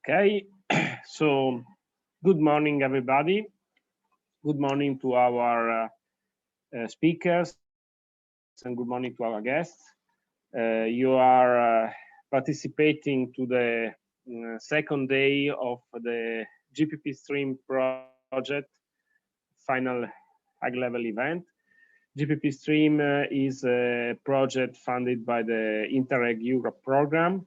Okay, so good morning, everybody. Good morning to our speakers and good morning to our guests. You are participating to the second day of the GPP-STREAM project final high-level event. GPP-STREAM is a project funded by the Interac Europe program.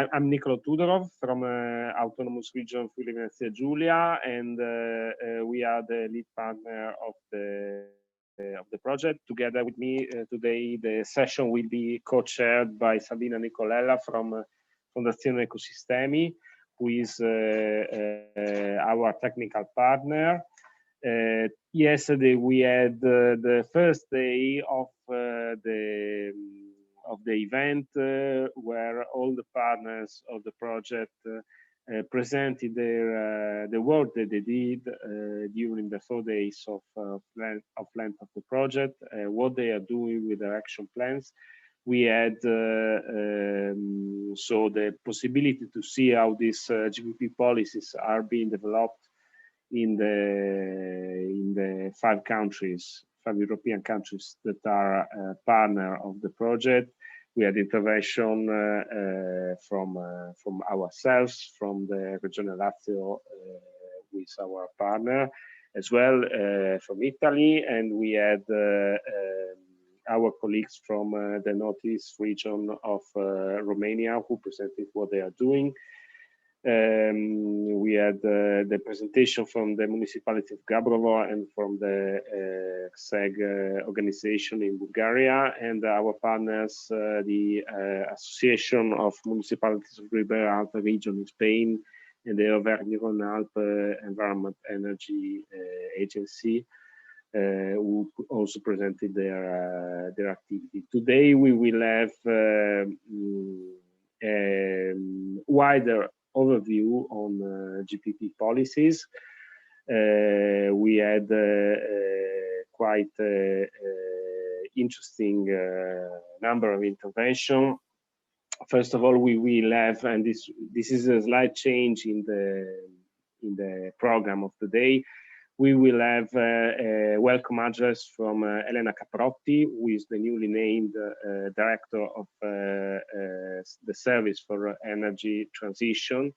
I'm Nicolo Tudorov from Autonomous Region Friuli Venezia Giulia, and we are the lead partner of the project. Together with me today, the session will be co-chaired by Sabina Nicolella from Fondazione Ecosistemi, who is our technical partner. Yesterday we had the first day of the event where all the partners of the project presented the work that they did during the 4 days of length of the project, what they are doing with their action plans. We had so the possibility to see how these GPP policies are being developed in the 5 European countries that are partner of the project. We had intervention from ourselves, from the Regione Lazio with our partner, as well from Italy, and we had our colleagues from the Northeast region of Romania who presented what they are doing. We had the presentation from the municipality of Gabrovo and from the SEG organization in Bulgaria, and our partners, the Association of Municipalities of Ribera Alta region in Spain and the Auvergne-Rhône-Alpes Environment Energy Agency, who also presented their activity. Today we will have a wider overview on GPP policies. We had quite interesting number of intervention. First of all, we will have, and this is a slight change in the program of the day. We will have a welcome address from Elena Caprotti, who is the newly named Director of the Service for Energy Transition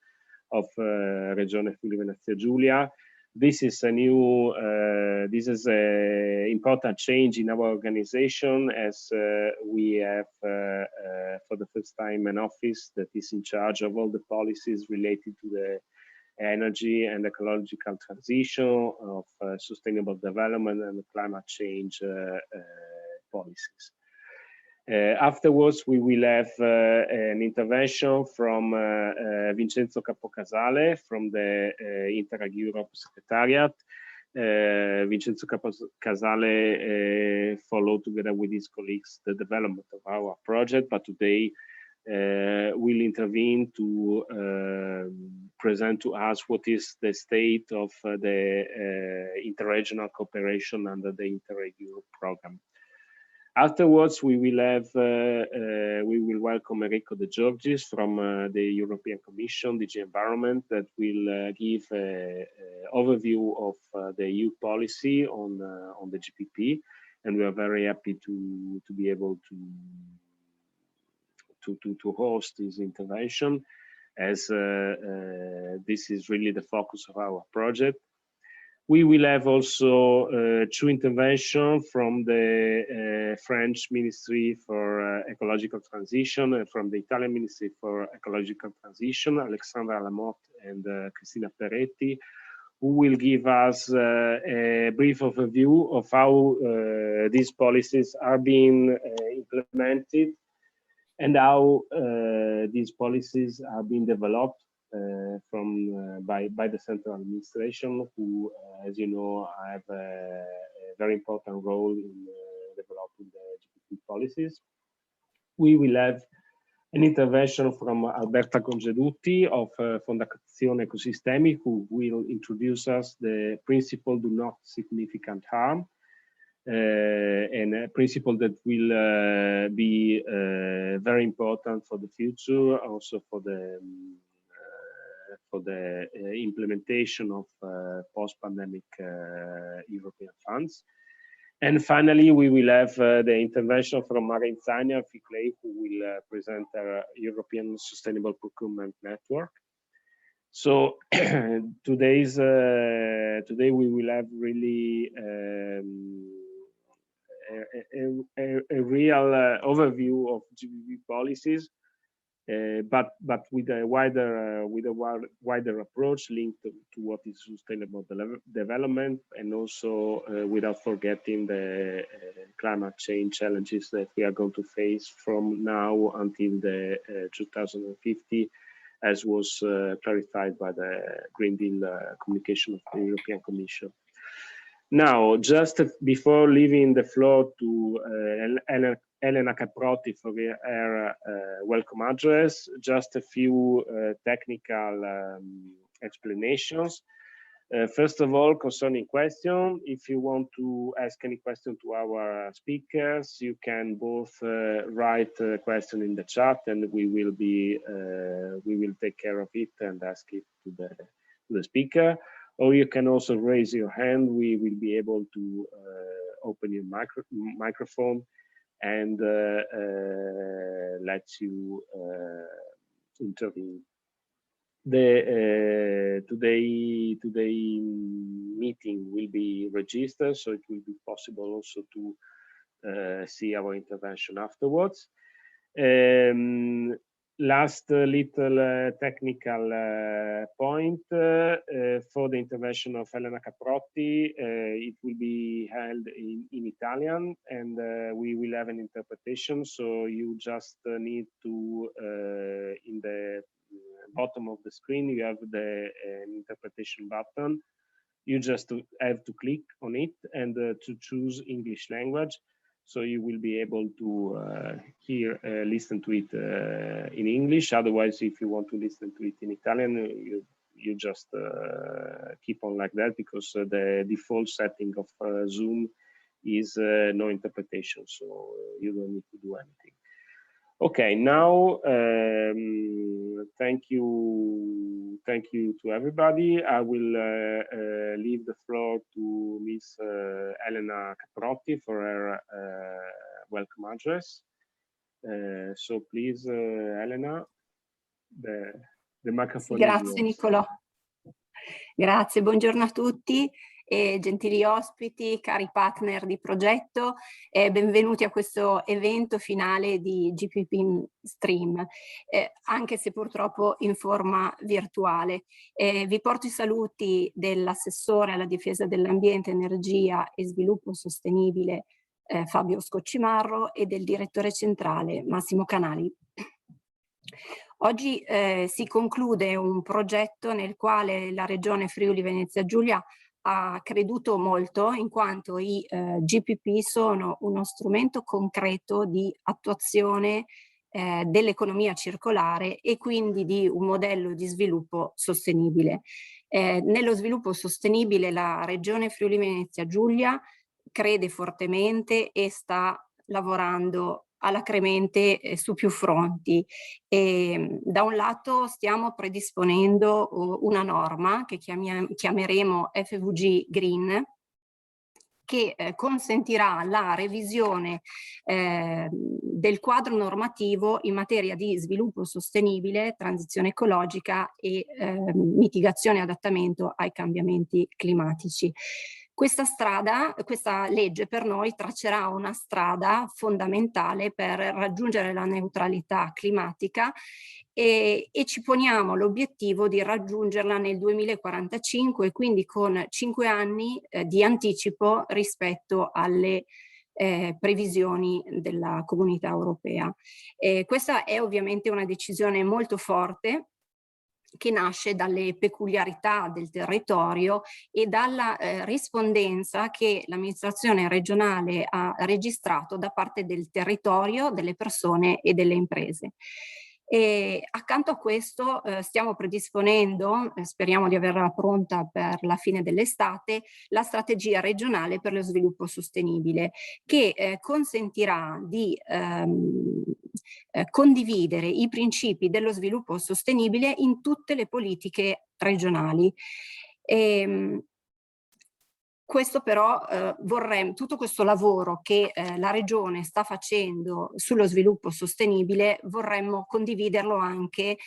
of Regione Friuli Venezia Giulia. This is a new, this is an important change in our organization, as we have for the first time an office that is in charge of all the policies related to the energy and ecological transition of sustainable development and climate change policies. Afterwards, we will have an intervention from Vincenzo Capocazale from the Interac Europe Secretariat. Vincenzo Capocazale followed together with his colleagues the development of our project, but today will intervene to present to us what is the state of the interregional cooperation under the Interac Europe program. Afterwards, we will have we will welcome Enrico De Giorgis from the European Commission, DG Environment, that will give an overview of the EU policy on the GPP, and we are very happy to be able to host this intervention, as this is really the focus of our project. We will have also 2 interventions from the French Ministry for Ecological Transition and from the Italian Ministry for Ecological Transition, Alexandra Lamotte and Cristina Peretti, who will give us a brief overview of how these policies are being implemented and how these policies are being developed by the central administration, who, as you know, have a very important role in developing the GPP policies. We will have an intervention from Alberta Congeduti of Fondazione Ecosistemi, who will introduce us the principle do not significant harm. and a principle that will be very important for the future, also for the implementation of post-pandemic European funds. And finally, we will have the intervention from Marin Zania Ficlay, who will present our European Sustainable Procurement Network. So today we will have really a real overview of GPP policies, but with a wider approach linked to what is sustainable development, and also without forgetting the climate change challenges that we are going to face from now until the 2050, as was clarified by the Green Deal communication of the European Commission. Now, just before leaving the floor to Elena Caprotti for her welcome address, just a few technical explanations. First of all, concerning question, if you want to ask any question to our speakers, you can both write a question in the chat, and we will take care of it and ask it to the speaker. Or you can also raise your hand. We will be able to open your microphone and let you intervene. The today meeting will be registered, so it will be possible also to see our intervention afterwards. Last little technical point for the intervention of Elena Caprotti. It will be held in Italian, and we will have an interpretation. So you just need to, in the bottom of the screen, you have the interpretation button. You just have to click on it and to choose English language. So you will be able to listen to it in English. Otherwise, if you want to listen to it in Italian, you just keep on like that, because the default setting of Zoom is no interpretation. So you don't need to do anything. Okay, now thank you to everybody. I will leave the floor to Ms. Elena Caprotti for her welcome address. So please, Elena, the microphone is yours. Grazie Nicolò. Grazie, buongiorno a tutti. Gentili ospiti, cari partner di progetto, benvenuti a questo evento finale di GPP-STREAM, anche se purtroppo in forma virtuale. Vi porto i saluti dell'assessore alla difesa dell'ambiente, energia e sviluppo sostenibile Fabio Scoccimarro e del direttore centrale Massimo Canali. Oggi si conclude un progetto nel quale la Regione Friuli Venezia Giulia ha creduto molto, in quanto i GPP sono uno strumento concreto di attuazione dell'economia circolare e quindi di un modello di sviluppo sostenibile. Nello sviluppo sostenibile la Regione Friuli Venezia Giulia crede fortemente e sta lavorando alacremente su più fronti. Da un lato stiamo predisponendo una norma che chiameremo FVG Green, che consentirà la revisione del quadro normativo in materia di sviluppo sostenibile, transizione ecologica e mitigazione e adattamento ai cambiamenti climatici. Questa legge per noi traccerà una strada fondamentale per raggiungere la neutralità climatica e ci poniamo l'obiettivo di raggiungerla nel 2045, quindi con 5 anni di anticipo rispetto alle previsioni della Comunità Europea. Questa è ovviamente una decisione molto forte, che nasce dalle peculiarità del territorio e dalla rispondenza che l'amministrazione regionale ha registrato da parte del territorio, delle persone e delle imprese. E accanto a questo stiamo predisponendo, speriamo di averla pronta per la fine dell'estate, la strategia regionale per lo sviluppo sostenibile, che consentirà di condividere i principi dello sviluppo sostenibile in tutte le politiche regionali. Questo però tutto questo lavoro che la Regione sta facendo sullo sviluppo sostenibile vorremmo condividerlo anche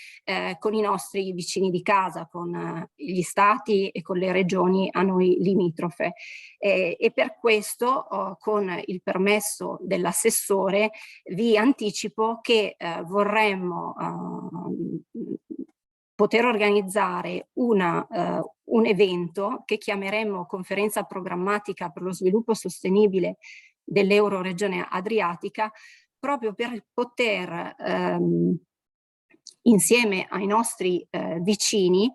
con i nostri vicini di casa, con gli stati e con le regioni a noi limitrofe. E per questo, con il permesso dell'assessore, vi anticipo che vorremmo poter organizzare un evento che chiameremo Conferenza Programmatica per lo Sviluppo Sostenibile dell'Euroregione Adriatica, proprio per poter insieme ai nostri vicini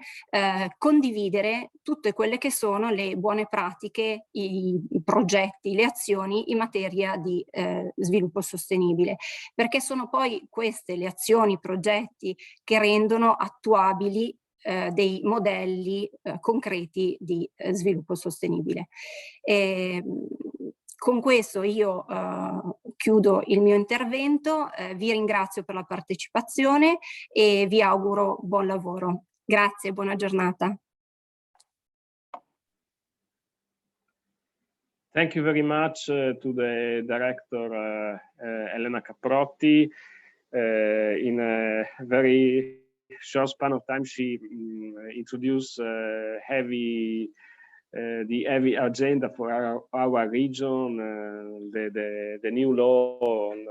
condividere tutte quelle che sono le buone pratiche, i progetti, le azioni in materia di sviluppo sostenibile, perché sono poi queste le azioni, i progetti che rendono attuabili dei modelli concreti di sviluppo sostenibile. Con questo io chiudo il mio intervento, vi ringrazio per la partecipazione e vi auguro buon lavoro. Grazie, buona giornata. Thank you very much to the director Elena Caprotti. In a very short span of time, she introduced the heavy agenda for our region, the new law on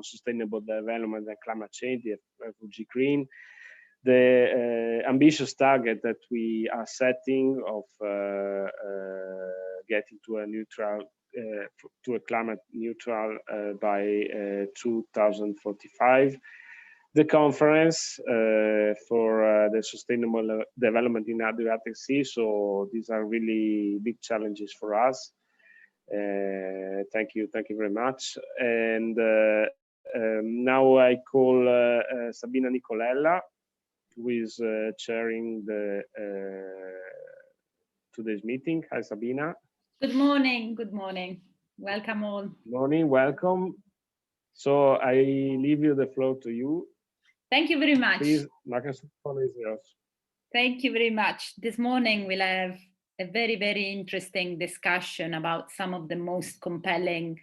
sustainable development and climate change, the Refugee Green, the ambitious target that we are setting of getting to a neutral, to a climate neutral by 2045. The conference for the sustainable development in Adriatic Sea. So these are really big challenges for us. Thank you very much. And now I call Sabina Nicolella, who is chairing the today's meeting. Hi, Sabina. Good morning. Good morning. Welcome all. Morning. Welcome. So I leave you the floor to you. Thank you very much. Please, microphone is yours. Thank you very much. This morning we'll have a very, very interesting discussion about some of the most compelling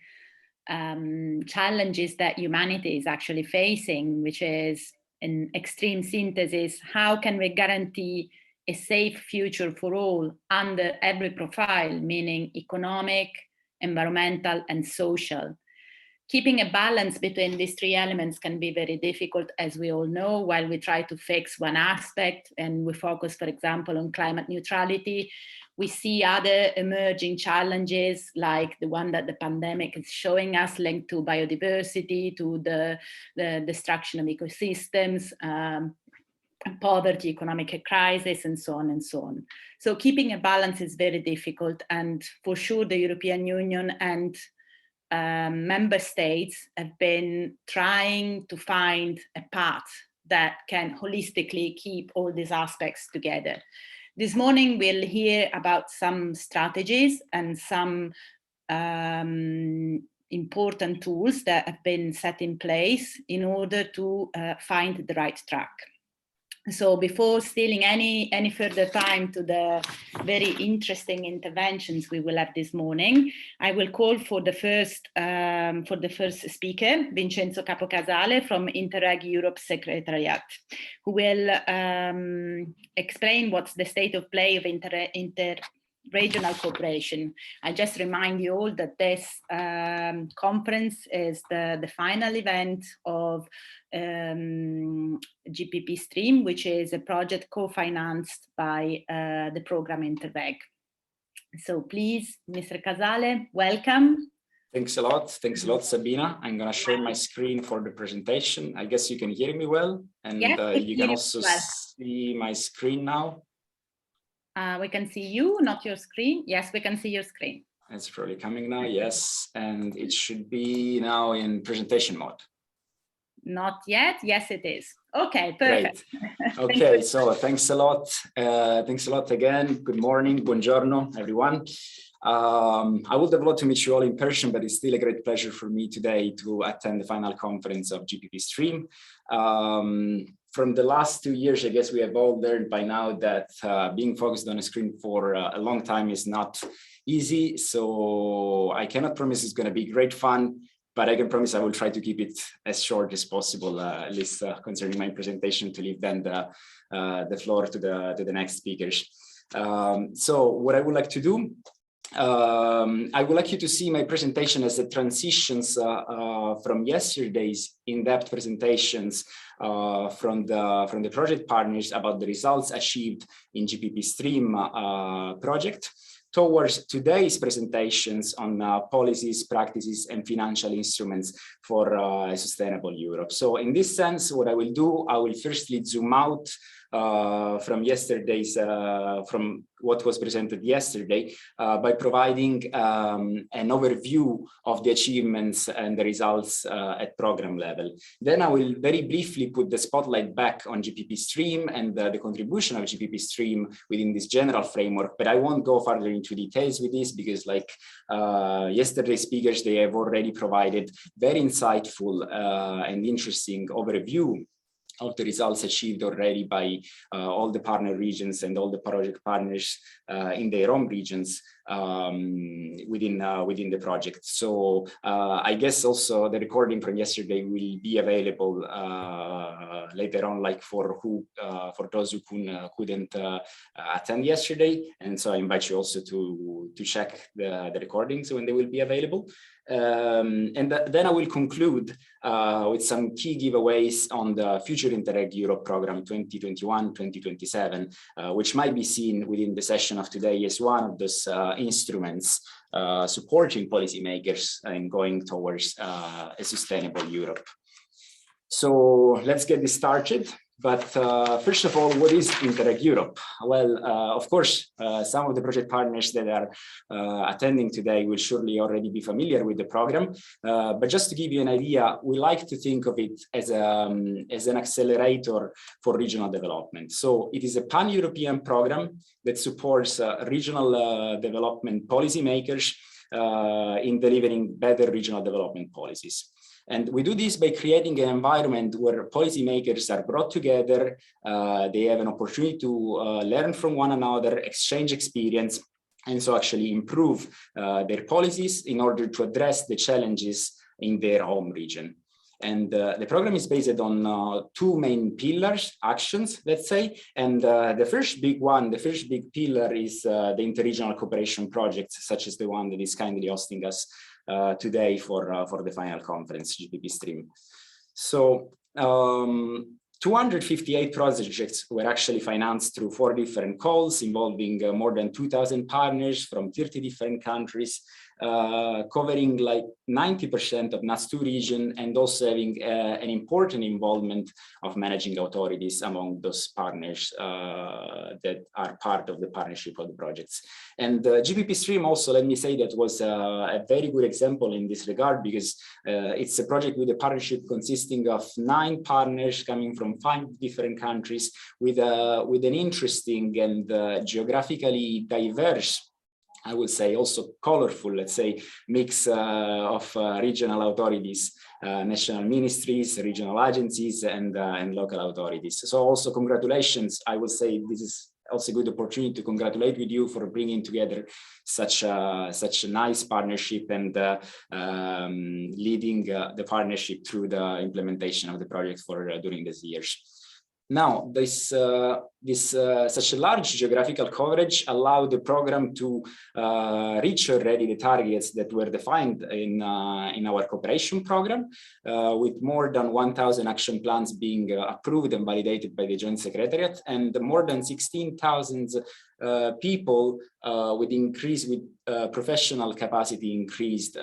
challenges that humanity is actually facing, which is, in extreme synthesis, how can we guarantee a safe future for all under every profile, meaning economic, environmental, and social. Keeping a balance between these three elements can be very difficult, as we all know, while we try to fix one aspect and we focus, for example, on climate neutrality. We see other emerging challenges like the one that the pandemic is showing us, linked to biodiversity, to the destruction of ecosystems, poverty, economic crisis, and so on and so on. So keeping a balance is very difficult, and for sure the European Union and member states have been trying to find a path that can holistically keep all these aspects together. This morning we'll hear about some strategies and some important tools that have been set in place in order to find the right track. So before stealing any further time to the very interesting interventions we will have this morning, I will call for the first speaker, Vincenzo Capocazale from Interac Europe Secretariat, who will explain what's the state of play of interregional cooperation. I just remind you all that this conference is the final event of GPP-STREAM, which is a project co-financed by the program Interac. So please, Mr. Casale, welcome. Thanks a lot. Thanks a lot, Sabina. I'm going to share my screen for the presentation. I guess you can hear me well, and yes, you can also see my screen now. We can see you, not your screen. Yes, we can see your screen. It's probably coming now, yes. And it should be now in presentation mode. Not yet. Yes, it is. Okay, perfect. Great. Okay, so thanks a lot. Thanks a lot again. Good morning, buongiorno, everyone. I would have loved to meet you all in person, but it's still a great pleasure for me today to attend the final conference of GPP-STREAM. From the last 2 years, I guess we have all learned by now that being focused on a screen for a long time is not easy. So I cannot promise it's going to be great fun, but I can promise I will try to keep it as short as possible, at least concerning my presentation, to leave then the floor to the next speakers. So what I would like to do, I would like you to see my presentation as a transitions from yesterday's in-depth presentations from the project partners about the results achieved in GPP-STREAM project, towards today's presentations on policies, practices, and financial instruments for a sustainable Europe. So in this sense, what I will do, I will firstly zoom out from yesterday's, from what was presented yesterday, by providing an overview of the achievements and the results at program level. Then I will very briefly put the spotlight back on GPP-STREAM and the contribution of GPP-STREAM within this general framework, but I won't go further into details with this because, like yesterday's speakers, they have already provided very insightful and interesting overview of the results achieved already by all the partner regions and all the project partners in their own regions within the project. So I guess also the recording from yesterday will be available later on, like for those who couldn't attend yesterday. And so I invite you also to check the recordings when they will be available. And then I will conclude with some key giveaways on the future Interac Europe program 2021-2027, which might be seen within the session of today as one of those instruments supporting policymakers and going towards a sustainable Europe. So let's get this started. But first of all, what is Interac Europe? Well, of course, some of the project partners that are attending today will surely already be familiar with the program. But just to give you an idea, we like to think of it as an accelerator for regional development. So it is a pan-European program that supports regional development policymakers in delivering better regional development policies. And we do this by creating an environment where policymakers are brought together, they have an opportunity to learn from one another, exchange experience, and so actually improve their policies in order to address the challenges in their home region. And the program is based on two main pillars, actions, let's say. And the first big pillar is the interregional cooperation projects, such as the one that is kindly hosting us today for the final conference, GPP-STREAM. So 258 projects were actually financed through 4 different calls involving more than 2,000 partners from 30 different countries, covering like 90% of NAS2 region, and also having an important involvement of managing authorities among those partners that are part of the partnership of the projects. And GPP-STREAM also, let me say, that was a very good example in this regard, because it's a project with a partnership consisting of 9 partners coming from 5 different countries with an interesting and geographically diverse, I would say also colorful, let's say, mix of regional authorities, national ministries, regional agencies, and local authorities. So also congratulations. I would say this is also a good opportunity to congratulate with you for bringing together such a nice partnership and leading the partnership through the implementation of the project for during these years. Now, such a large geographical coverage allowed the program to reach already the targets that were defined in our cooperation program, with more than 1,000 action plans being approved and validated by the Joint Secretariat, and more than 16,000 people with professional capacity increased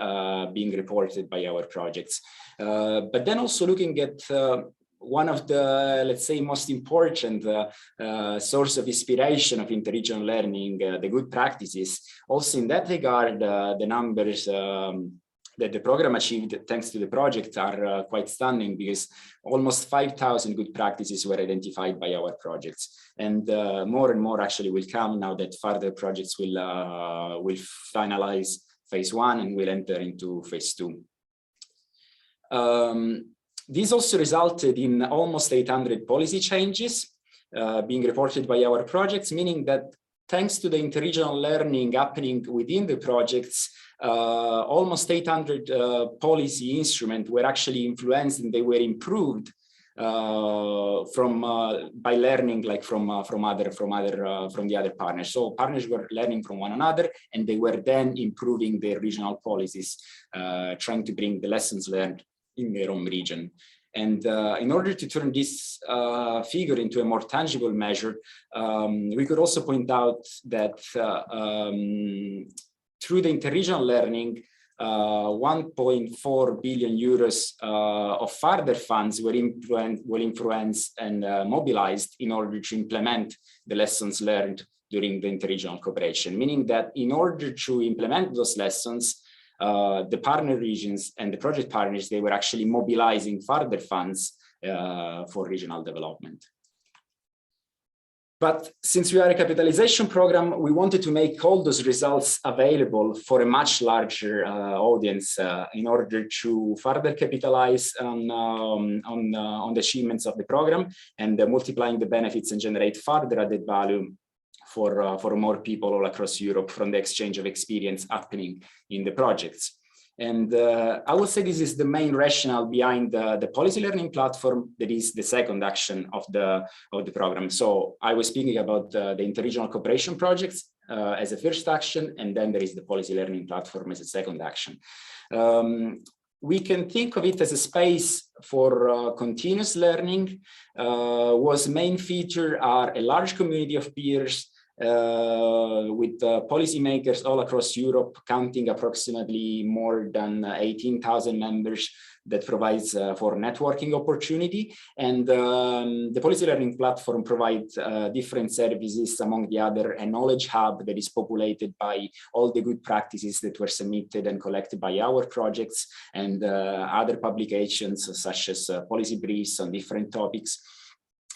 being reported by our projects. But then also looking at one of the, let's say, most important source of inspiration of interregional learning, the good practices. Also in that regard, the numbers that the program achieved thanks to the project are quite stunning, because almost 5,000 good practices were identified by our projects, and more and more actually will come now that further projects will finalize phase 1 and will enter into phase 2. This also resulted in almost 800 policy changes being reported by our projects, meaning that thanks to the interregional learning happening within the projects, almost 800 policy instruments were actually influenced, and they were improved by learning like from the other partners. So partners were learning from one another, and they were then improving their regional policies, trying to bring the lessons learned in their own region. And in order to turn this figure into a more tangible measure, we could also point out that through the interregional learning, 1.4 billion euros of further funds were influenced and mobilized in order to implement the lessons learned during the interregional cooperation, meaning that in order to implement those lessons, the partner regions and the project partners, they were actually mobilizing further funds for regional development. But since we are a capitalization program, we wanted to make all those results available for a much larger audience in order to further capitalize on the achievements of the program and multiplying the benefits and generate further added value for more people all across Europe from the exchange of experience happening in the projects. And I would say this is the main rationale behind the policy learning platform. That is the second action of the program. So I was speaking about the interregional cooperation projects as a first action, and then there is the policy learning platform as a second action. We can think of it as a space for continuous learning, whose main feature are a large community of peers with policymakers all across Europe, counting approximately more than 18,000 members, that provides for networking opportunity. And the policy learning platform provides different services, among the other a knowledge hub that is populated by all the good practices that were submitted and collected by our projects, and other publications such as policy briefs on different topics.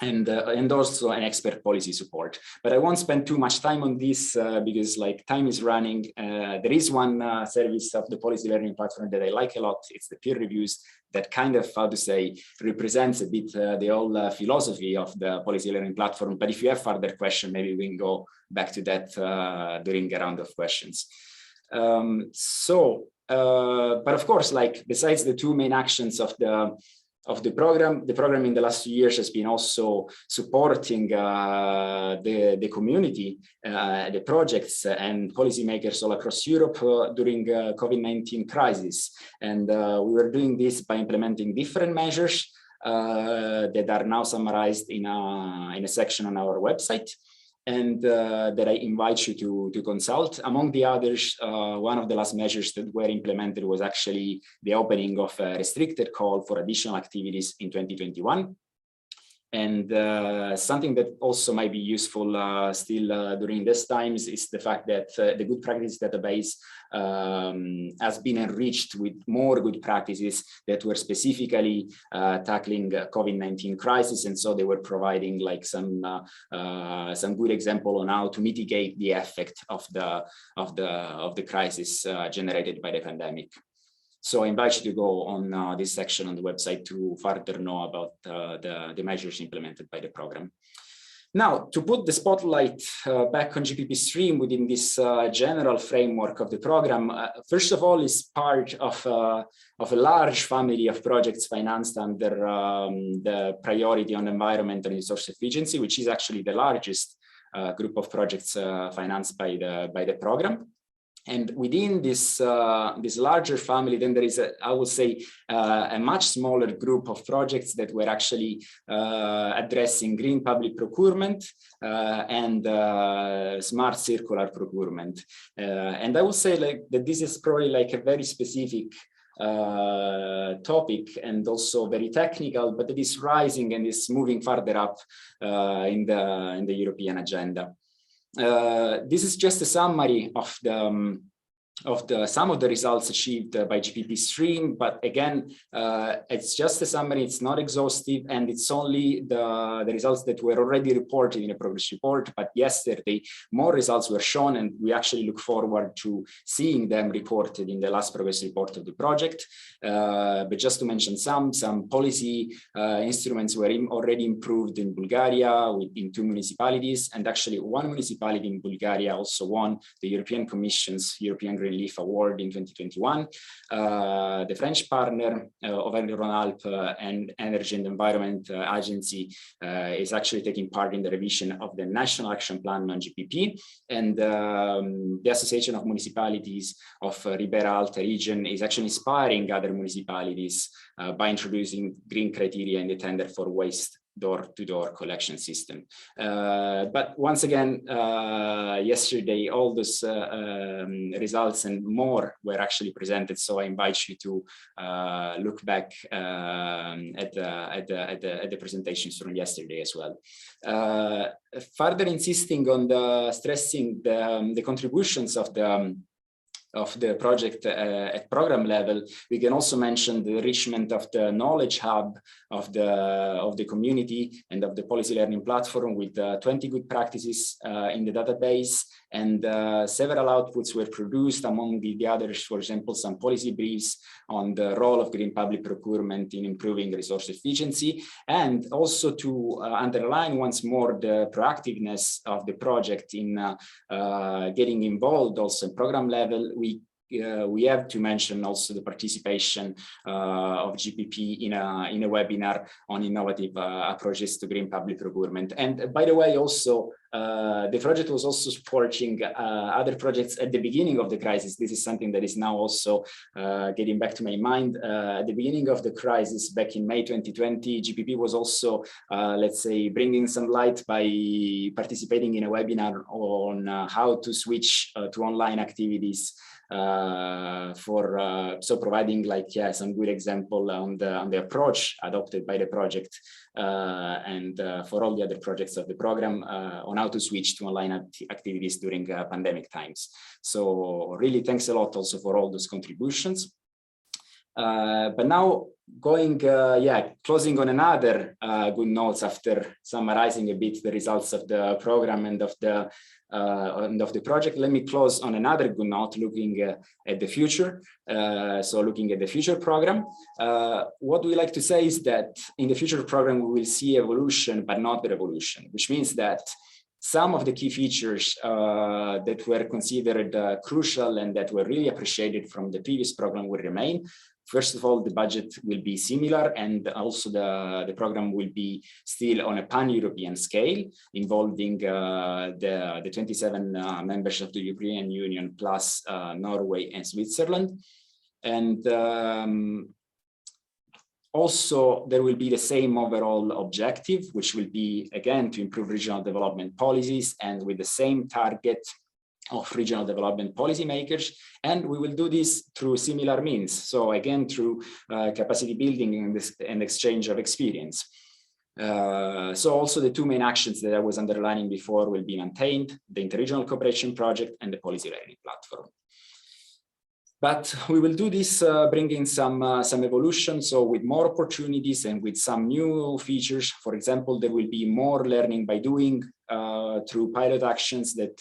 And also an expert policy support. But I won't spend too much time on this because like time is running. There is one service of the policy learning platform that I like a lot. It's the peer reviews that kind of, how to say, represents a bit the whole philosophy of the policy learning platform. But if you have further questions, maybe we can go back to that during a round of questions. But of course, like besides the two main actions of the program in the last few years has been also supporting the community, the projects and policymakers all across Europe during COVID-19 crisis. And we were doing this by implementing different measures that are now summarized in a section on our website, and that I invite you to consult. Among the others, one of the last measures that were implemented was actually the opening of a restricted call for additional activities in 2021. And something that also might be useful still during these times is the fact that the good practice database has been enriched with more good practices that were specifically tackling COVID-19 crisis, and so they were providing like some good example on how to mitigate the effect of the crisis generated by the pandemic. So I invite you to go on this section on the website to further know about the measures implemented by the program. Now, to put the spotlight back on GPP-STREAM within this general framework of the program, first of all, is part of a large family of projects financed under the priority on environment and resource efficiency, which is actually the largest group of projects financed by the program. And within this larger family, then there is, I would say, a much smaller group of projects that were actually addressing green public procurement and smart circular procurement. And I would say like that this is probably like a very specific topic and also very technical, but it is rising and is moving further up in the European agenda. This is just a summary of some of the results achieved by GPP-STREAM, but again, it's just a summary, it's not exhaustive, and it's only the results that were already reported in a progress report. But yesterday, more results were shown, and we actually look forward to seeing them reported in the last progress report of the project. But just to mention some policy instruments were already improved in Bulgaria in 2 municipalities, and actually 1 municipality in Bulgaria also won the European Commission's European Green Leaf Award in 2021. The French partner of Rhône-Alpes and Energy and Environment Agency is actually taking part in the revision of the National Action Plan on GPP, and the Association of Municipalities of Ribera Alta region is actually inspiring other municipalities by introducing green criteria in the tender for waste door-to-door collection system. But once again, yesterday, all those results and more were actually presented. So I invite you to look back at the presentations from yesterday as well. Further insisting on stressing the contributions of the project at program level, we can also mention the enrichment of the knowledge hub of the community and of the policy learning platform with 20 good practices in the database, and several outputs were produced. Among the others, for example, some policy briefs on the role of green public procurement in improving resource efficiency, and also to underline once more the proactiveness of the project in getting involved also at program level. We have to mention also the participation of GPP in a webinar on innovative approaches to green public procurement. And by the way, also the project was also supporting other projects at the beginning of the crisis. This is something that is now also getting back to my mind. At the beginning of the crisis, back in May 2020, GPP was also, let's say, bringing some light by participating in a webinar on how to switch to online activities. So providing some good example on the approach adopted by the project and for all the other projects of the program on how to switch to online activities during pandemic times. So really thanks a lot also for all those contributions. But now going, closing on another good notes after summarizing a bit the results of the program and of the project, let me close on another good note, looking at the future. So looking at the future program, what we like to say is that in the future program, we will see evolution, but not the revolution, which means that some of the key features that were considered crucial and that were really appreciated from the previous program will remain. First of all, the budget will be similar, and also the program will be still on a pan-European scale, involving the 27 members of the European Union plus Norway and Switzerland. And also, there will be the same overall objective, which will be, again, to improve regional development policies and with the same target of regional development policymakers. And we will do this through similar means. So again, through capacity building and exchange of experience. So also the two main actions that I was underlining before will be maintained: the interregional cooperation project and the policy learning platform. But we will do this bringing some evolution, so with more opportunities and with some new features. For example, there will be more learning by doing through pilot actions that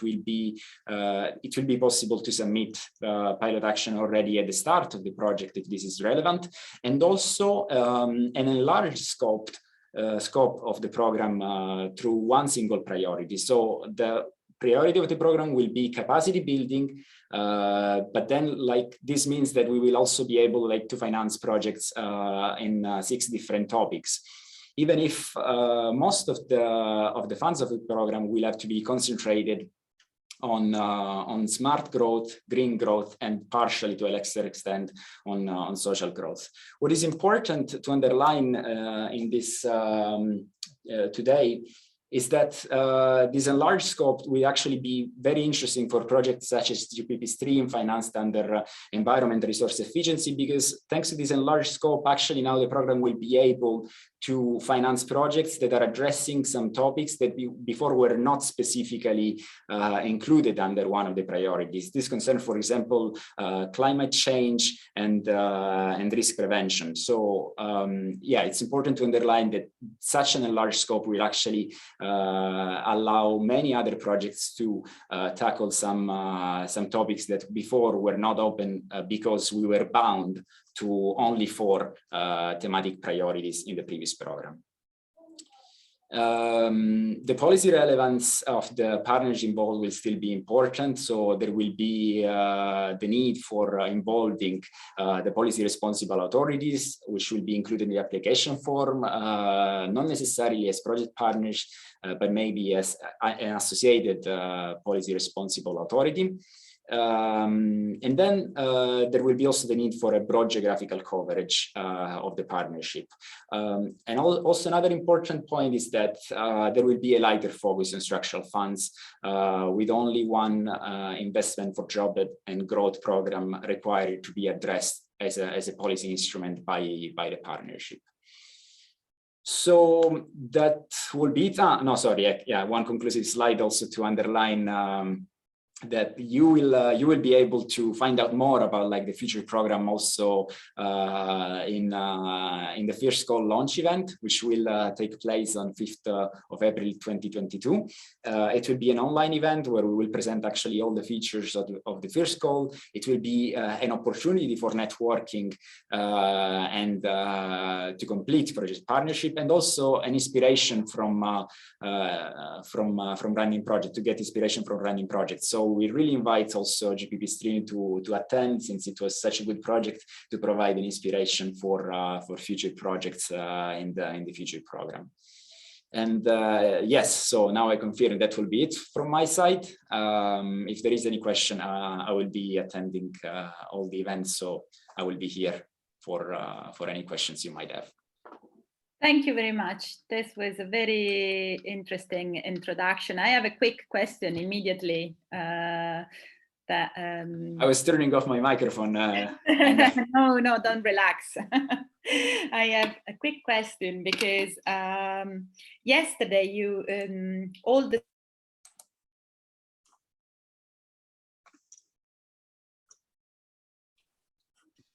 will be, it will be possible to submit pilot action already at the start of the project if this is relevant, and also an enlarged scope of the program through one single priority. So the priority of the program will be capacity building, but then this means that we will also be able to finance projects in 6 different topics, even if most of the funds of the program will have to be concentrated on smart growth, green growth, and partially to a lesser extent on social growth. What is important to underline in this today is that this enlarged scope will actually be very interesting for projects such as GPP-STREAM financed under environment resource efficiency, because thanks to this enlarged scope, actually now the program will be able to finance projects that are addressing some topics that before were not specifically included under one of the priorities. This concerns, for example, climate change and risk prevention. So yeah, it's important to underline that such an enlarged scope will actually allow many other projects to tackle some topics that before were not open because we were bound to only 4 thematic priorities in the previous program. The policy relevance of the partners involved will still be important, so there will be the need for involving the policy responsible authorities, which will be included in the application form, not necessarily as project partners, but maybe as an associated policy responsible authority. And then there will be also the need for a broad geographical coverage of the partnership. And also another important point is that there will be a lighter focus on structural funds with only one investment for job and growth program required to be addressed as a policy instrument by the partnership. So that will be it. No, sorry, yeah, one conclusive slide also to underline that you will be able to find out more about like the future program also in the first call launch event, which will take place on 5th of April 2022. It will be an online event where we will present actually all the features of the first call. It will be an opportunity for networking and to complete project partnership, and also an inspiration from running project, to get inspiration from running projects. So we really invite also GPP-STREAM to attend, since it was such a good project, to provide an inspiration for future projects in the future program. And yes, so now I confirm that will be it from my side. If there is any question, I will be attending all the events, so I will be here for any questions you might have. Thank you very much. This was a very interesting introduction. I have a quick question immediately. I was turning off my microphone. No, don't relax. I have a quick question because yesterday you all the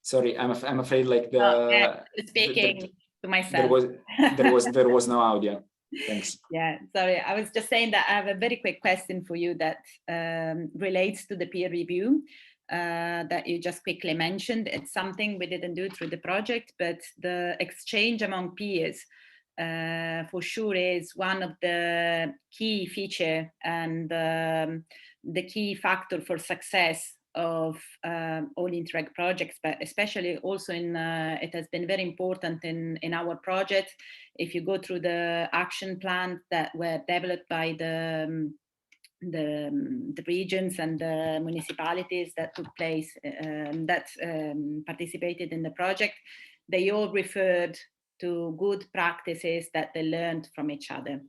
Sorry, I'm afraid like the speaking to myself. There was no audio. Thanks. Yeah, sorry. I was just saying that I have a very quick question for you that relates to the peer review that you just quickly mentioned. It's something we didn't do through the project, but the exchange among peers for sure is one of the key feature and the key factor for success of all Interac projects, but especially also in it has been very important in our project. If you go through the action plan that were developed by the regions and the municipalities that took place that participated in the project, they all referred to good practices that they learned from each other.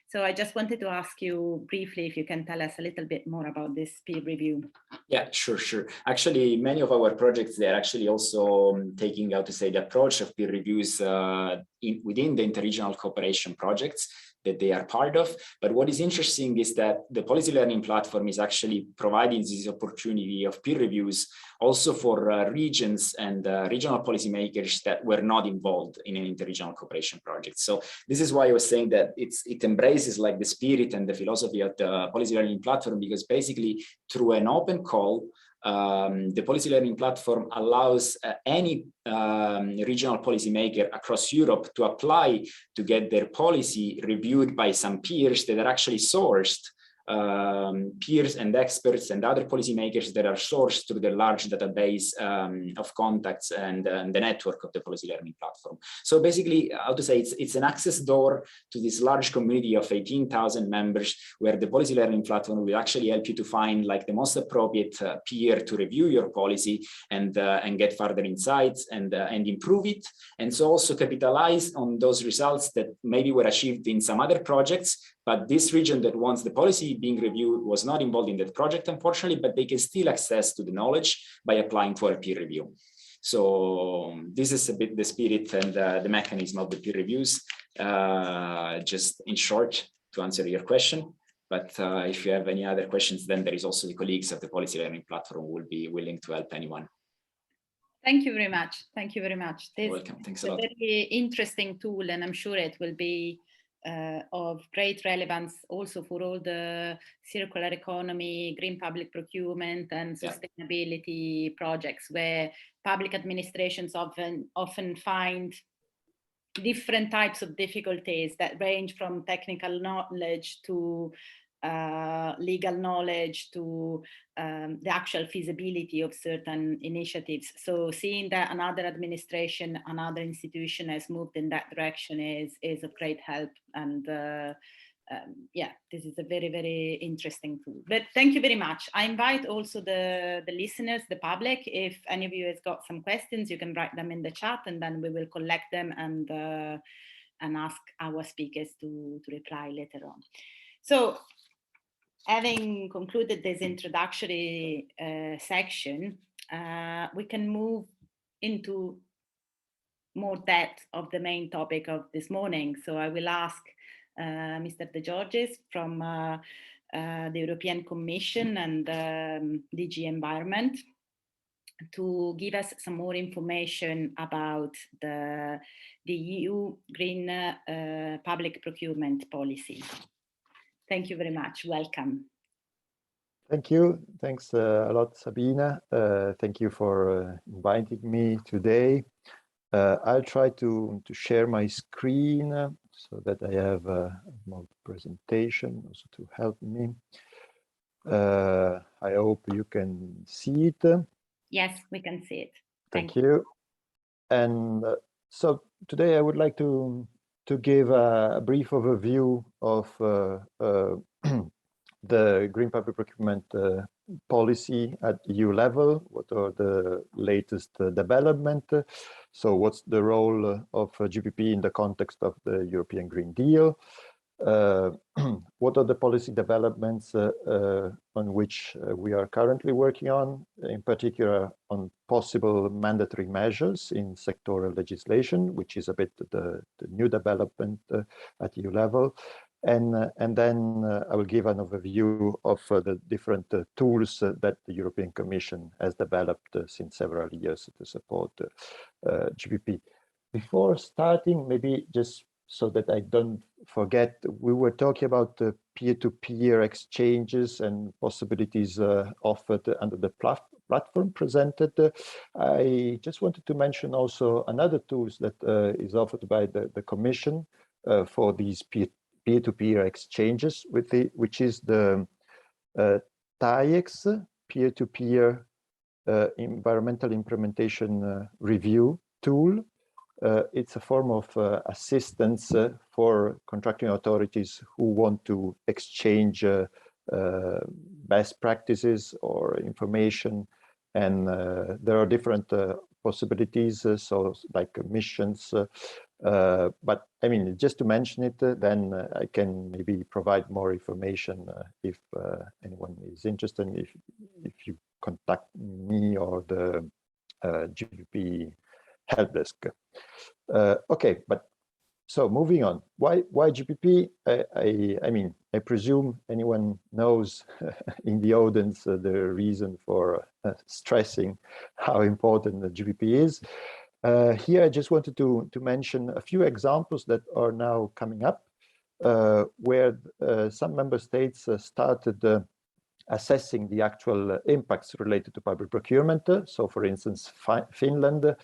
So I just wanted to ask you briefly if you can tell us a little bit more about this peer review. Yeah, sure. Actually, many of our projects, they're actually also taking out to say the approach of peer reviews within the interregional cooperation projects that they are part of. But what is interesting is that the policy learning platform is actually providing this opportunity of peer reviews also for regions and regional policymakers that were not involved in an interregional cooperation project. So this is why I was saying that it embraces like the spirit and the philosophy of the policy learning platform, because basically through an open call, the policy learning platform allows any regional policymaker across Europe to apply to get their policy reviewed by some peers that are actually sourced, peers and experts and other policymakers that are sourced through the large database of contacts and the network of the policy learning platform. So basically, how to say, it's an access door to this large community of 18,000 members, where the policy learning platform will actually help you to find like the most appropriate peer to review your policy and get further insights and improve it, and so also capitalize on those results that maybe were achieved in some other projects. But this region that wants the policy being reviewed was not involved in that project, unfortunately, but they can still access to the knowledge by applying for a peer review. So this is a bit the spirit and the mechanism of the peer reviews, just in short, to answer your question. But if you have any other questions, then there is also the colleagues of the policy learning platform who will be willing to help anyone. Thank you very much. Thank you very much. This Welcome. Thanks a is lot. a very interesting tool, and I'm sure it will be of great relevance also for all the circular economy, green public procurement, and sustainability projects, where public administrations often find different types of difficulties that range from technical knowledge to legal knowledge to the actual feasibility of certain initiatives. So seeing that another administration, another institution has moved in that direction is of great help. And yeah, this is a very, very interesting tool. But thank you very much. I invite also the listeners, the public, if any of you has got some questions, you can write them in the chat, and then we will collect them and ask our speakers to reply later on. So, having concluded this introductory section, we can move into more depth of the main topic of this morning. So I will ask Mr. De Giorgis from the European Commission and DG Environment to give us some more information about the EU Green Public Procurement Policy. Thank you very much. Welcome. Thank you. Thanks a lot, Sabina. Thank you for inviting me today. I'll try to share my screen so that I have more presentation also to help me. I hope you can see it. Yes, we can see it. Thank you. And so today I would like to give a brief overview of the green public procurement policy at EU level. What are the latest development? So what's the role of GPP in the context of the European Green Deal? What are the policy developments on which we are currently working on, in particular on possible mandatory measures in sectoral legislation, which is a bit the new development at EU level. And then I will give an overview of the different tools that the European Commission has developed since several years to support GPP. Before starting, maybe just so that I don't forget, we were talking about the peer-to-peer exchanges and possibilities offered under the platform presented. I just wanted to mention also another tools that is offered by the Commission for these peer-to-peer exchanges, which is the TAIEX, peer-to-peer environmental implementation review tool. It's a form of assistance for contracting authorities who want to exchange best practices or information. And there are different possibilities, so like missions. But I mean, just to mention it, then I can maybe provide more information if anyone is interested, if you contact me or the GPP help desk. Okay, but so moving on, why GPP? I mean, I presume anyone knows in the audience the reason for stressing how important the GPP is. Here, I just wanted to mention a few examples that are now coming up, where some member states started assessing the actual impacts related to public procurement. So, for instance, Finland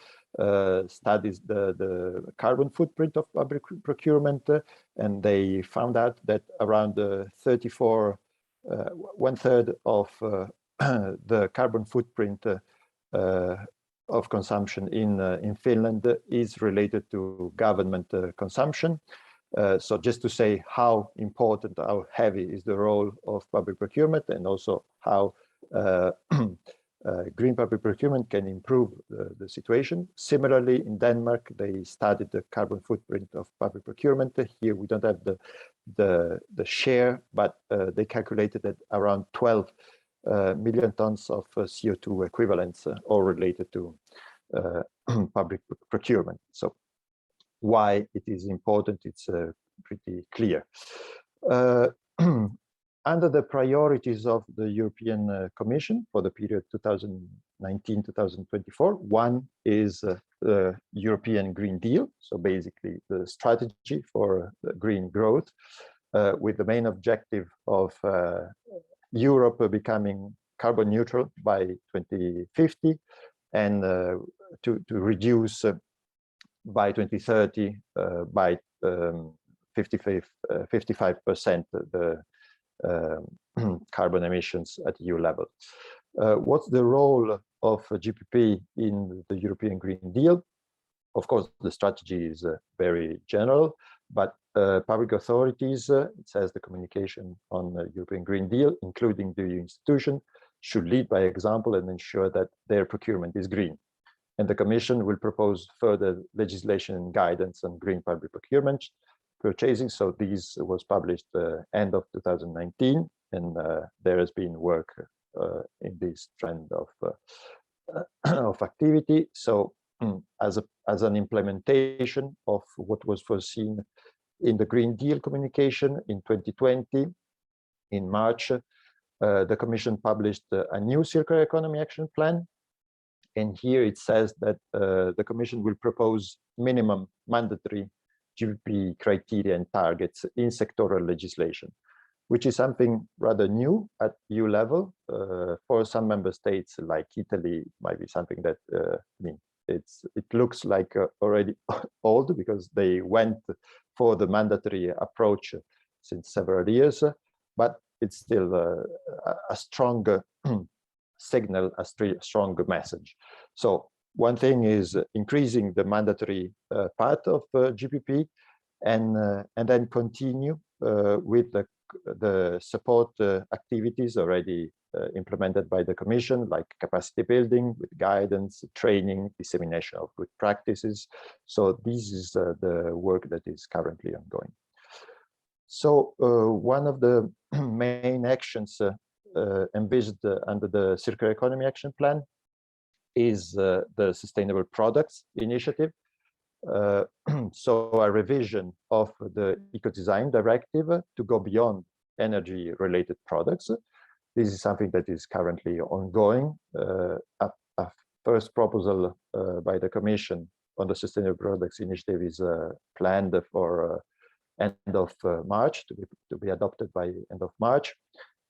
studies the carbon footprint of public procurement, and they found out that around 1/3 of the carbon footprint of consumption in Finland is related to government consumption. So just to say how important, how heavy is the role of public procurement, and also how green public procurement can improve the situation. Similarly, in Denmark, they studied the carbon footprint of public procurement. Here we don't have the share, but they calculated that around 12 million tons of CO2 equivalents all related to public procurement. So why it is important, it's pretty clear. Under the priorities of the European Commission for the period 2019-2024, one is the European Green Deal, so basically the strategy for green growth, with the main objective of Europe becoming carbon neutral by 2050 and to reduce by 2030 by 55% the carbon emissions at EU level. What's the role of GPP in the European Green Deal? Of course, the strategy is very general, but public authorities, it says the communication on the European Green Deal, including the EU institution, should lead by example and ensure that their procurement is green. And the Commission will propose further legislation and guidance on green public procurement purchasing. So this was published end of 2019, and there has been work in this trend of activity. So as an implementation of what was foreseen in the Green Deal communication in 2020, in March, the Commission published a new circular economy action plan. And here it says that the Commission will propose minimum mandatory GPP criteria and targets in sectoral legislation, which is something rather new at EU level. For some member states like Italy, might be something that, I mean, it looks like already old because they went for the mandatory approach since several years, but it's still a strong signal, a strong message. So one thing is increasing the mandatory part of GPP, and then continue with the support activities already implemented by the Commission, like capacity building with guidance, training, dissemination of good practices. So this is the work that is currently ongoing. So one of the main actions envisaged under the Circular Economy Action Plan is the Sustainable Products Initiative. So a revision of the Eco-Design Directive to go beyond energy-related products. This is something that is currently ongoing. A first proposal by the Commission on the Sustainable Products Initiative is planned for end of March, to be adopted by end of March.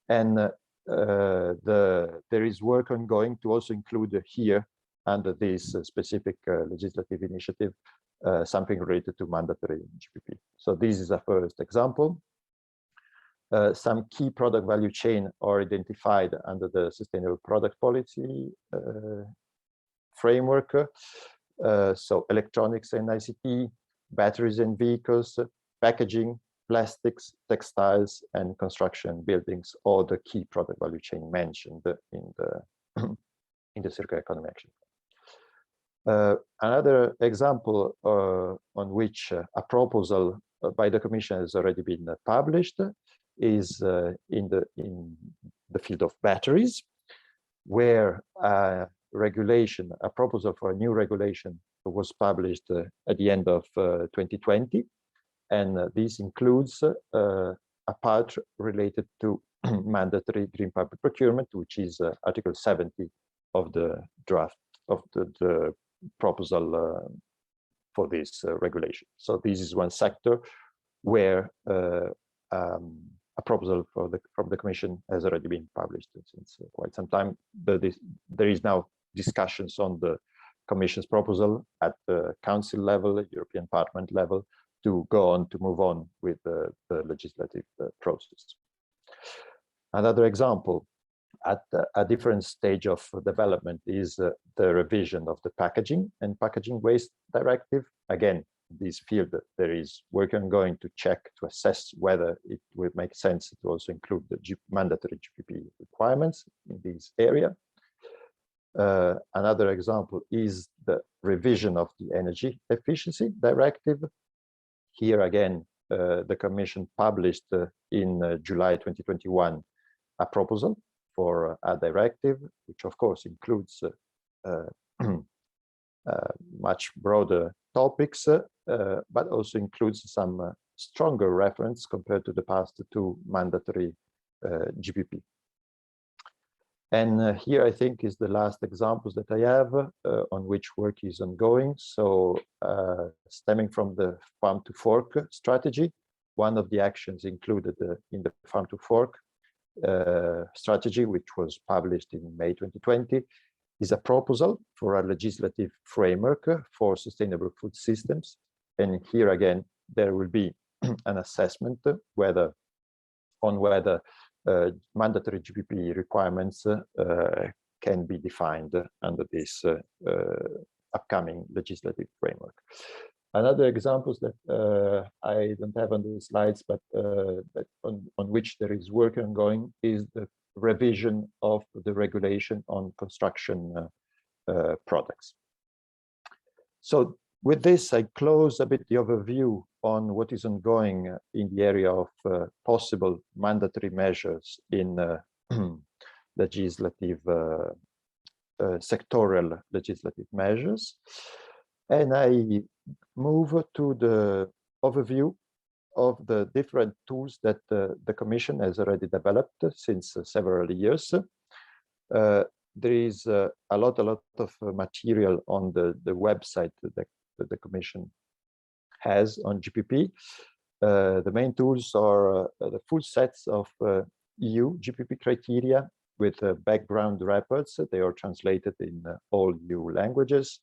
And there is work ongoing to also include here under this specific legislative initiative something related to mandatory GPP. So this is a first example. Some key product value chain are identified under the Sustainable Product Policy framework. So electronics and ICT, batteries and vehicles, packaging, plastics, textiles, and construction buildings, all the key product value chain mentioned in the Circular Economy Action Plan. Another example on which a proposal by the Commission has already been published is in the field of batteries, where a proposal for a new regulation was published at the end of 2020. And this includes a part related to mandatory green public procurement, which is Article 70 of the draft of the proposal for this regulation. So this is one sector where a proposal from the Commission has already been published since quite some time. There is now discussions on the Commission's proposal at the Council level, European Parliament level, to move on with the legislative process. Another example at a different stage of development is the revision of the Packaging and Packaging Waste Directive. Again, this field, there is work ongoing to check, to assess whether it would make sense to also include the mandatory GPP requirements in this area. Another example is the revision of the Energy Efficiency Directive. Here again, the Commission published in July 2021 a proposal for a directive, which of course includes much broader topics, but also includes some stronger reference compared to the past to mandatory GPP. And here I think is the last examples that I have on which work is ongoing. So stemming from the farm to fork strategy, one of the actions included in the farm to fork strategy, which was published in May 2020, is a proposal for a legislative framework for sustainable food systems. And here again, there will be an assessment whether mandatory GPP requirements can be defined under this upcoming legislative framework. Another examples that I don't have on the slides, but that on which there is work ongoing is the revision of the regulation on construction products. So with this, I close a bit the overview on what is ongoing in the area of possible mandatory measures in legislative, sectorial legislative measures. And I move to the overview of the different tools that the Commission has already developed since several years. There is a lot of material on the website that the Commission has on GPP. The main tools are the full sets of EU GPP criteria with background reports. They are translated in all EU languages.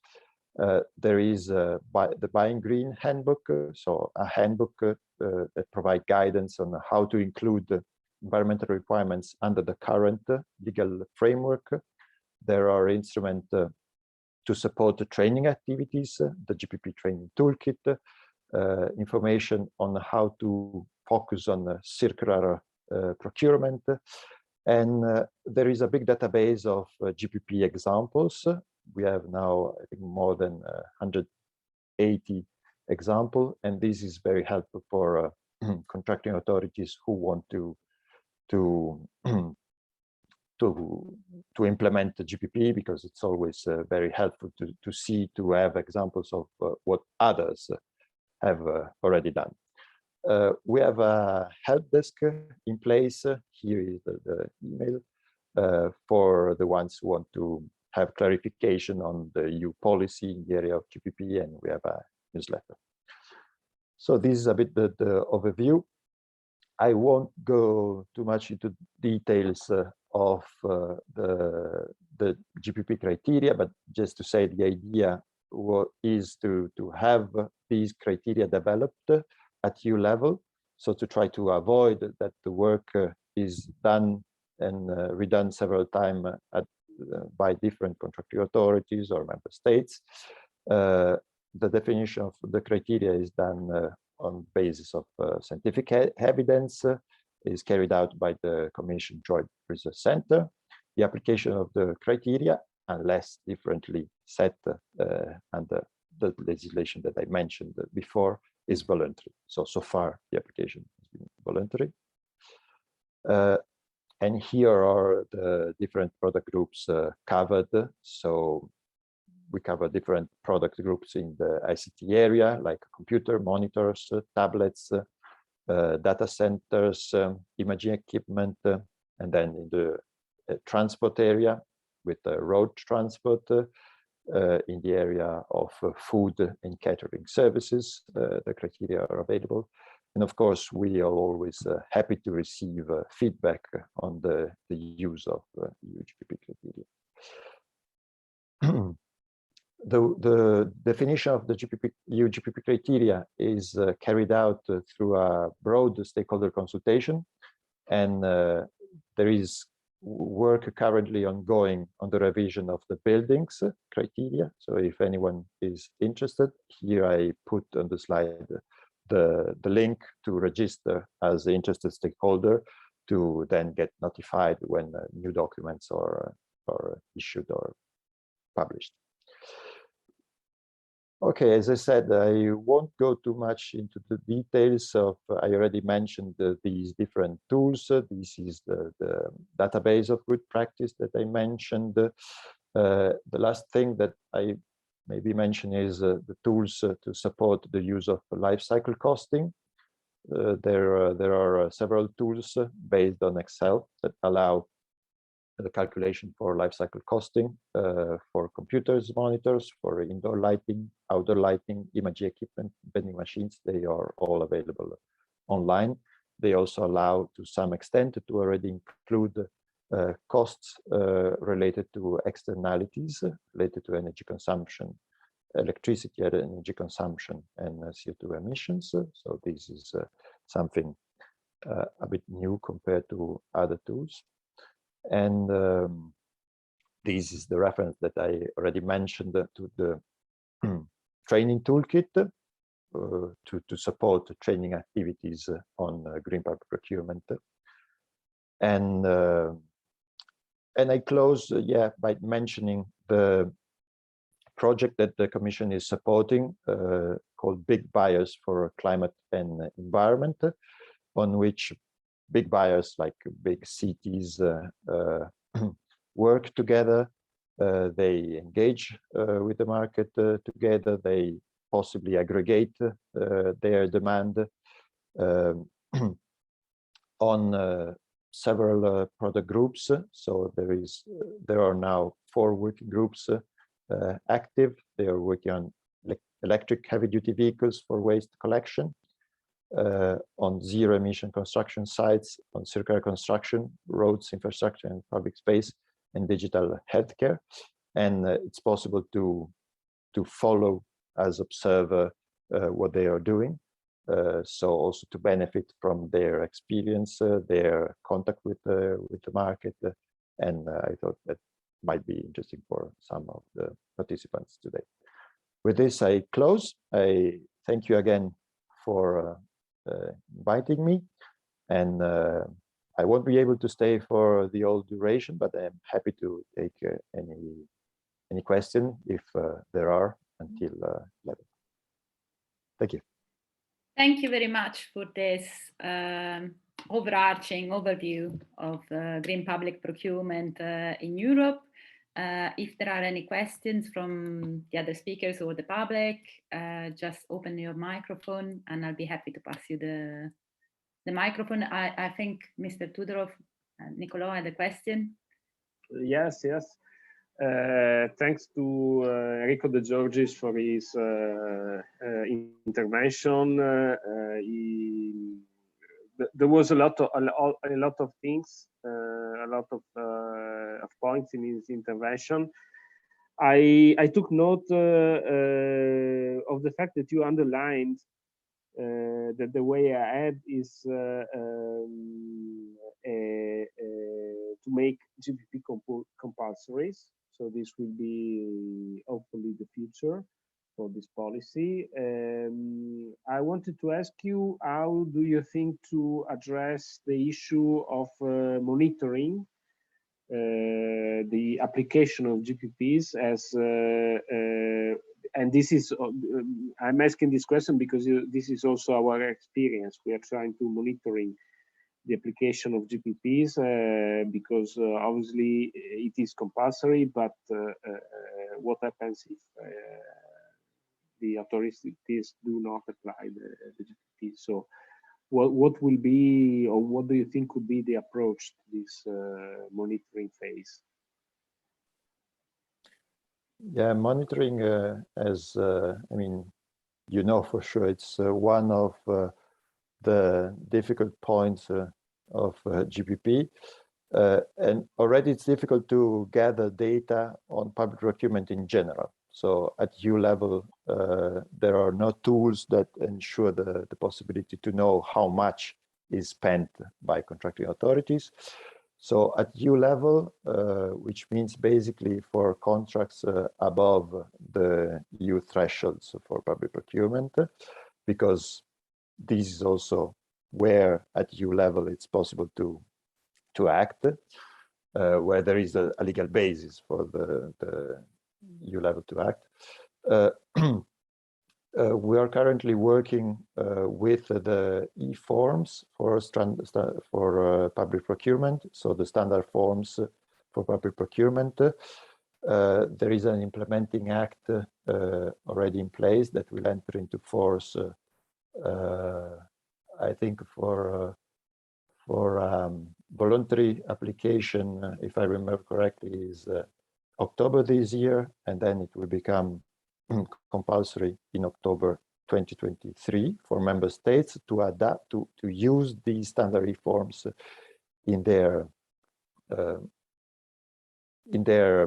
There is the Buying Green handbook, so a handbook that provides guidance on how to include environmental requirements under the current legal framework. There are instruments to support the training activities, the GPP training toolkit, information on how to focus on circular procurement. And there is a big database of GPP examples. We have now, I think, more than 180 examples, and this is very helpful for contracting authorities who want to implement the GPP, because it's always very helpful to have examples of what others have already done. We have a help desk in place. Here is the email for the ones who want to have clarification on the EU policy in the area of GPP, and we have a newsletter. So this is a bit the overview. I won't go too much into details of the GPP criteria, but just to say the idea is to have these criteria developed at EU level, so to try to avoid that the work is done and redone several times by different contracting authorities or member states. The definition of the criteria is done on basis of scientific evidence, is carried out by the Commission Joint Research Center. The application of the criteria, unless differently set under the legislation that I mentioned before, is voluntary. So far, the application has been voluntary. And here are the different product groups covered. So we cover different product groups in the ICT area, like computer monitors, tablets, data centers, imaging equipment, and then in the transport area with road transport, in the area of food and catering services, the criteria are available. And of course, we are always happy to receive feedback on the use of EU GPP criteria. The definition of the EU GPP criteria is carried out through a broad stakeholder consultation, and there is work currently ongoing on the revision of the buildings criteria. So if anyone is interested, here I put on the slide the link to register as an interested stakeholder to then get notified when new documents are issued or published. Okay, as I said, I won't go too much into the details of, I already mentioned these different tools. This is the database of good practice that I mentioned. The last thing that I maybe mention is the tools to support the use of life cycle costing. There are several tools based on Excel that allow the calculation for life cycle costing for computers, monitors, for indoor lighting, outdoor lighting, imaging equipment, vending machines. They are all available online. They also allow, to some extent, to already include costs related to externalities, related to energy consumption, electricity energy consumption, and CO2 emissions. So this is something a bit new compared to other tools. And this is the reference that I already mentioned to the training toolkit to support training activities on green public procurement. And I close, by mentioning the project that the Commission is supporting called Big Buyers for Climate and Environment, on which big buyers like big cities work together. They engage with the market together. They possibly aggregate their demand on several product groups. So there are now 4 working groups active. They are working on electric heavy-duty vehicles for waste collection, on zero-emission construction sites, on circular construction, roads, infrastructure, and public space, and digital healthcare. And it's possible to follow as observer what they are doing. So also to benefit from their experience, their contact with the market, and I thought that might be interesting for some of the participants today. With this, I close. I thank you again for inviting me, and I won't be able to stay for the whole duration, but I'm happy to take any question if there are until 11. Thank you. Thank you very much for this overarching overview of green public procurement in Europe. If there are any questions from the other speakers or the public, just open your microphone and I'll be happy to pass you the microphone. I think Mr. Tudorov, Nicolò had a question. Yes. Thanks to Enrico De Giorgis for his intervention. There was a lot of things, a lot of points in his intervention. I took note of the fact that you underlined that the way ahead is to make GPP compulsories. So this will be hopefully the future for this policy. I wanted to ask you, how do you think to address the issue of monitoring the application of GPPs as and this is I'm asking this question because this is also our experience. We are trying to monitoring the application of GPPs because obviously it is compulsory, but what happens if the authorities do not apply the GPP? So what will be, or what do you think could be the approach to this monitoring phase? Yeah, monitoring as I mean, you know for sure it's one of the difficult points of GPP, and already it's difficult to gather data on public procurement in general. So at EU level, there are no tools that ensure the possibility to know how much is spent by contracting authorities. So at EU level, which means basically for contracts above the EU thresholds for public procurement, because this is also where at EU level it's possible to act, where there is a legal basis for the EU level to act. We are currently working with the e-forms for public procurement, so the standard forms for public procurement. There is an implementing act already in place that will enter into force, I think, for voluntary application, if I remember correctly, is October this year, and then it will become compulsory in October 2023 for member states to adapt to use these standard reforms in their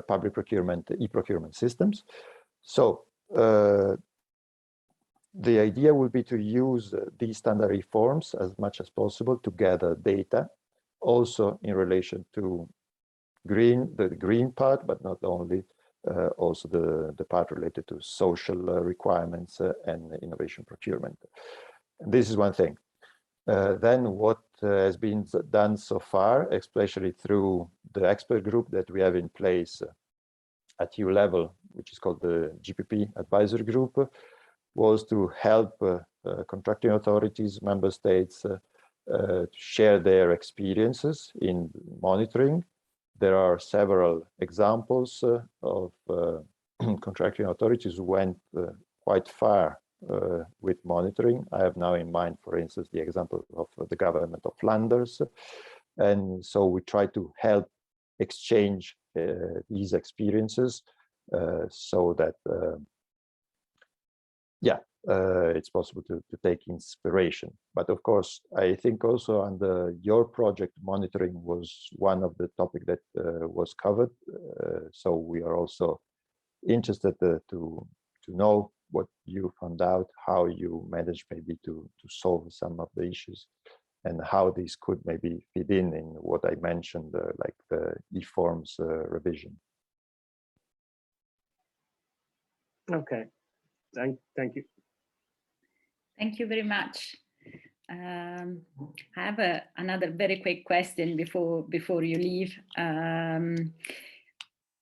public procurement, e-procurement systems. So the idea will be to use these standard reforms as much as possible to gather data, also in relation to the green part, but not only, also the part related to social requirements and innovation procurement. And this is one thing. Then what has been done so far, especially through the expert group that we have in place at EU level, which is called the GPP Advisory Group, was to help contracting authorities, member states, share their experiences in monitoring. There are several examples of contracting authorities who went quite far with monitoring. I have now in mind, for instance, the example of the government of Flanders. And so we try to help exchange these experiences so that, it's possible to take inspiration. But of course, I think also under your project, monitoring was one of the topics that was covered. So we are also interested to know what you found out, how you managed maybe to solve some of the issues, and how these could maybe fit in what I mentioned, like the e-forms revision. Okay, thank you. Thank you very much. I have another very quick question before you leave.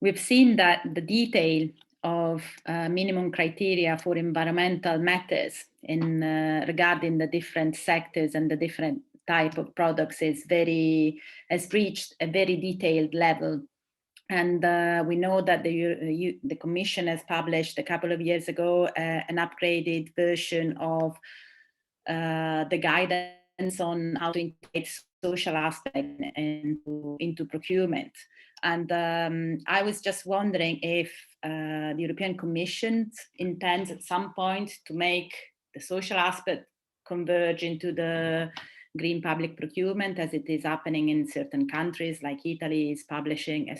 We've seen that the detail of minimum criteria for environmental matters regarding the different sectors and the different type of products has reached a very detailed level. And we know that the Commission has published a couple of years ago an upgraded version of the guidance on how to integrate social aspect into procurement. And I was just wondering if the European Commission intends at some point to make the social aspect converge into the green public procurement, as it is happening in certain countries, like Italy has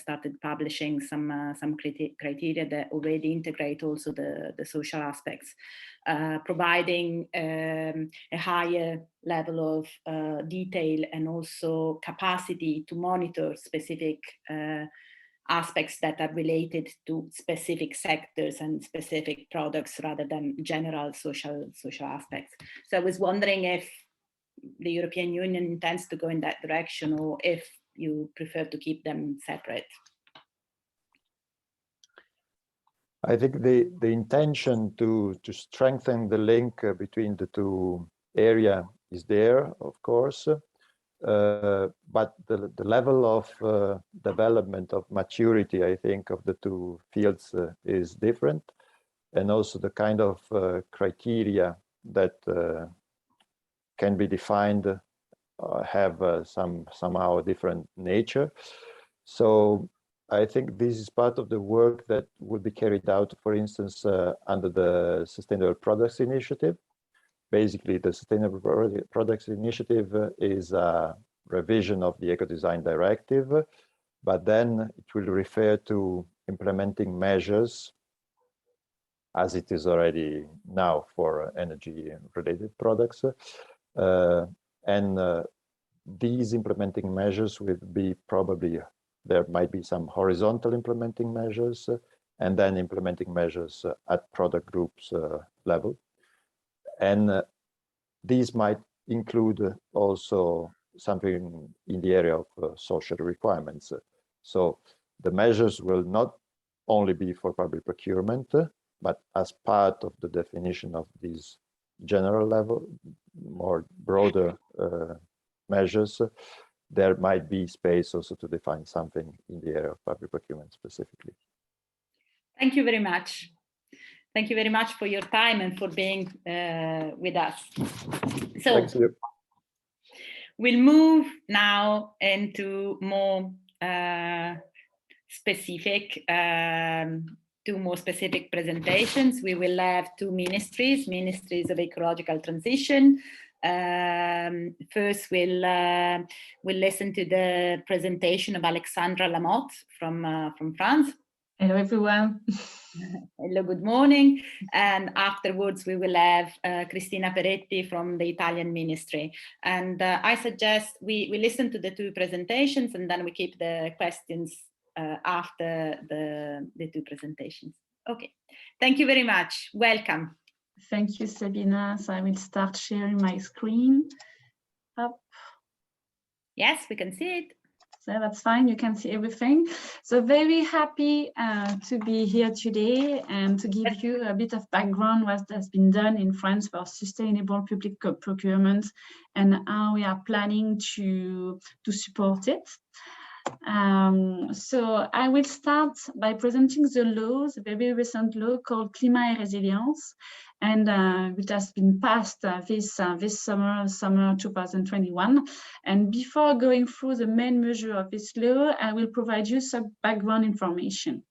started publishing some criteria that already integrate also the social aspects, providing a higher level of detail and also capacity to monitor specific aspects that are related to specific sectors and specific products rather than general social aspects. So I was wondering if the European Union intends to go in that direction, or if you prefer to keep them separate. I think the intention to strengthen the link between the two areas is there, of course, but the level of development of maturity, I think, of the two fields is different, and also the kind of criteria that can be defined have somehow a different nature. So I think this is part of the work that will be carried out, for instance, under the Sustainable Products Initiative. Basically, the Sustainable Products Initiative is a revision of the Eco-Design Directive, but then it will refer to implementing measures as it is already now for energy-related products. These implementing measures will be probably, there might be some horizontal implementing measures and then implementing measures at product groups level. And these might include also something in the area of social requirements. So the measures will not only be for public procurement, but as part of the definition of these general level, more broader measures, there might be space also to define something in the area of public procurement specifically. Thank you very much. Thank you very much for your time and for being with us. So Thanks to you. We'll move now into more specific, two more specific presentations. We will have two ministries of ecological transition. First, we'll listen to the presentation of Alexandra Lamotte from France. Hello, everyone. Hello, good morning. And afterwards, we will have Cristina Peretti from the Italian ministry. And I suggest we listen to the two presentations and then we keep the questions after the two presentations. Okay, thank you very much. Welcome. Thank you, Sabina. So I will start sharing my screen. Up. Yes, we can see it. So that's fine, you can see everything. So very happy to be here today and to give you a bit of background what has been done in France for sustainable public procurement and how we are planning to support it. So I will start by presenting the laws, a very recent law called Climat et Résilience, and which has been passed this summer 2021. And before going through the main measure of this law, I will provide you some background information.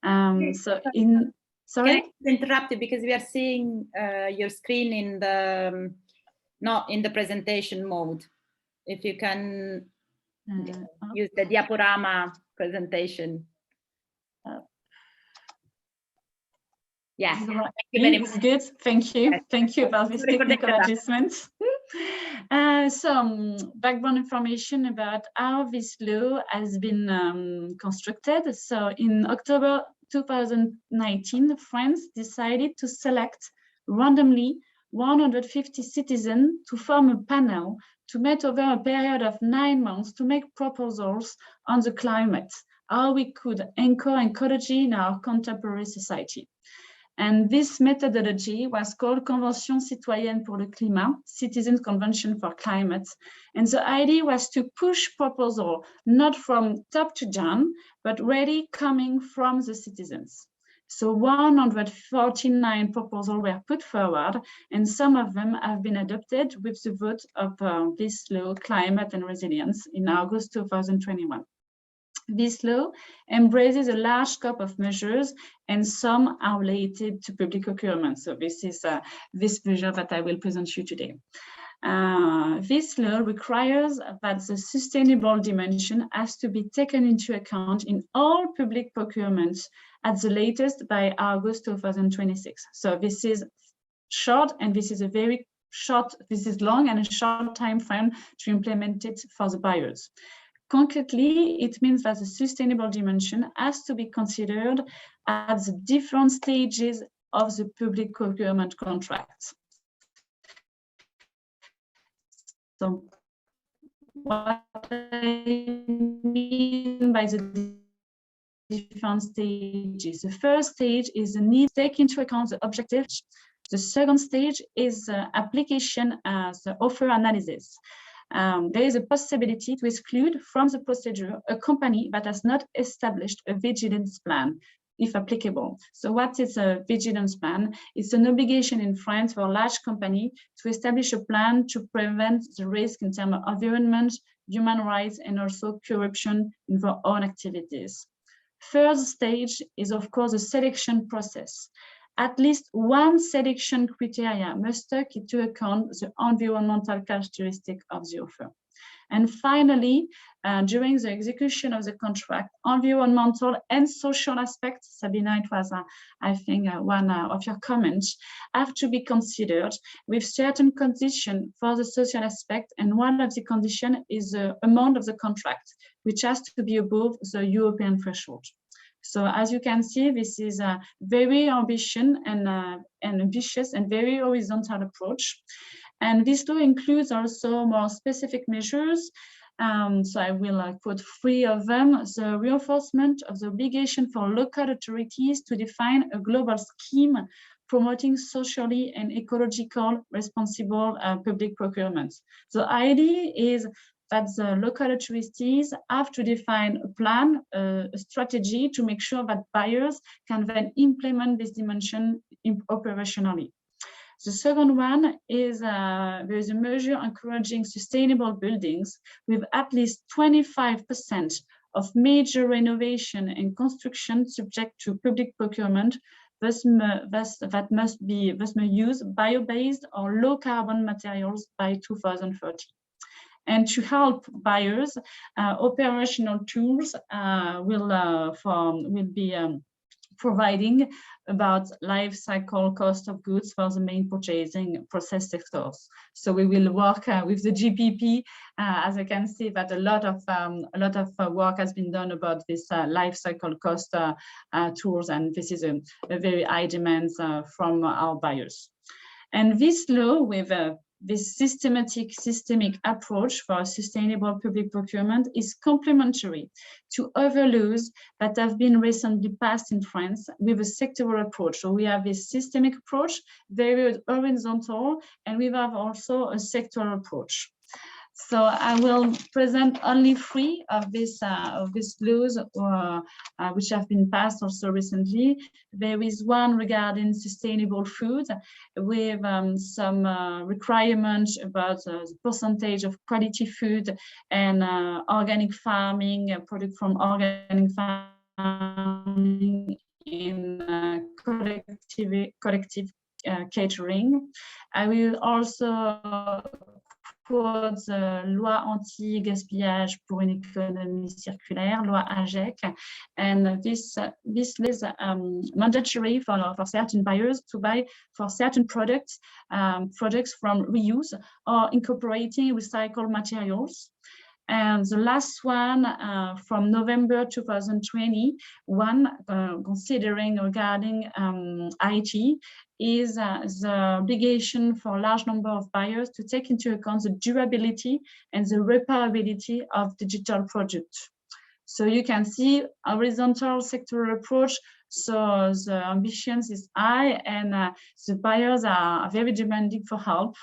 Sorry? Can I interrupt you because we are seeing your screen in the not in the presentation mode. If you can use the diaporama presentation. Yeah, it's good. Thank you. Thank you about this technical adjustment. Some background information about how this law has been constructed. So in October 2019, France decided to select randomly 150 citizens to form a panel to meet over a period of 9 months to make proposals on the climate, how we could anchor ecology in our contemporary society. And this methodology was called Convention Citoyenne pour le Climat, Citizens Convention for Climate. And the idea was to push proposal not from top to down, but really coming from the citizens. So 149 proposals were put forward, and some of them have been adopted with the vote of this law, Climate and Resilience, in August 2021. This law embraces a large scope of measures, and some are related to public procurement. So this is this measure that I will present you today. This law requires that the sustainable dimension has to be taken into account in all public procurements at the latest by August 2026. So this is short, and this is a very short, this is long and a short time frame to implement it for the buyers. Concretely, it means that the sustainable dimension has to be considered at the different stages of the public procurement contract. So what I mean by the different stages, the first stage is the need to take into account the objectives. The second stage is application as the offer analysis. There is a possibility to exclude from the procedure a company that has not established a vigilance plan, if applicable. So what is a vigilance plan? It's an obligation in France for a large company to establish a plan to prevent the risk in terms of environment, human rights, and also corruption in their own activities. Third stage is, of course, the selection process. At least one selection criteria must take into account the environmental characteristic of the offer. And finally, during the execution of the contract, environmental and social aspects, Sabina, it was, I think, one of your comments, have to be considered with certain conditions for the social aspect. And one of the conditions is the amount of the contract, which has to be above the European threshold. So as you can see, this is a very ambitious and very horizontal approach. And this law includes also more specific measures. So I will quote 3 of them. The reinforcement of the obligation for local authorities to define a global scheme promoting socially and ecological responsible public procurement. The idea is that the local authorities have to define a plan, a strategy to make sure that buyers can then implement this dimension operationally. The second one is there is a measure encouraging sustainable buildings with at least 25% of major renovation and construction subject to public procurement, thus must use bio-based or low-carbon materials by 2030. And to help buyers, operational tools will be providing about life cycle cost of goods for the main purchasing process sectors. So we will work with the GPP, as I can see that a lot of work has been done about this life cycle cost tools, and this is a very high demand from our buyers. And this law with this systemic approach for sustainable public procurement is complementary to other laws that have been recently passed in France with a sectoral approach. So we have this systemic approach, very horizontal, and we have also a sectoral approach. So I will present only 3 of these laws which have been passed also recently. There is one regarding sustainable food with some requirements about the percentage of quality food and organic farming, product from organic farming in collective catering. I will also quote the Loi anti-gaspillage pour une économie circulaire, Loi AGEC, and this is mandatory for certain buyers to buy for certain products from reuse or incorporating recycled materials. And the last one from November 2021, considering regarding IT, is the obligation for a large number of buyers to take into account the durability and the repairability of digital products. So you can see a horizontal sectoral approach. So the ambitions is high, and the buyers are very demanding for help.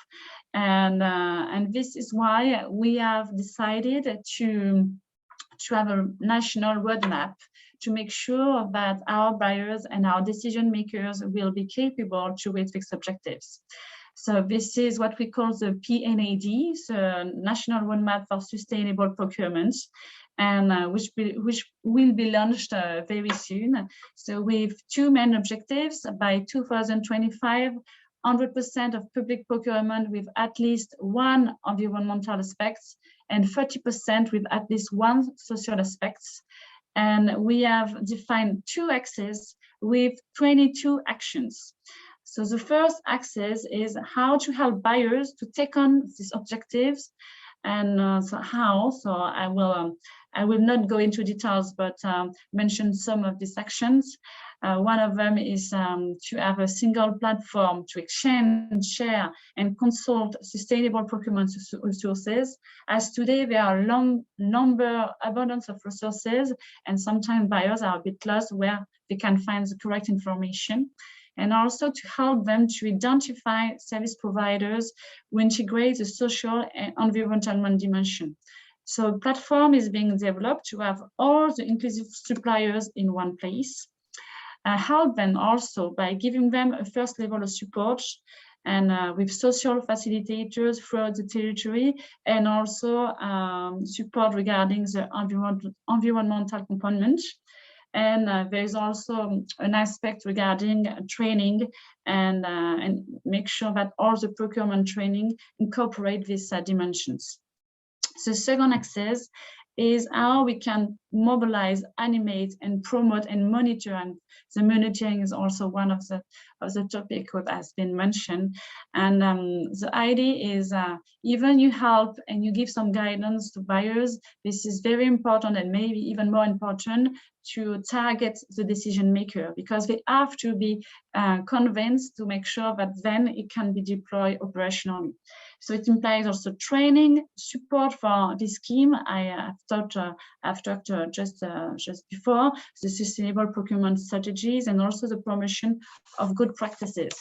And this is why we have decided to have a national roadmap to make sure that our buyers and our decision makers will be capable to reach these objectives. So this is what we call the PNAD, the National Roadmap for Sustainable Procurement, and which will be launched very soon. So with 2 main objectives: by 2025, 100% of public procurement with at least 1 environmental aspects and 30% with at least 1 social aspects. And we have defined 2 axes with 22 actions. So the first axis is how to help buyers to take on these objectives, and so how. So I will not go into details, but mention some of these actions. One of them is to have a single platform to exchange, share, and consult sustainable procurement resources. As today, there are abundance of resources, and sometimes buyers are a bit lost where they can find the correct information. And also to help them to identify service providers who integrate the social and environmental dimension. So a platform is being developed to have all the inclusive suppliers in one place. Help them also by giving them a first level of support, and with social facilitators throughout the territory, and also support regarding the environmental component. And there is also an aspect regarding training, and make sure that all the procurement training incorporate these dimensions. The second axis is how we can mobilize, animate, and promote and monitor. And the monitoring is also one of the topic that has been mentioned. And the idea is even you help and you give some guidance to buyers, this is very important, and maybe even more important to target the decision maker, because they have to be convinced to make sure that then it can be deployed operationally. So it implies also training, support for this scheme. I've talked just before, the sustainable procurement strategies, and also the promotion of good practices.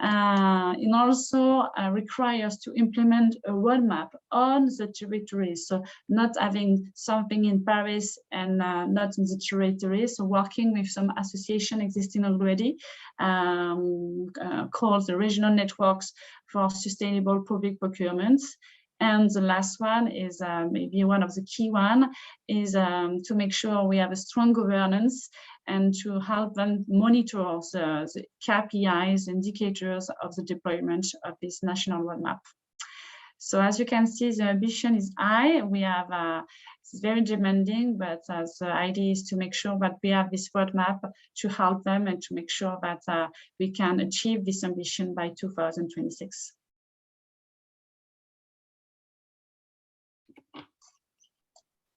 It also requires to implement a roadmap on the territory. So not having something in Paris and not in the territory. So working with some association existing already called the Regional Networks for Sustainable Public Procurement. And the last one is maybe one of the key one is to make sure we have a strong governance and to help them monitor the KPIs, indicators of the deployment of this national roadmap. So as you can see, the ambition is high. We have, it's very demanding, but the idea is to make sure that we have this roadmap to help them and to make sure that we can achieve this ambition by 2026.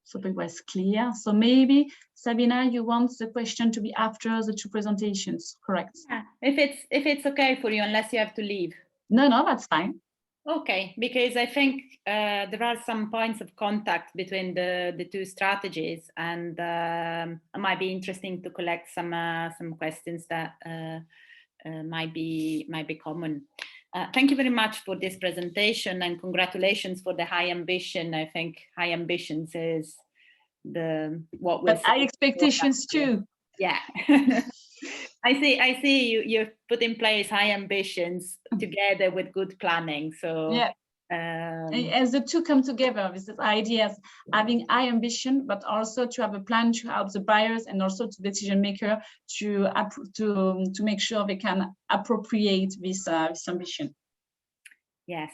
So it was clear. So maybe Sabina, you want the question to be after the two presentations, correct? Yeah, if it's okay for you, unless you have to leave. No, that's fine. Okay, because I think there are some points of contact between the two strategies, and it might be interesting to collect some questions that might be common. Thank you very much for this presentation, and congratulations for the high ambition. I think high ambitions is what we're. But high expectations too. Yeah. I see you've put in place high ambitions together with good planning. So yeah. As the two come together with this idea of having high ambition, but also to have a plan to help the buyers and also to decision maker to make sure they can appropriate this ambition. Yes,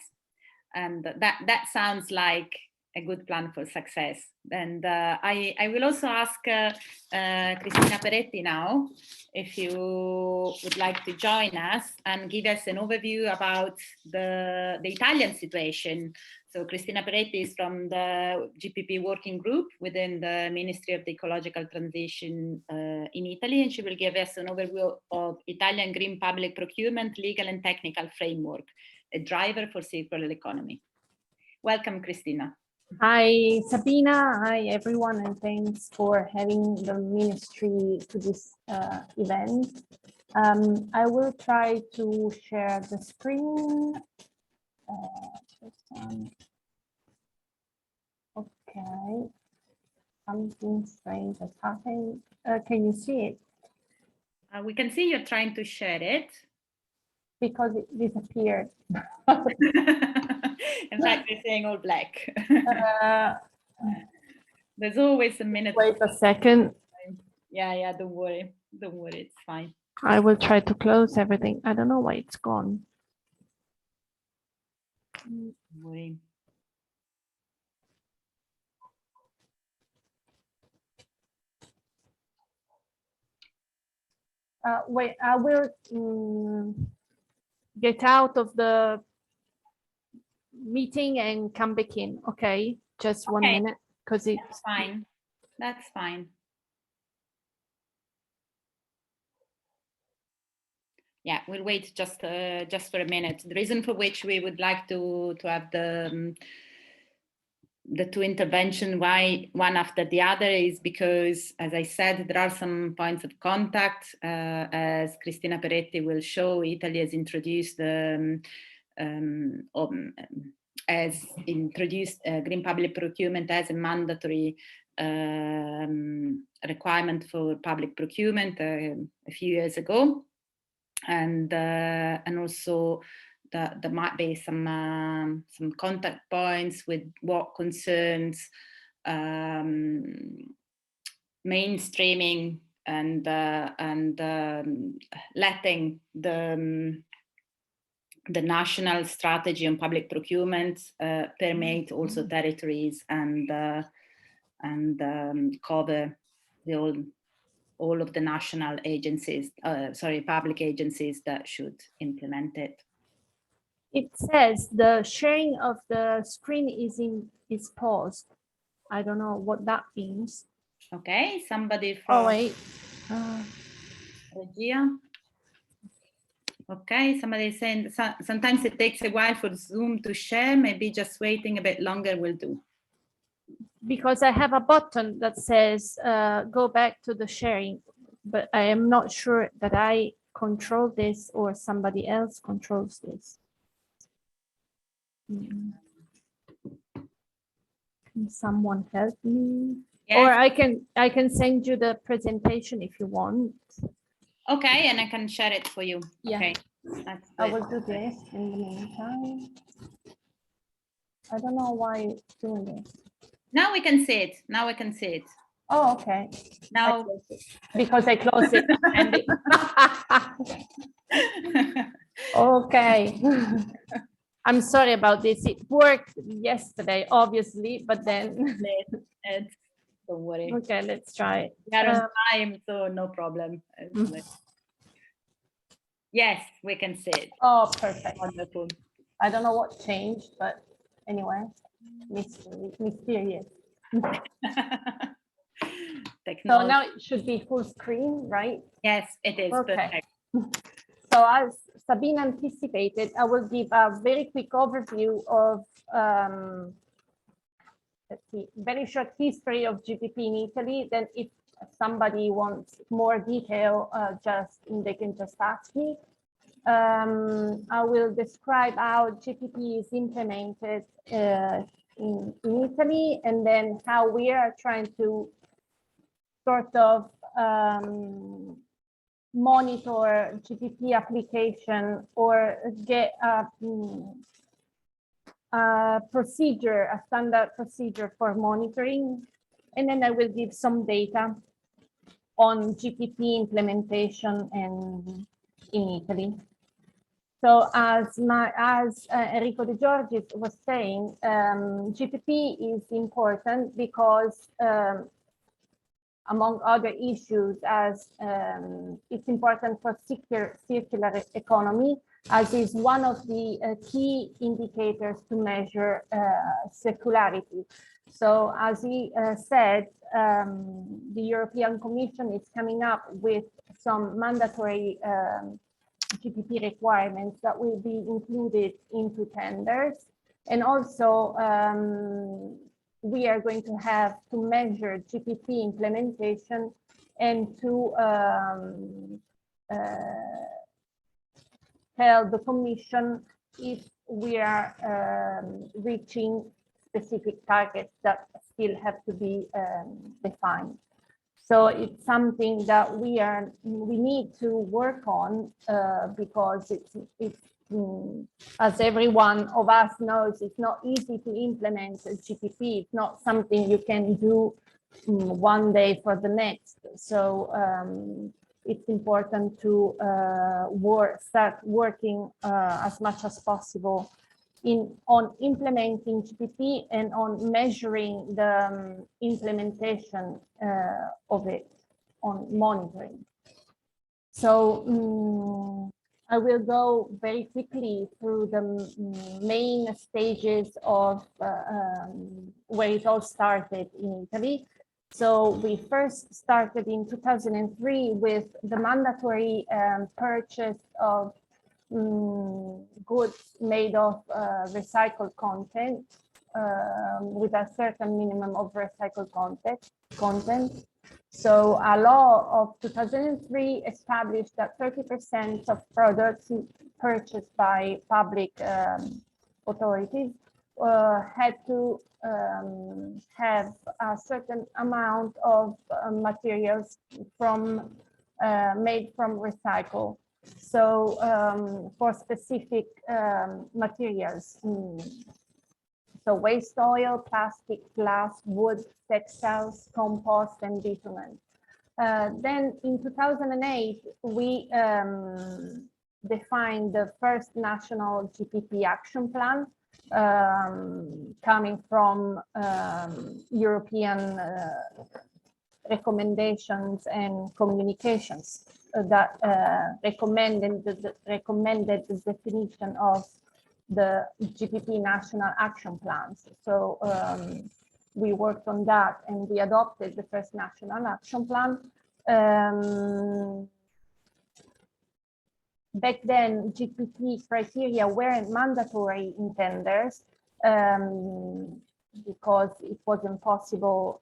and that sounds like a good plan for success. And I will also ask Cristina Peretti now if you would like to join us and give us an overview about the Italian situation. So Cristina Peretti is from the GPP working group within the Ministry of the Ecological Transition in Italy, and she will give us an overview of Italian green public procurement legal and technical framework, a driver for circular economy. Welcome, Cristina. Hi, Sabina. Hi, everyone, and thanks for having the ministry to this event. I will try to share the screen. Okay, something strange has happened. Can you see it? We can see you're trying to share it. Because it disappeared. In fact, they're saying all black. There's always a minute. Wait a second. Yeah, don't worry, it's fine. I will try to close everything. I don't know why it's gone. Don't worry. Wait, I will get out of the meeting and come back in. Okay, just 1 minute, because it's fine. That's fine. Yeah, we'll wait just for a minute. The reason for which we would like to have the two interventions, why one after the other, is because, as I said, there are some points of contact. As Cristina Peretti will show, Italy has introduced green public procurement as a mandatory requirement for public procurement a few years ago, and also there might be some contact points with what concerns mainstreaming and letting the national strategy on public procurement permeate also territories and cover all of the national agencies, public agencies that should implement it. It says the sharing of the screen is paused. I don't know what that means. Okay, somebody from. Oh wait. Regia. Okay, somebody is saying sometimes it takes a while for Zoom to share. Maybe just waiting a bit longer will do. Because I have a button that says go back to the sharing, but I am not sure that I control this or somebody else controls this? Can someone help me? Yes. Or I can send you the presentation if you want. Okay, and I can share it for you. Yeah. Okay. That's I good. will do this in the meantime. I don't know why it's doing this. Now we can see it. Now we can see it. Oh, okay. Now. Because I closed it. Okay. I'm sorry about this. It worked yesterday, obviously, but then. Don't worry. Okay, let's try it. We are on time, so no problem. Yes, we can see it. Oh, perfect. Wonderful. I don't know what changed, but anyway, mysterious. So now it should be full screen, right? Yes, it is. Okay. Perfect. So as Sabine anticipated, I will give a very quick overview of, let's see, very short history of GPP in Italy. Then if somebody wants more detail, they can just ask me. I will describe how GPP is implemented in Italy, and then how we are trying to sort of monitor GPP application or get a procedure, a standard procedure for monitoring. And then I will give some data on GPP implementation in Italy. So as Enrico De Giorgis was saying, GPP is important because among other issues, as it's important for circular economy, as is one of the key indicators to measure circularity. So as he said, the European Commission is coming up with some mandatory GPP requirements that will be included into tenders. And also, we are going to have to measure GPP implementation and to tell the Commission if we are reaching specific targets that still have to be defined. So it's something that we need to work on because it's as every one of us knows, it's not easy to implement a GPP. It's not something you can do one day for the next. So it's important to start working as much as possible on implementing GPP and on measuring the implementation of it, on monitoring. So I will go very quickly through the main stages of where it all started in Italy. So we first started in 2003 with the mandatory purchase of goods made of recycled content with a certain minimum of recycled content. So a law of 2003 established that 30% of products purchased by public authorities had to have a certain amount of materials made from recycle. So for specific materials, so waste oil, plastic, glass, wood, textiles, compost, and bitumen. Then in 2008, we defined the first national GPP action plan coming from European recommendations and communications that recommended the definition of the GPP national action plans. So we worked on that and we adopted the first national action plan. Back then, GPP criteria weren't mandatory in tenders because it wasn't possible,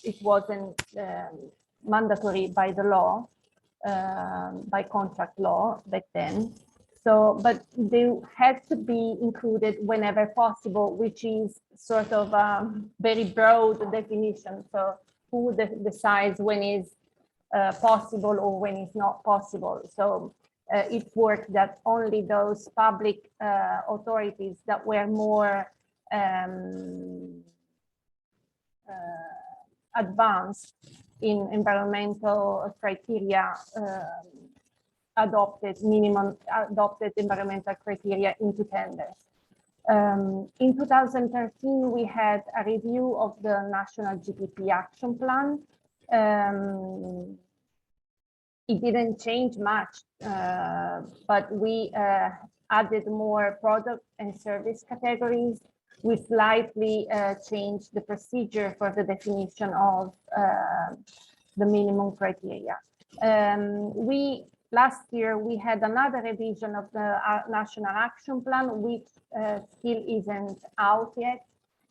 it wasn't mandatory by the law. by contract law back then. So, but they had to be included whenever possible, which is sort of a very broad definition. So who decides when is possible or when it's not possible. So it worked that only those public authorities that were more advanced in environmental criteria adopted environmental criteria into tenders. In 2013, we had a review of the National GPP Action Plan. It didn't change much, but we added more product and service categories. We slightly changed the procedure for the definition of the minimum criteria. Last year, we had another revision of the National Action Plan, which still isn't out yet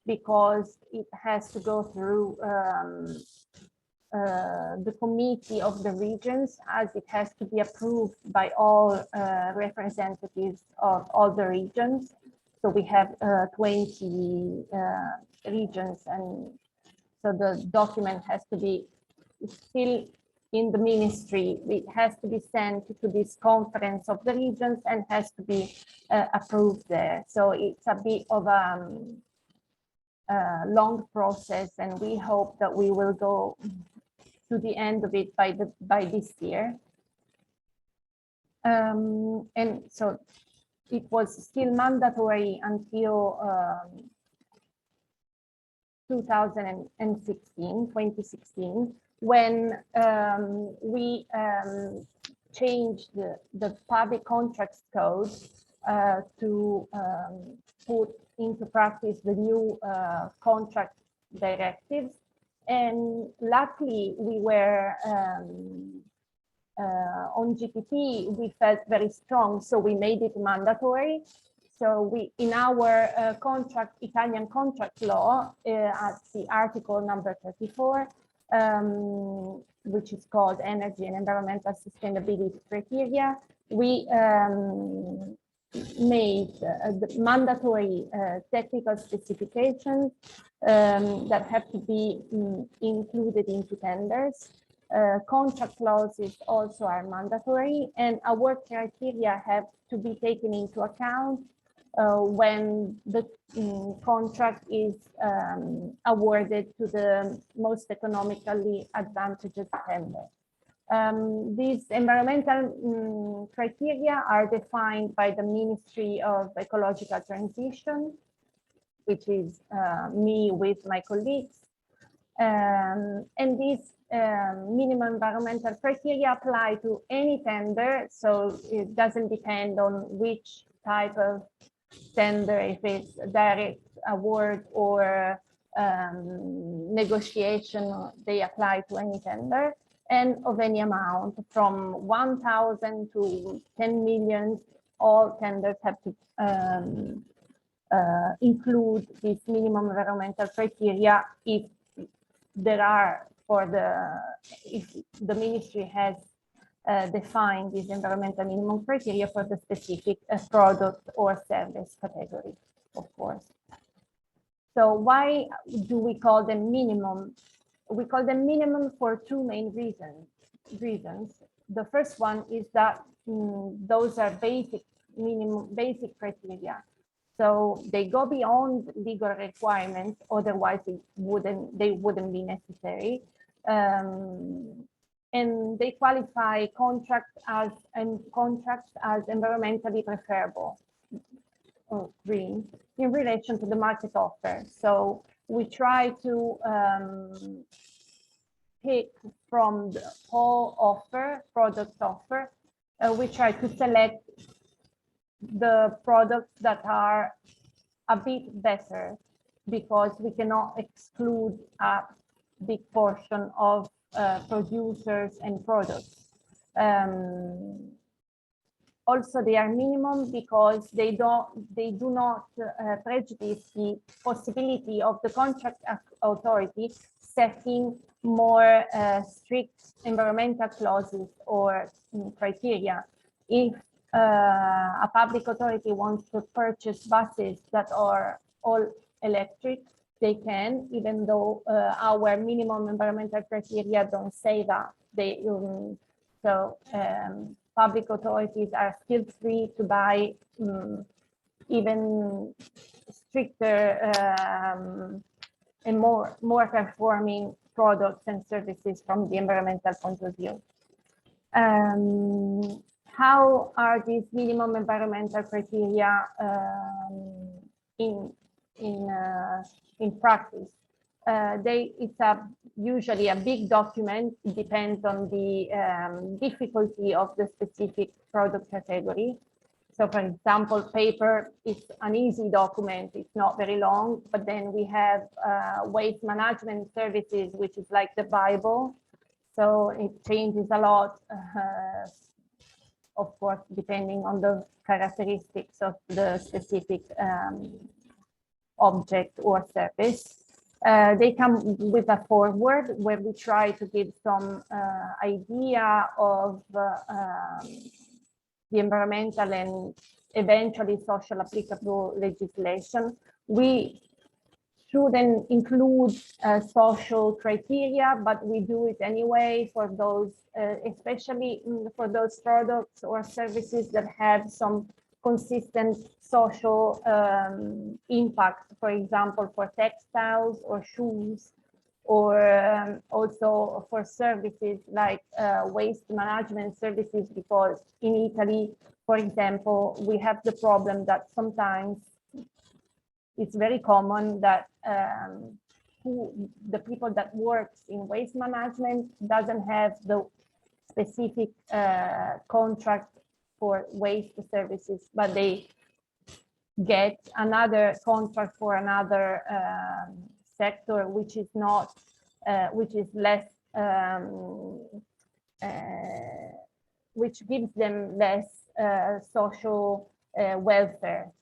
because it has to go through the committee of the regions, as it has to be approved by all representatives of all the regions. So we have 20 regions, and so the document has to be still in the ministry. It has to be sent to this conference of the regions and has to be approved there. So it's a bit of a long process, and we hope that we will go to the end of it by this year. And so it was still mandatory until 2016, when we changed the public contracts code to put into practice the new contract directives. And luckily, we were on GPP, we felt very strong, so we made it mandatory. So we, in our Italian contract law, at the article number 34, which is called Energy and Environmental Sustainability Criteria, we made the mandatory technical specifications that have to be included into tenders. Contract clauses also are mandatory, and our criteria have to be taken into account when the contract is awarded to the most economically advantageous tender. These environmental criteria are defined by the Ministry of Ecological Transition, which is me with my colleagues. And these minimum environmental criteria apply to any tender, so it doesn't depend on which type of tender, if it's direct award or negotiation, they apply to any tender, and of any amount from 1,000 to 10 million. All tenders have to include this minimum environmental criteria if there are, if the ministry has defined this environmental minimum criteria for the specific product or service category, of course. So why do we call them minimum? We call them minimum for two main reasons. The first one is that those are basic criteria. So they go beyond legal requirements, otherwise they wouldn't be necessary. And they qualify contracts as environmentally preferable or green in relation to the market offer. So we try to pick from the whole offer, product offer. We try to select the products that are a bit better, because we cannot exclude a big portion of producers and products. Also, they are minimum because they do not prejudice the possibility of the contract authority setting more strict environmental clauses or criteria. If a public authority wants to purchase buses that are all electric, they can, even though our minimum environmental criteria don't say that. Public authorities are still free to buy even stricter and more performing products and services from the environmental point of view. How are these minimum environmental criteria in practice? It's usually a big document. It depends on the difficulty of the specific product category. So for example, paper is an easy document. It's not very long, but then we have waste management services, which is like the Bible. So it changes a lot, of course, depending on the characteristics of the specific object or service. They come with a foreword where we try to give some idea of the environmental and eventually social applicable legislation. We shouldn't include social criteria, but we do it anyway for those, especially for those products or services that have some consistent social impact, for example, for textiles or shoes, or also for services like waste management services, because in Italy, for example, we have the problem that sometimes it's very common that the people that works in waste management doesn't have the specific contract for waste services, but they get another contract for another sector, which is not, which is less, which gives them less social welfare.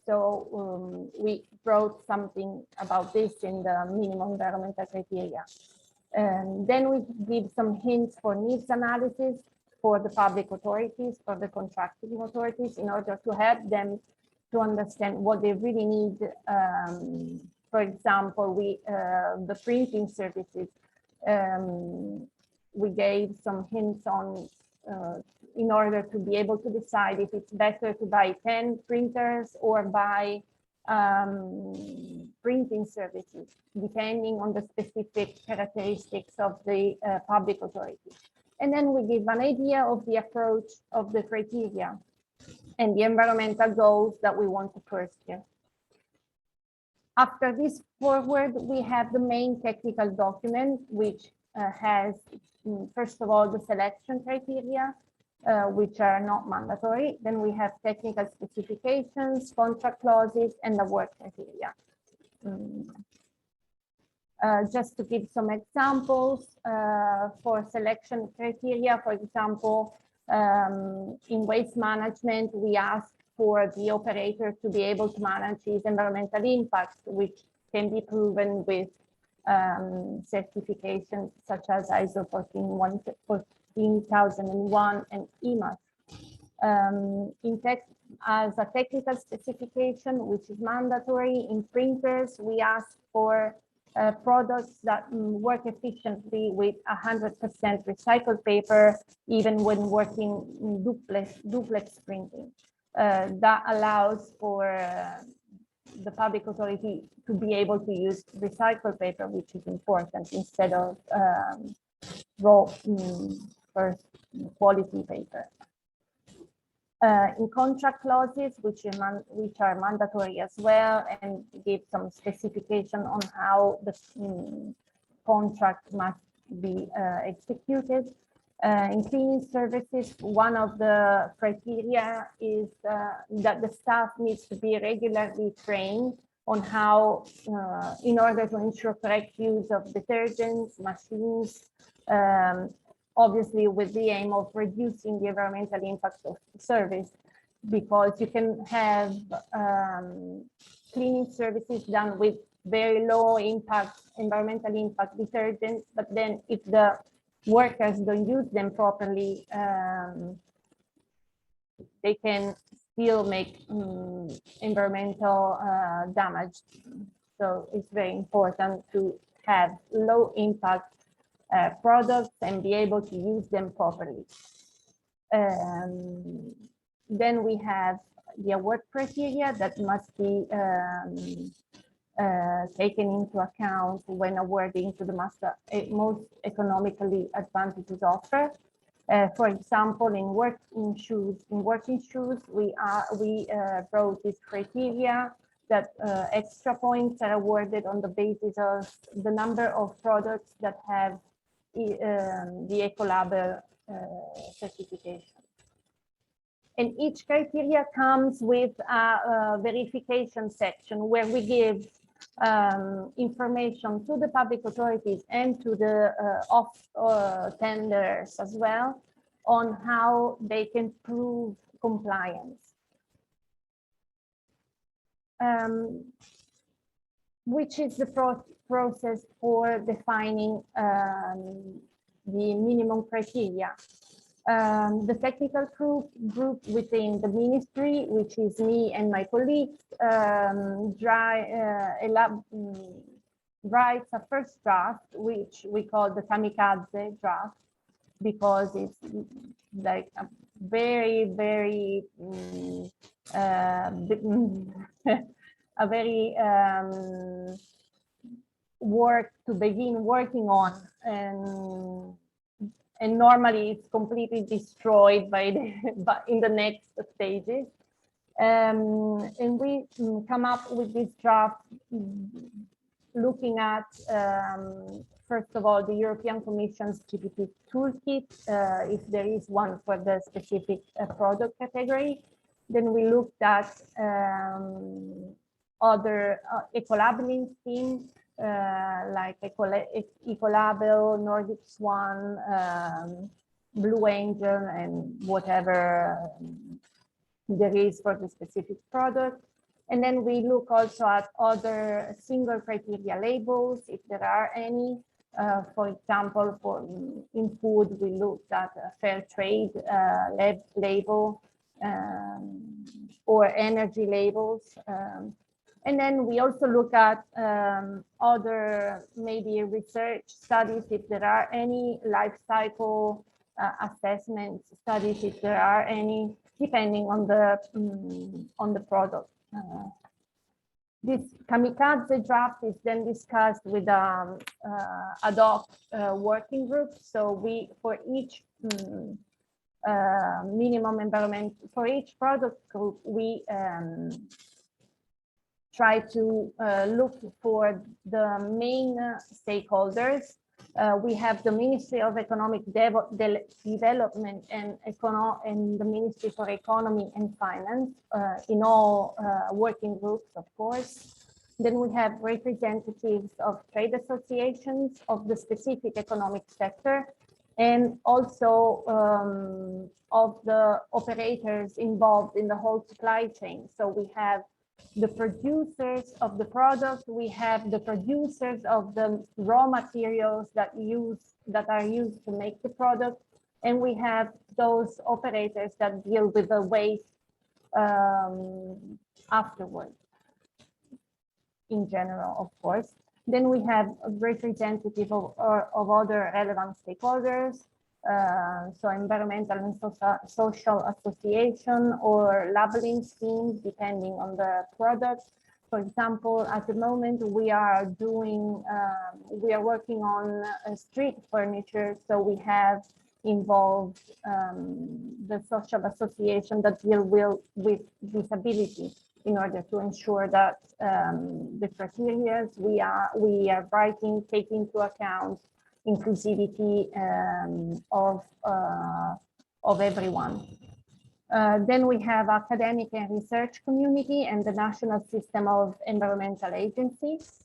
So we wrote something about this in the minimum environmental criteria. Then we give some hints for needs analysis for the public authorities, for the contracting authorities, in order to help them to understand what they really need. For example, the printing services, we gave some hints on in order to be able to decide if it's better to buy 10 printers or buy printing services, depending on the specific characteristics of the public authority. And then we give an idea of the approach of the criteria and the environmental goals that we want to pursue. After this forward, we have the main technical document, which has, first of all, the selection criteria, which are not mandatory. Then we have technical specifications, contract clauses, and the work criteria. Just to give some examples, for selection criteria, for example, in waste management, we ask for the operator to be able to manage his environmental impact, which can be proven with certifications such as ISO 14001 and EMAS. As a technical specification, which is mandatory in printers, we ask for products that work efficiently with 100% recycled paper, even when working in duplex printing. That allows for the public authority to be able to use recycled paper, which is important, instead of raw first quality paper. In contract clauses, which are mandatory as well, and give some specification on how the contract must be executed. In cleaning services, one of the criteria is that the staff needs to be regularly trained on how, in order to ensure correct use of detergents, machines, obviously with the aim of reducing the environmental impact of the service, because you can have cleaning services done with very low impact, environmental impact detergents, but then if the workers don't use them properly, they can still make environmental damage. So it's very important to have low impact products and be able to use them properly. Then we have the award criteria that must be taken into account when awarding to the most economically advantageous offer. For example, in working shoes, we brought this criteria that extra points are awarded on the basis of the number of products that have the Ecolabel certification. And each criteria comes with a verification section where we give information to the public authorities and to the tenders as well on how they can prove compliance. Which is the process for defining the minimum criteria. The technical group within the ministry, which is me and my colleagues, writes a first draft, which we call the kamikaze draft, because it's like a very, very a very work to begin working on, and normally it's completely destroyed by in the next stages. And we come up with this draft looking at, first of all, the European Commission's GPP toolkit, if there is one for the specific product category. Then we looked at other eco-labeling schemes, like Ecolabel, Nordic Swan, Blue Angel, and whatever there is for the specific product. And then we look also at other single criteria labels, if there are any. For example, in food, we looked at a fair trade label or energy labels. And then we also look at other maybe research studies, if there are any life cycle assessment studies, if there are any, depending on the product. This kamikaze draft is then discussed with ad hoc working group. So we, for each minimum environment, for each product group, we try to look for the main stakeholders. We have the Ministry of Economic Development and the Ministry for Economy and Finance in all working groups, of course. Then we have representatives of trade associations of the specific economic sector, and also of the operators involved in the whole supply chain. So we have the producers of the product, we have the producers of the raw materials that are used to make the product, and we have those operators that deal with the waste afterwards, in general, of course. Then we have a representative of other relevant stakeholders, so environmental and social association or labeling schemes, depending on the product. For example, at the moment we are working on street furniture, so we have involved the social association that deal with disability, in order to ensure that the criteria we are writing take into account inclusivity of everyone. Then we have academic and research community and the national system of environmental agencies.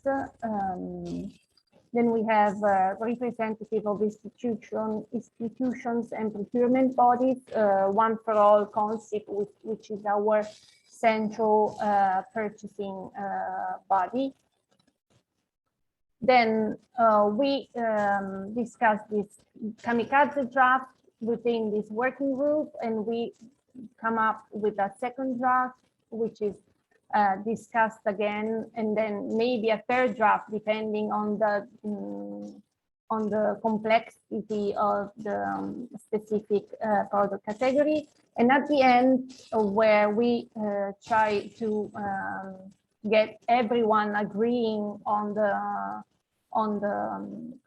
Then we have representative of institutions and procurement bodies, One for All concept, which is our central purchasing body. Then we discussed this kamikaze draft within this working group, and we come up with a second draft, which is discussed again, and then maybe a third draft depending on the complexity of the specific product category. And at the end, where we try to get everyone agreeing on the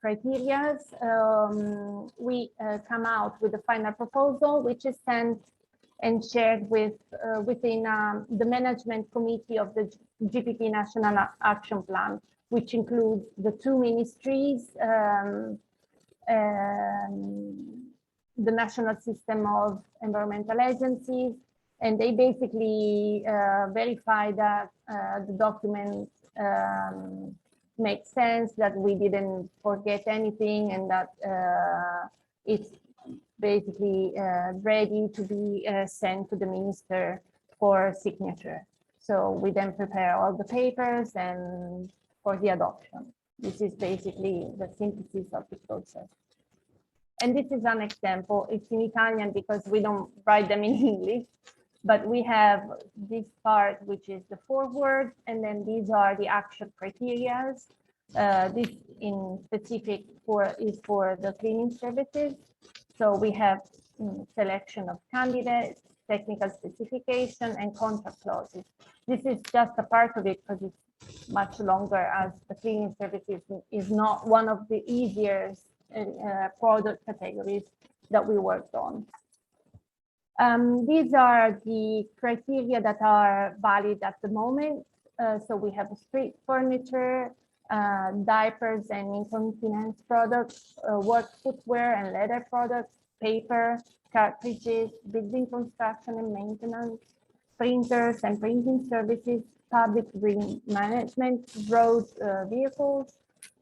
criteria, we come out with the final proposal, which is sent and shared with within the management committee of the GPP National Action Plan, which includes the two ministries, the National System of Environmental Agencies, and they basically verify that the document makes sense, that we didn't forget anything, and that it's basically ready to be sent to the minister for signature. So we then prepare all the papers and for the adoption. This is basically the synthesis of the process. And this is an example. It's in Italian because we don't write them in English, but we have this part, which is the foreword, and then these are the action criteria. This in specific is for the cleaning services. So we have selection of candidates, technical specification, and contract clauses. This is just a part of it because it's much longer, as the cleaning services is not one of the easiest product categories that we worked on. These are the criteria that are valid at the moment. So we have street furniture, diapers and incontinence products, work footwear and leather products, paper, cartridges, building construction and maintenance, printers and printing services, public green management, road vehicles,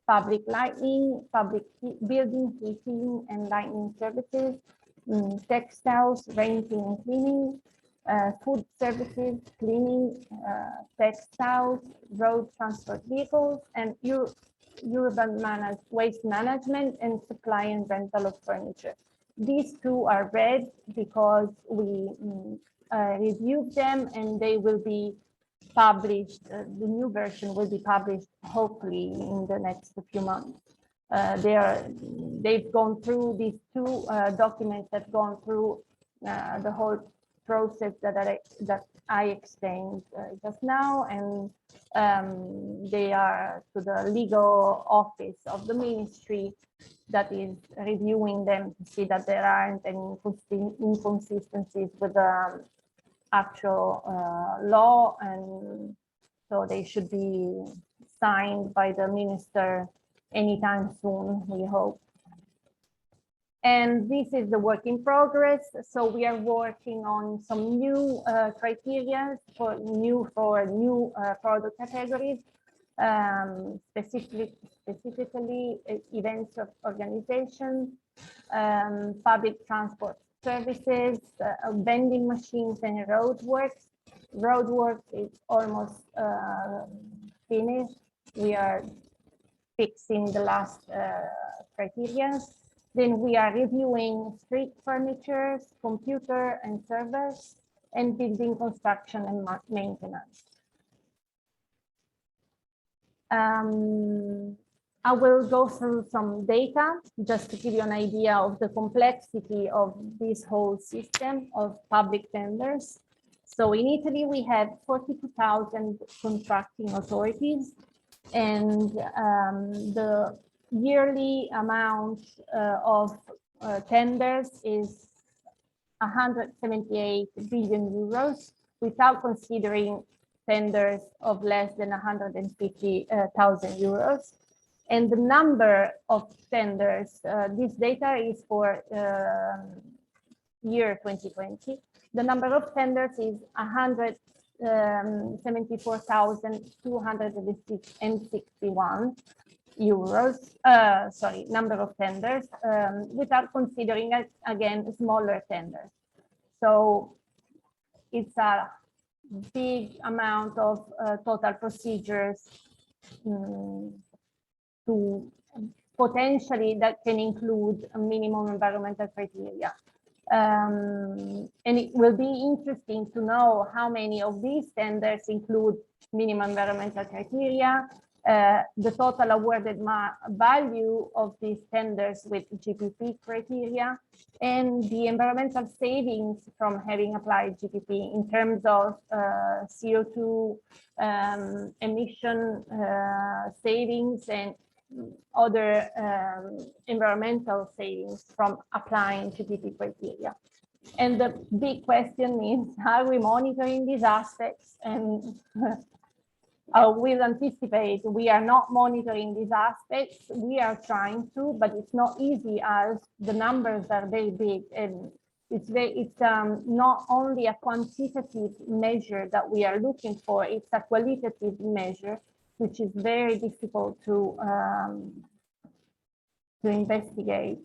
public lighting, public building heating and lighting services, textiles, renting and cleaning, food services, cleaning, textiles, road transport vehicles, and urban waste management, and supply and rental of furniture. These two are red because we reviewed them, and they will be published. The new version will be published hopefully in the next few months. They've gone through these two documents that gone through the whole process that I explained just now, and they are to the legal office of the ministry that is reviewing them to see that there aren't any inconsistencies with the actual law, and so they should be signed by the minister anytime soon, we hope. And this is the work in progress. So we are working on some new criteria for new product categories, specifically events of organization, public transport services, vending machines, and roadworks. Roadworks is almost finished. We are fixing the last criteria. Then we are reviewing street furniture, computer and servers, and building construction and maintenance. I will go through some data just to give you an idea of the complexity of this whole system of public tenders. So in Italy, we have 42,000 contracting authorities, and the yearly amount of tenders is 178 billion euros, without considering tenders of less than 150,000 euros. And the number of tenders, this data is for year 2020. The number of tenders is 174,261 euros, number of tenders, without considering, again, smaller tenders. So it's a big amount of total procedures to potentially that can include a minimum environmental criteria. And it will be interesting to know how many of these tenders include minimum environmental criteria, the total awarded value of these tenders with GPP criteria, and the environmental savings from having applied GPP in terms of CO2 emission savings and other environmental savings from applying GPP criteria. And the big question is, are we monitoring these aspects? And we'll anticipate we are not monitoring these aspects. We are trying to, but it's not easy as the numbers are very big, and it's not only a quantitative measure that we are looking for, it's a qualitative measure, which is very difficult to investigate.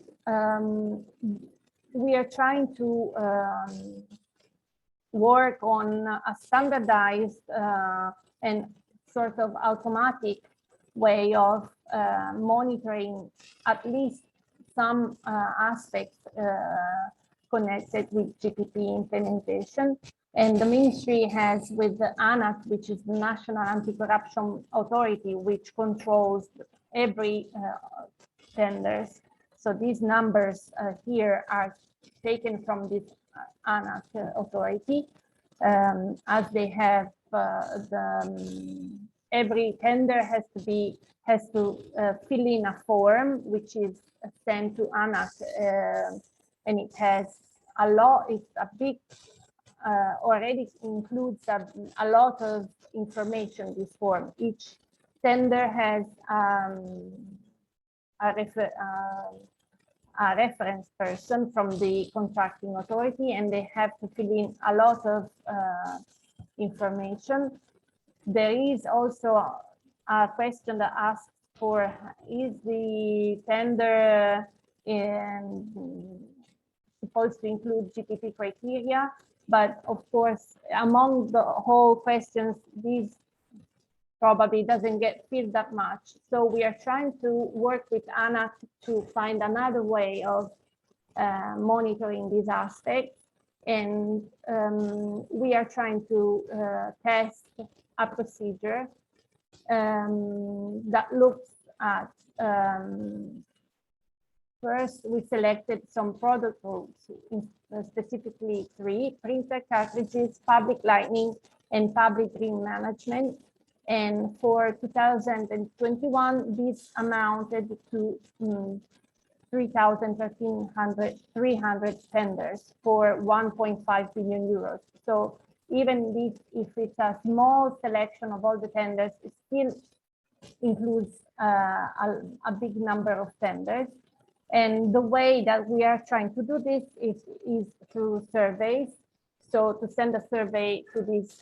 We are trying to work on a standardized and sort of automatic way of monitoring at least some aspects connected with GPP implementation. And the ministry has, with the ANAC, which is the National Anti-Corruption Authority, which controls every tenders. So these numbers here are taken from this ANAC authority, as they have every tender has to fill in a form which is sent to ANAC, and it has a lot. It's a big. Already includes a lot of information, this form. Each tender has a reference person from the contracting authority, and they have to fill in a lot of information. There is also a question that asks for, is the tender supposed to include GPP criteria? But of course, among the whole questions, these probably doesn't get filled that much. So we are trying to work with ANAC to find another way of monitoring these aspects. And we are trying to test a procedure that looks at first, we selected some product groups, specifically 3: printer, cartridges, public lighting, and public green management. And for 2021, this amounted to 300 tenders for 1.5 billion euros. So even if it's a small selection of all the tenders, it still includes a big number of tenders. And the way that we are trying to do this is through surveys. So to send a survey to this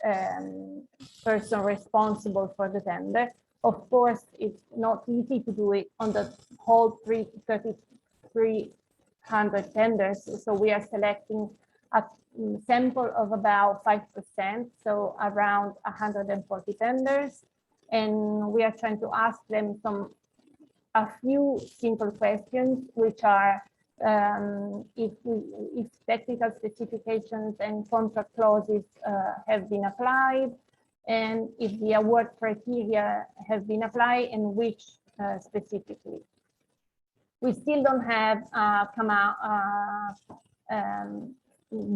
person responsible for the tender. Of course, it's not easy to do it on the whole 300 tenders. So we are selecting a sample of about 5%, so around 140 tenders. And we are trying to ask them a few simple questions, which are if technical specifications and contract clauses have been applied, and if the award criteria have been applied, and which specifically. We still don't have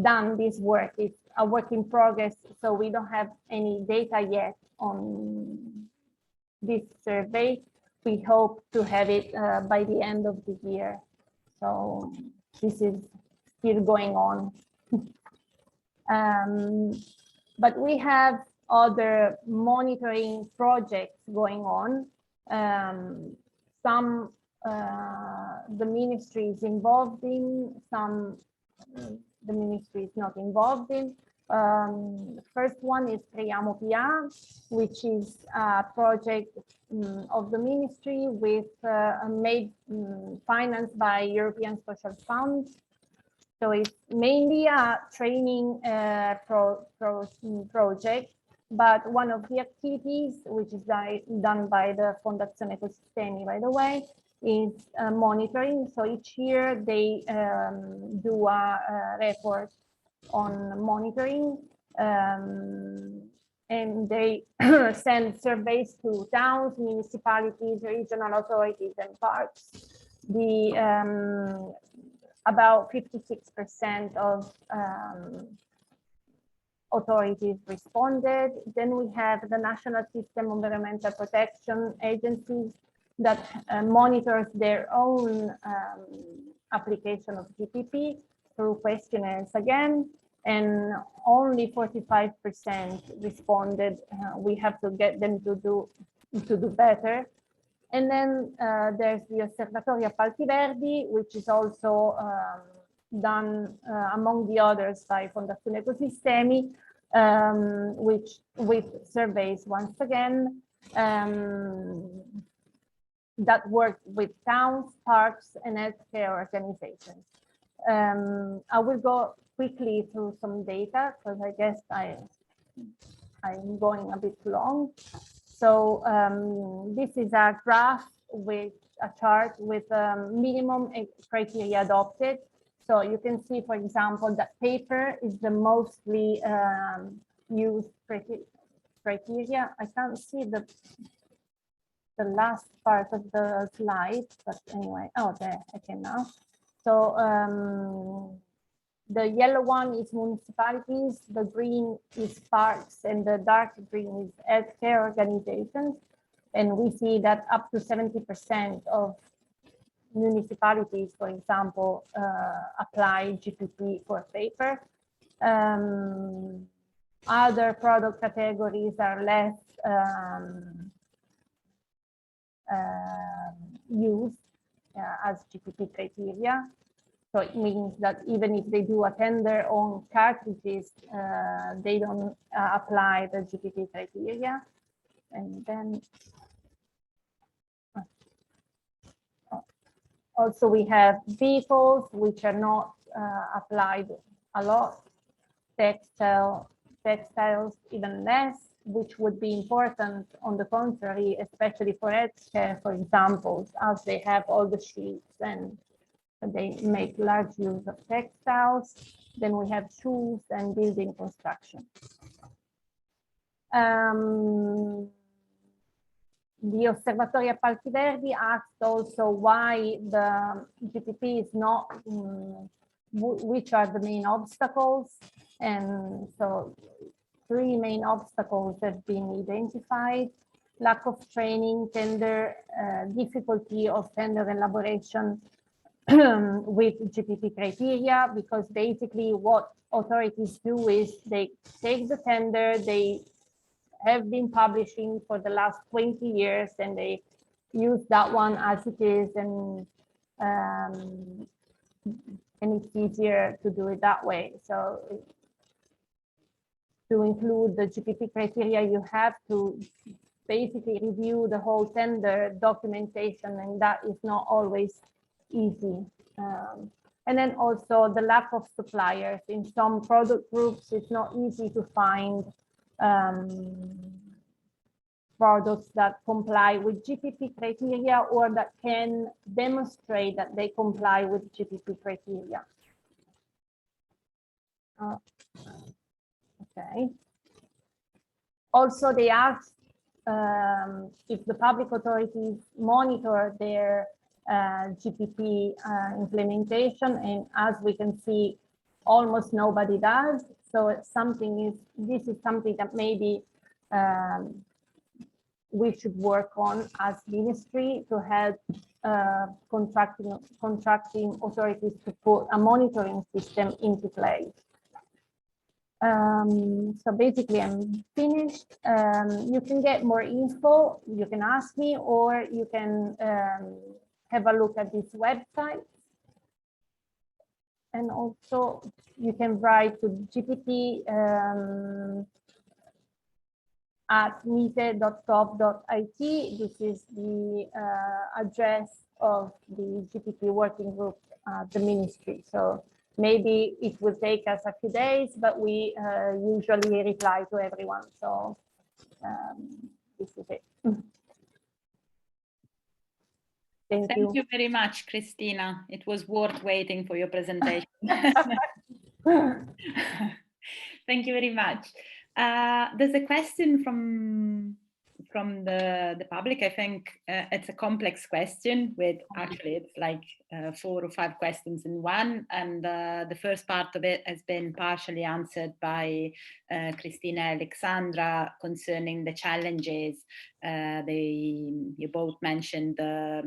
done this work. It's a work in progress, so we don't have any data yet on this survey. We hope to have it by the end of the year. So this is still going on. But we have other monitoring projects going on. Some the ministry is involved in, some the ministry is not involved in. First one is Creiamo PA, which is a project of the ministry with financed by European Social Fund. So it's mainly a training project but one of the activities, which is done by the Fondazione Ecosistemi, by the way, is monitoring. So each year they do a report on monitoring, and they send surveys to towns, municipalities, regional authorities, and parks. About 56% of authorities responded. Then we have the National System of Environmental Protection Agencies that monitors their own application of GPP through questionnaires again, and only 45% responded. We have to get them to do better. And then there's the Osservatorio Appalti Verdi, which is also done among the others by Fondazione Ecosistemi, which with surveys once again that work with towns, parks, and healthcare organizations. I will go quickly through some data because I guess I'm going a bit long. So this is a graph with a chart with minimum criteria adopted. So you can see, for example, that paper is the mostly used criteria. I can't see the last part of the slide, but anyway, oh, there, I can now. So the yellow one is municipalities, the green is parks, and the dark green is healthcare organizations. And we see that up to 70% of municipalities, for example, apply GPP for paper. Other product categories are less used as GPP criteria. So it means that even if they do a tender on cartridges, they don't apply the GPP criteria. And then also we have vehicles which are not applied a lot, textiles even less, which would be important on the contrary, especially for healthcare, for example, as they have all the sheets and they make large use of textiles. Then we have shoes and building construction. The Osservatorio Appalti Verdi asked also why the GPP is not, which are the main obstacles. And so 3 main obstacles have been identified: lack of training, tender, difficulty of tender elaboration with GPP criteria, because basically what authorities do is they take the tender, they have been publishing for the last 20 years and they use that one as it is, and it's easier to do it that way. So to include the GPP criteria, you have to basically review the whole tender documentation, and that is not always easy. And then also the lack of suppliers. In some product groups, it's not easy to find products that comply with GPP criteria or that can demonstrate that they comply with GPP criteria. Okay. Also, they asked if the public authorities monitor their GPP implementation, and as we can see, almost nobody does. So it's this is something that maybe we should work on as ministry to help contracting authorities to put a monitoring system into place. So basically I'm finished. You can get more info, you can ask me, or you can have a look at this website. And also you can write to GPP at mite.gov.it. This is the address of the GPP working group at the ministry. So maybe it will take us a few days, but we usually reply to everyone. So this is it. Thank you. Thank you very much, Cristina. It was worth waiting for your presentation. Thank you very much. There's a question from the public. I think it's a complex question with actually it's like 4 or 5 questions in one, and the first part of it has been partially answered by Cristina and Alexandra concerning the challenges. You both mentioned the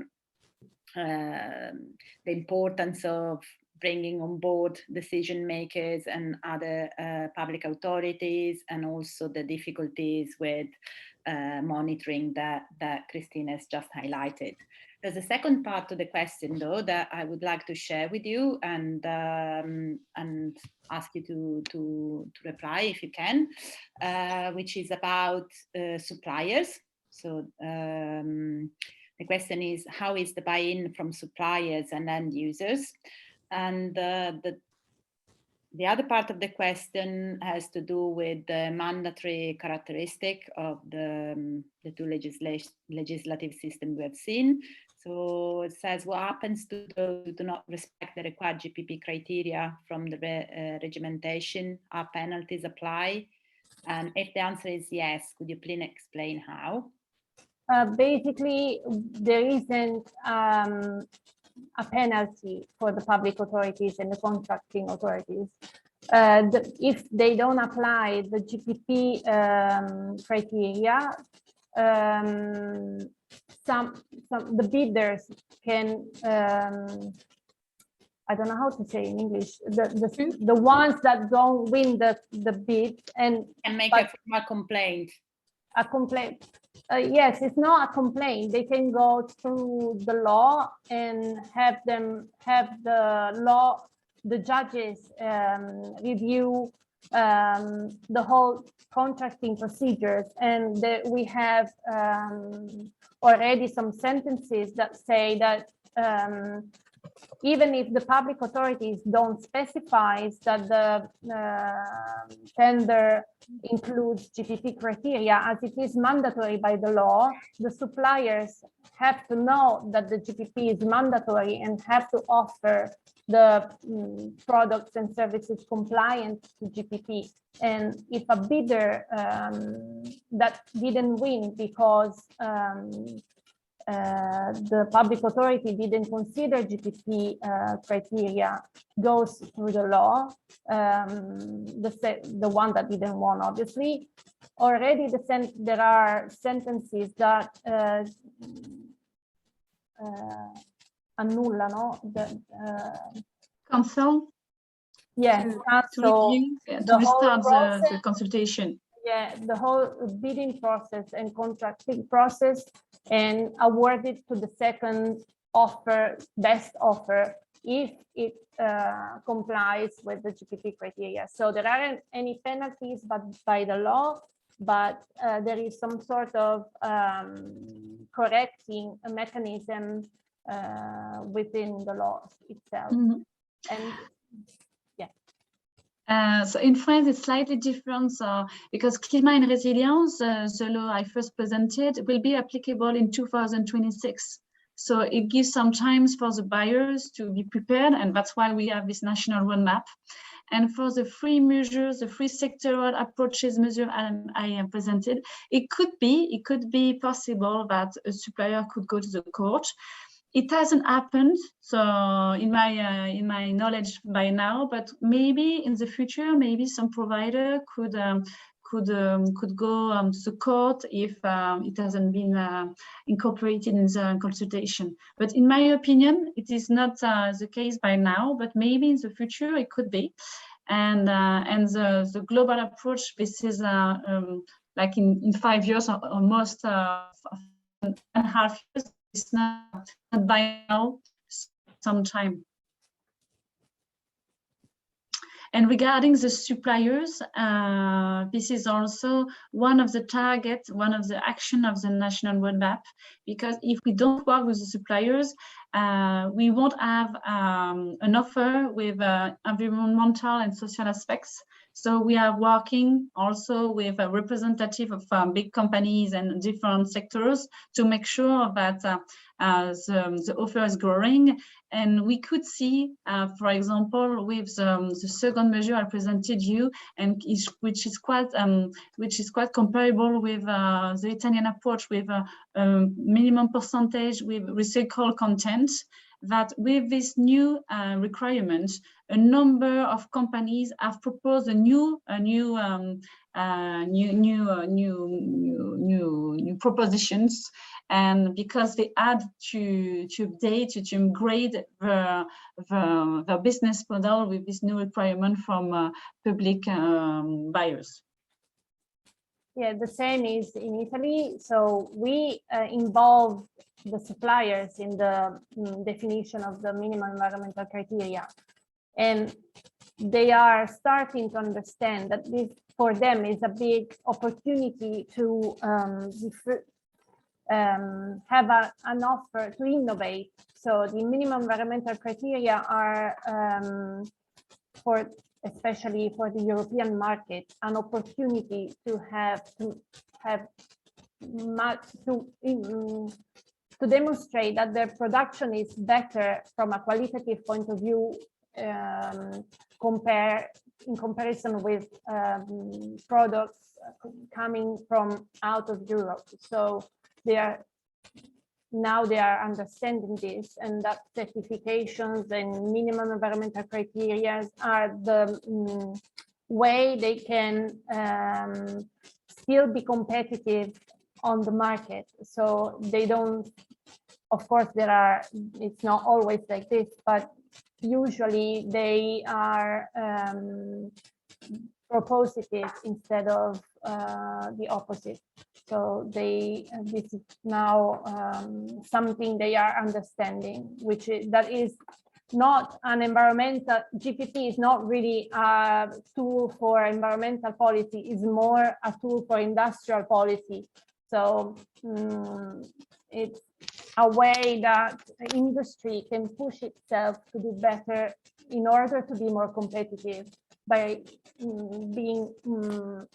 importance of bringing on board decision makers and other public authorities, and also the difficulties with monitoring that Cristina has just highlighted. There's a second part to the question, though, that I would like to share with you and ask you to reply if you can, which is about suppliers. So the question is, how is the buy-in from suppliers and end users? And the other part of the question has to do with the mandatory characteristic of the 2 legislative systems we have seen. So it says, what happens to those who do not respect the required GPP criteria from the regimentation? Are penalties apply? And if the answer is yes, could you please explain how? Basically, there isn't a penalty for the public authorities and the contracting authorities. If they don't apply the GPP criteria, the bidders can, I don't know how to say in English, the ones that don't win the bid and make a formal complaint. A complaint. Yes, it's not a complaint. They can go through the law and have the judges review the whole contracting procedures. And we have already some sentences that say that even if the public authorities don't specify that the tender includes GPP criteria, as it is mandatory by the law, the suppliers have to know that the GPP is mandatory and have to offer the products and services compliant to GPP. And if a bidder that didn't win because the public authority didn't consider GPP criteria goes through the law, the one that didn't won, obviously. Already there are sentences that annullano cancel. Yes, to restart the consultation. Yeah, the whole bidding process and contracting process, and award it to the second offer, best offer, if it complies with the GPP criteria. So there aren't any penalties by the law, but there is some sort of correcting a mechanism within the law itself. Mm-hmm. And so in France, it's slightly different because Climat and Resilience, the law I first presented, will be applicable in 2026. So it gives some time for the buyers to be prepared, and that's why we have this national roadmap. And for the 3 measures, the 3 sectoral approaches measure I have presented, it could be possible that a supplier could go to the court. It hasn't happened, so in my knowledge by now, but maybe in the future, maybe some provider could go to the court if it hasn't been incorporated in the consultation. But in my opinion, it is not the case by now, but maybe in the future it could be. And the global approach, this is like in 5 years, almost 1.5 years. It's not by now, some time. And regarding the suppliers, this is also one of the targets, one of the action of the national roadmap, because if we don't work with the suppliers, we won't have an offer with environmental and social aspects. So we are working also with a representative of big companies and different sectors to make sure that the offer is growing. And we could see, for example, with the second measure I presented you, and which is quite comparable with the Italian approach, with a minimum percentage with recycled content, that with this new requirement, a number of companies have proposed new propositions, and because they had to update, to upgrade the business model with this new requirement from public buyers. Yeah, the same is in Italy. So we involve the suppliers in the definition of the minimum environmental criteria. And they are starting to understand that this, for them, is a big opportunity to have an offer to innovate. So the minimum environmental criteria are especially for the European market, an opportunity to demonstrate that their production is better from a qualitative point of view, in comparison with products coming from out of Europe. So they are understanding this, and that certifications and minimum environmental criteria are the way they can still be competitive on the market. So they don't, of course, it's not always like this, but usually they are propositive instead of the opposite. So this is now something they are understanding, that is not an environmental, GPP is not really a tool for environmental policy, it's more a tool for industrial policy. So it's a way that industry can push itself to do better in order to be more competitive, by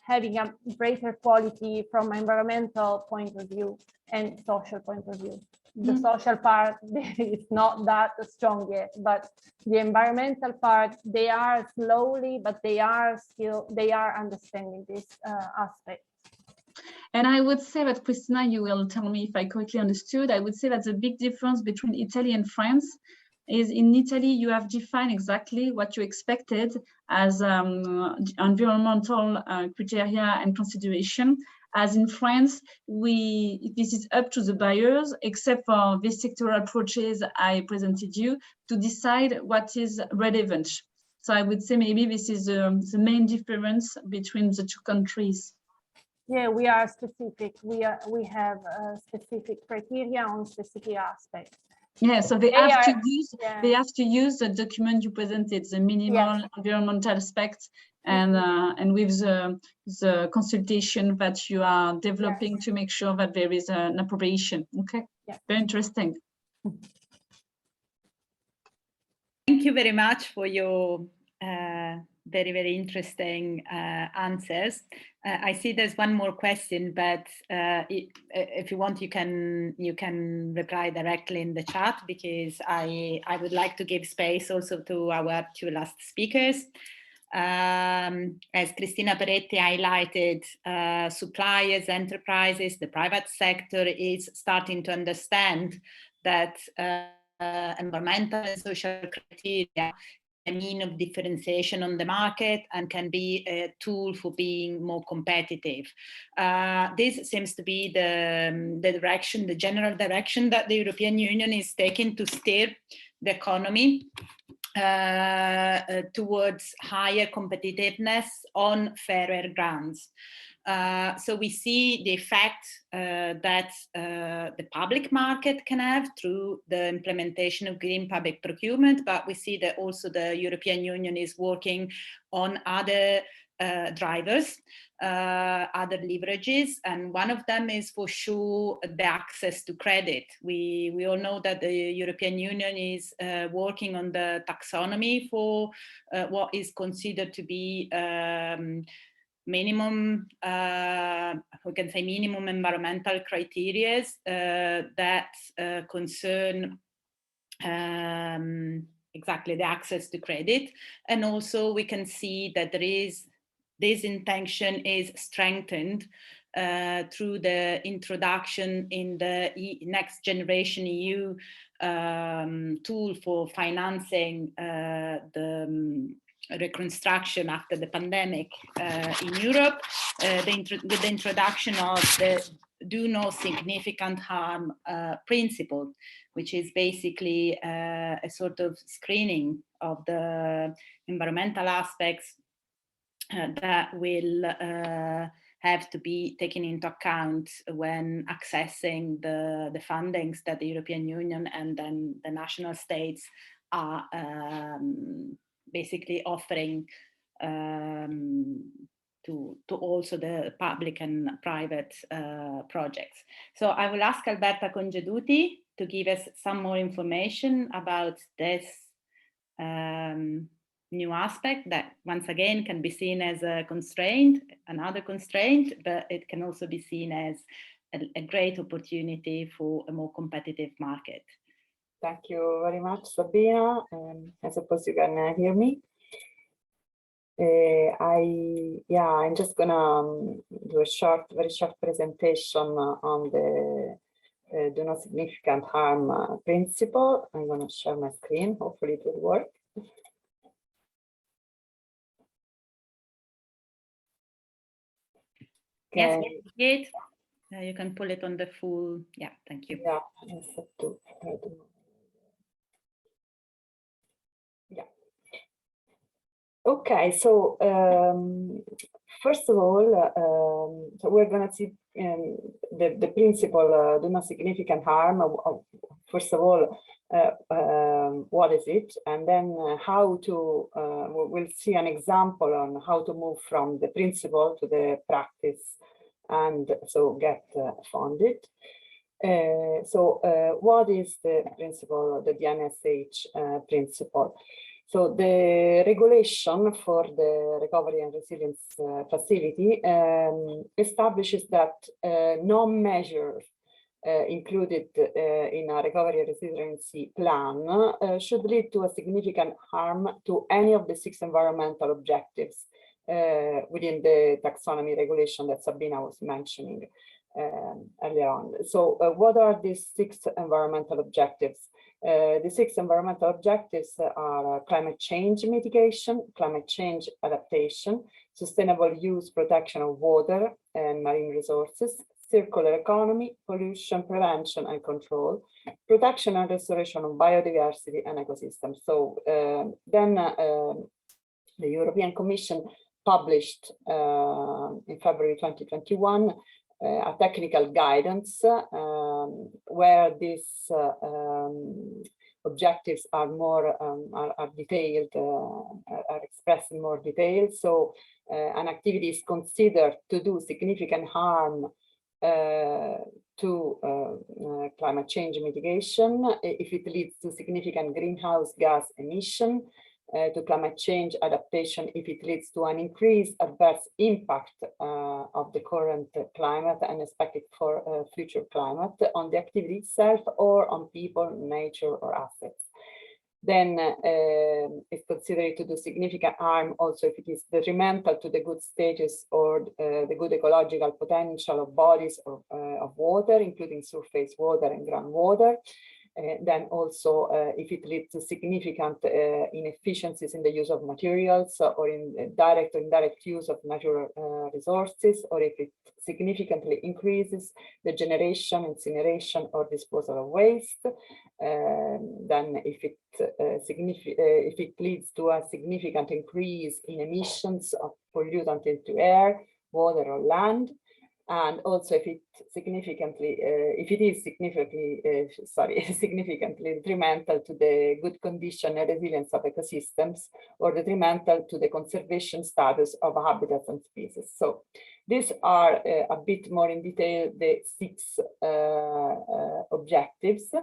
having a greater quality from environmental point of view and social point of view. The social part is not that strong yet, but the environmental part, they are slowly, but they are understanding this aspect. And I would say that, Christina, you will tell me if I correctly understood, I would say that the big difference between Italy and France is in Italy, you have defined exactly what you expected as environmental criteria and consideration. As in France, this is up to the buyers, except for this sectoral approaches I presented you, to decide what is relevant. So I would say maybe this is the main difference between the two countries. Yeah, we are specific. We have specific criteria on specific aspects. Yeah, so they have to use the document you presented, the minimal environmental aspect, and with the consultation that you are developing to make sure that there is an approbation. Okay, very interesting. Thank you very much for your very, very interesting answers. I see there's one more question, but if you want, you can reply directly in the chat, because I would like to give space also to our two last speakers. As Cristina Peretti highlighted, suppliers, enterprises, the private sector is starting to understand that environmental and social criteria a mean of differentiation on the market and can be a tool for being more competitive. This seems to be the direction, the general direction that the European Union is taking to steer the economy towards higher competitiveness on fairer grounds. So we see the effect that the public market can have through the implementation of green public procurement, but we see that also the European Union is working on other drivers, other leverages, and one of them is for sure the access to credit. We all know that the European Union is working on the taxonomy for what is considered to be minimum, we can say minimum environmental criteria that concern exactly the access to credit. And also we can see that there is this intention is strengthened through the introduction in the Next Generation EU tool for financing the reconstruction after the pandemic in Europe, with the introduction of the do no significant harm principle, which is basically a sort of screening of the environmental aspects that will have to be taken into account when accessing the fundings that the European Union and then the national states are basically offering to also the public and private projects. So I will ask Alberta Congeduti to give us some more information about this new aspect that once again can be seen as a constraint, another constraint, but it can also be seen as a great opportunity for a more competitive market. Thank you very much, Sabina. I suppose you can hear me. I'm just gonna do a very short presentation on the do no significant harm principle. I'm gonna share my screen. Hopefully it will work. Yes, great. You can pull it on the full. Yeah, thank you. Yeah, I have to try to. Yeah. Okay, so first of all, so we're going to see the principle do no significant harm. First of all, what is it, and then how to. We'll see an example on how to move from the principle to the practice, and so get funded. What is the principle, the DNSH principle? So the regulation for the Recovery and Resilience Facility establishes that no measure included in a recovery and resiliency plan should lead to a significant harm to any of the 6 environmental objectives within the taxonomy regulation that Sabina was mentioning earlier on. So what are these 6 environmental objectives? The 6 environmental objectives are climate change mitigation, climate change adaptation, sustainable use protection of water and marine resources, circular economy, pollution prevention and control, protection and restoration of biodiversity and ecosystems. So then the European Commission published in February 2021 a technical guidance where these objectives are more are detailed, are expressed in more detail. So an activity is considered to do significant harm to climate change mitigation if it leads to significant greenhouse gas emission, to climate change adaptation if it leads to an increased adverse impact of the current climate and expected for future climate on the activity itself or on people, nature or assets. Then it's considered to do significant harm also if it is detrimental to the good status or the good ecological potential of bodies of water, including surface water and groundwater. Then also if it leads to significant inefficiencies in the use of materials or in direct or indirect use of natural resources, or if it significantly increases the generation, incineration or disposal of waste. Then if it leads to a significant increase in emissions of pollutant into air, water or land, and also if it is significantly detrimental to the good condition and resilience of ecosystems, or detrimental to the conservation status of habitats and species. So these are a bit more in detail the 6 objectives.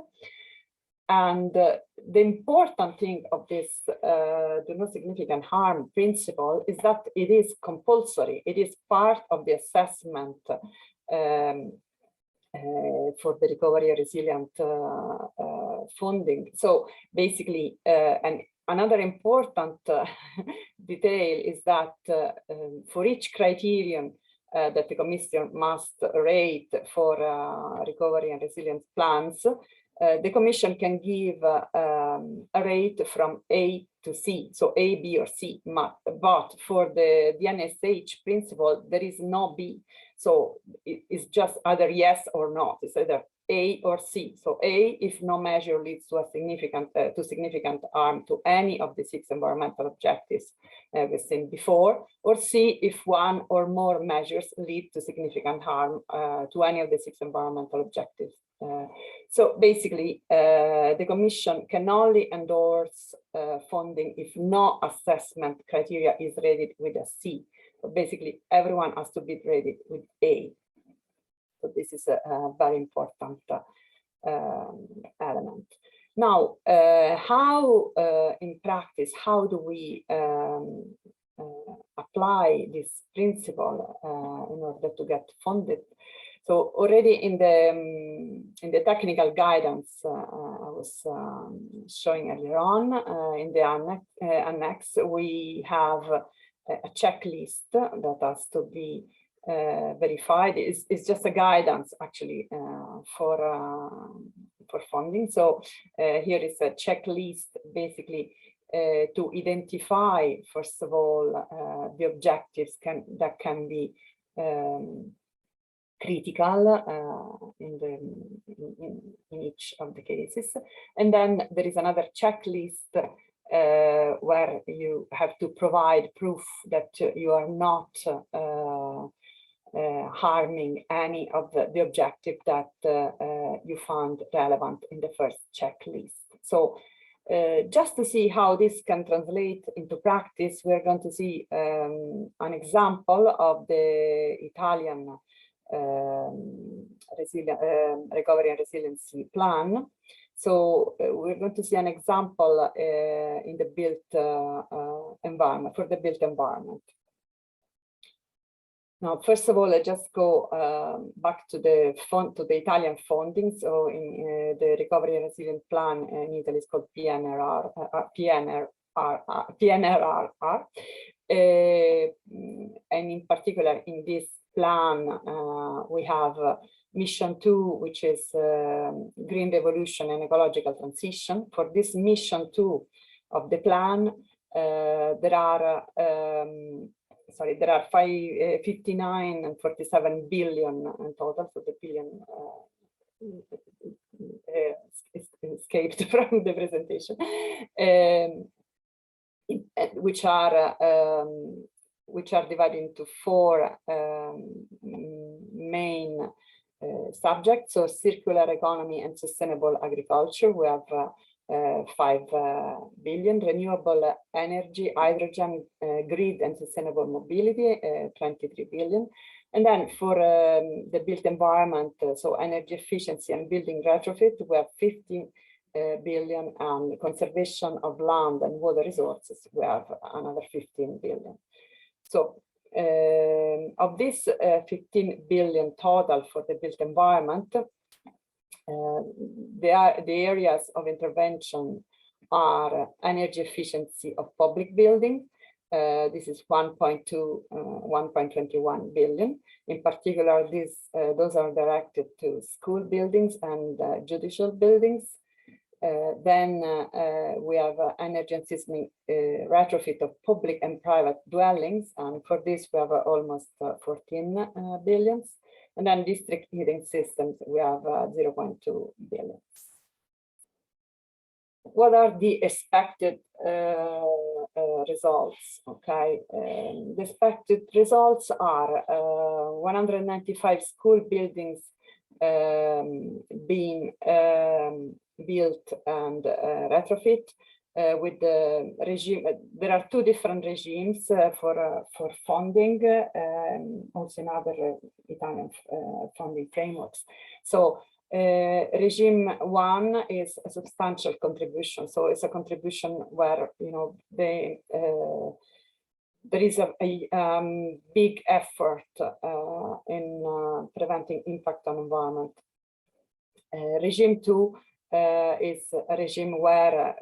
And the important thing of this do no significant harm principle is that it is compulsory. It is part of the assessment for the recovery and resilient funding. So basically, and another important detail is that for each criterion that the Commission must rate for recovery and resilience plans, the Commission can give a rate from A to C, so A, B, or C. But for the DNSH principle, there is no B. So it's just either yes or no. It's either A or C. So A, if no measure leads to a significant harm to any of the 6 environmental objectives we've seen before, or C, if one or more measures lead to significant harm to any of the 6 environmental objectives. So basically, the Commission can only endorse funding if no assessment criteria is rated with a C. So basically, everyone has to be rated with A. So this is a very important element. Now, how in practice, how do we apply this principle in order to get funded? So already in the technical guidance I was showing earlier on, in the annex, we have a checklist that has to be verified. It's just a guidance actually for funding. So here is a checklist basically to identify, first of all, the objectives that can be critical in each of the cases. And then there is another checklist where you have to provide proof that you are not harming any of the objective that you found relevant in the first checklist. So just to see how this can translate into practice, we're going to see an example of the Italian recovery and resiliency plan. So we're going to see an example in the built environment, for the built environment. Now, first of all, I just go back to the Italian funding. So in the recovery and resilience plan in Italy is called PNRR. And in particular, in this plan, we have Mission 2, which is Green Revolution and Ecological Transition. For this Mission 2 of the plan, there are 59 and 47 billion in total. So the billion escaped from the presentation, which are divided into 4 main subjects. So circular economy and sustainable agriculture, we have 5 billion, renewable energy, hydrogen, grid and sustainable mobility, 23 billion. And then for the built environment, so energy efficiency and building retrofit, we have 15 billion, and conservation of land and water resources, we have another 15 billion. So of this 15 billion total for the built environment, the areas of intervention are energy efficiency of public building. This is 1.21 billion. In particular, those are directed to school buildings and judicial buildings. Then we have energy and seismic retrofit of public and private dwellings, and for this we have almost 14 billions. And then district heating systems, we have 0.2 billion. What are the expected results. Okay, the expected results are 195 school buildings being built and retrofit with the regime. There are two different regimes for funding, also in other Italian funding frameworks. So regime one is a substantial contribution. So it's a contribution where, you know, there is a big effort in preventing impact on environment. Regime two is a regime where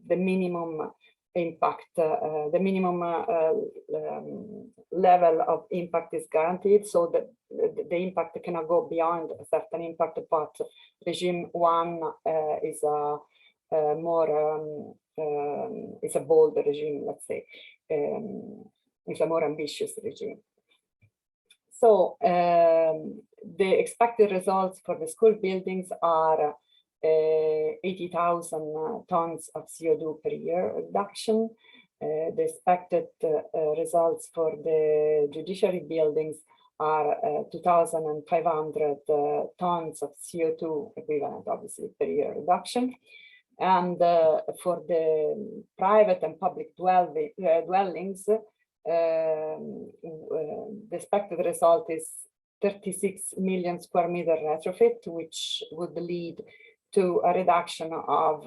the minimum impact, the minimum level of impact is guaranteed, so that the impact cannot go beyond a certain impact. But regime one is a more it's a bolder regime, let's say. It's a more ambitious regime. So the expected results for the school buildings are 80,000 tons of CO2 per year reduction. The expected results for the judiciary buildings are 2,500 tons of CO2 equivalent, obviously, per year reduction. And for the private and public dwellings, the expected result is 36 million square meter retrofit, which would lead to a reduction of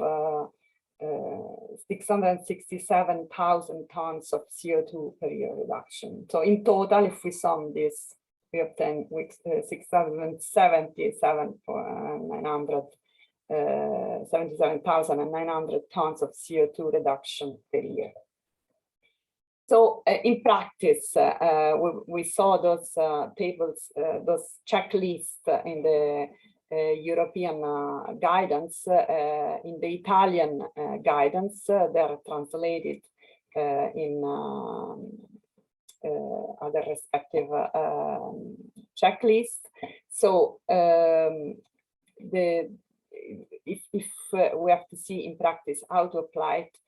667,000 tons of CO2 per year reduction. So in total, if we sum this, we obtain 77,900 tons of CO2 reduction per year. So in practice, we saw those tables, those checklists in the European guidance. In the Italian guidance, they're translated in other respective checklists. So if we have to see in practice how to apply it,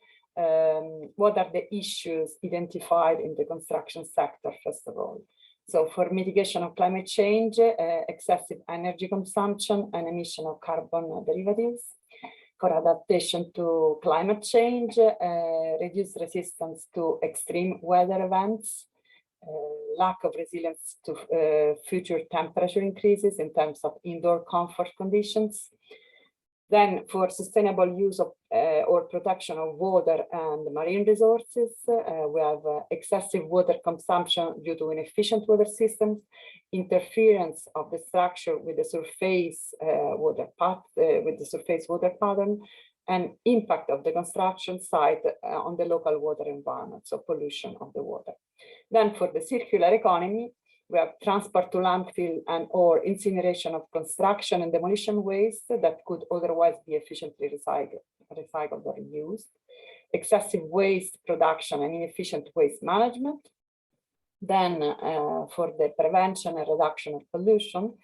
what are the issues identified in the construction sector, first of all? So for mitigation of climate change, excessive energy consumption and emission of carbon derivatives. For adaptation to climate change, reduced resistance to extreme weather events, lack of resilience to future temperature increases in terms of indoor comfort conditions. Then for sustainable use of or protection of water and marine resources, we have excessive water consumption due to inefficient water systems, interference of the structure with the surface water pattern, and impact of the construction site on the local water environment, so pollution of the water. Then for the circular economy, we have transport to landfill and or incineration of construction and demolition waste that could otherwise be efficiently recycled or reused, excessive waste production and inefficient waste management. Then for the prevention and reduction of pollution,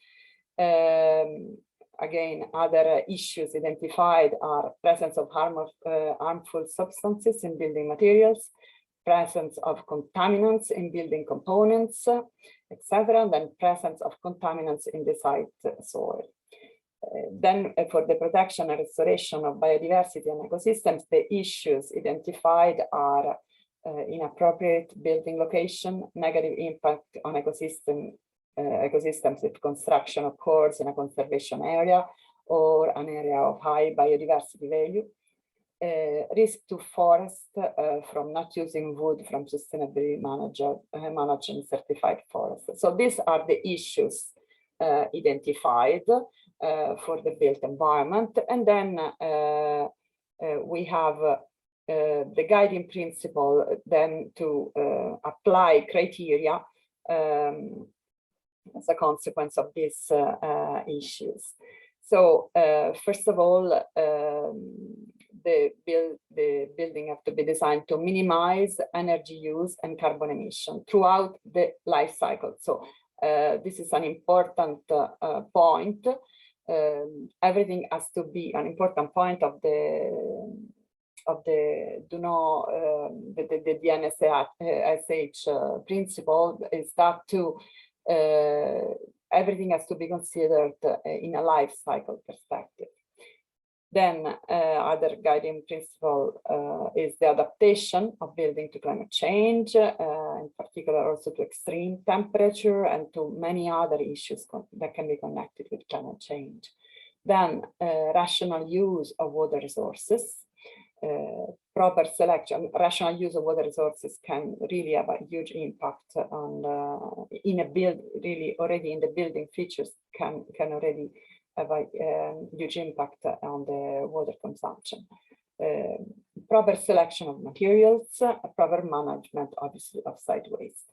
again, other issues identified are presence of harmful substances in building materials, presence of contaminants in building components, etc., and then presence of contaminants in the site soil. Then for the protection and restoration of biodiversity and ecosystems, the issues identified are inappropriate building location, negative impact on ecosystems if construction occurs in a conservation area or an area of high biodiversity value, risk to forest from not using wood from sustainably managed and certified forests. So these are the issues identified for the built environment. And then we have the guiding principle then to apply criteria as a consequence of these issues. So first of all, the building have to be designed to minimize energy use and carbon emission throughout the life cycle. So this is an important point. Everything has to be an important point of the the DNSH principle is that everything has to be considered in a life cycle perspective. Then other guiding principle is the adaptation of building to climate change, in particular also to extreme temperature and to many other issues that can be connected with climate change. Then rational use of water resources, proper selection. Rational use of water resources can really have a huge impact on already in the building features can already have a huge impact on the water consumption. Proper selection of materials, proper management, obviously, of site waste.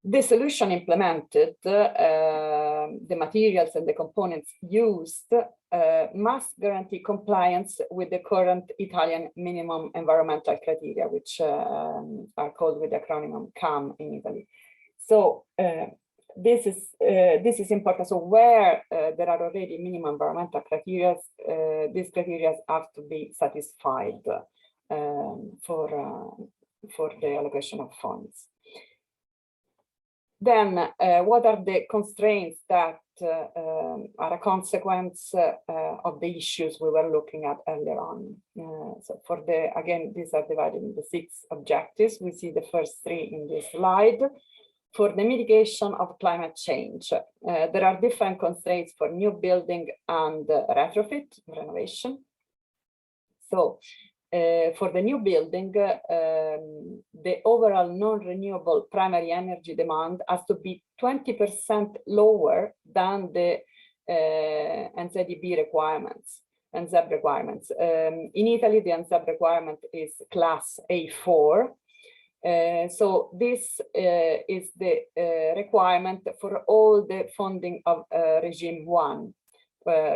The solution implemented, the materials and the components used must guarantee compliance with the current Italian minimum environmental criteria, which are called with the acronym CAM in Italy. So this is important. So where there are already minimum environmental criteria, these criteria have to be satisfied for the allocation of funds. Then what are the constraints that are a consequence of the issues we were looking at earlier on? So for again, these are divided into 6 objectives. We see the first 3 in this slide. For the mitigation of climate change, there are different constraints for new building and retrofit, renovation. So for the new building, the overall non-renewable primary energy demand has to be 20% lower than the NZEB requirements. NZEB requirements. In Italy, the NZEB requirement is class A4. So this is the requirement for all the funding of regime 1.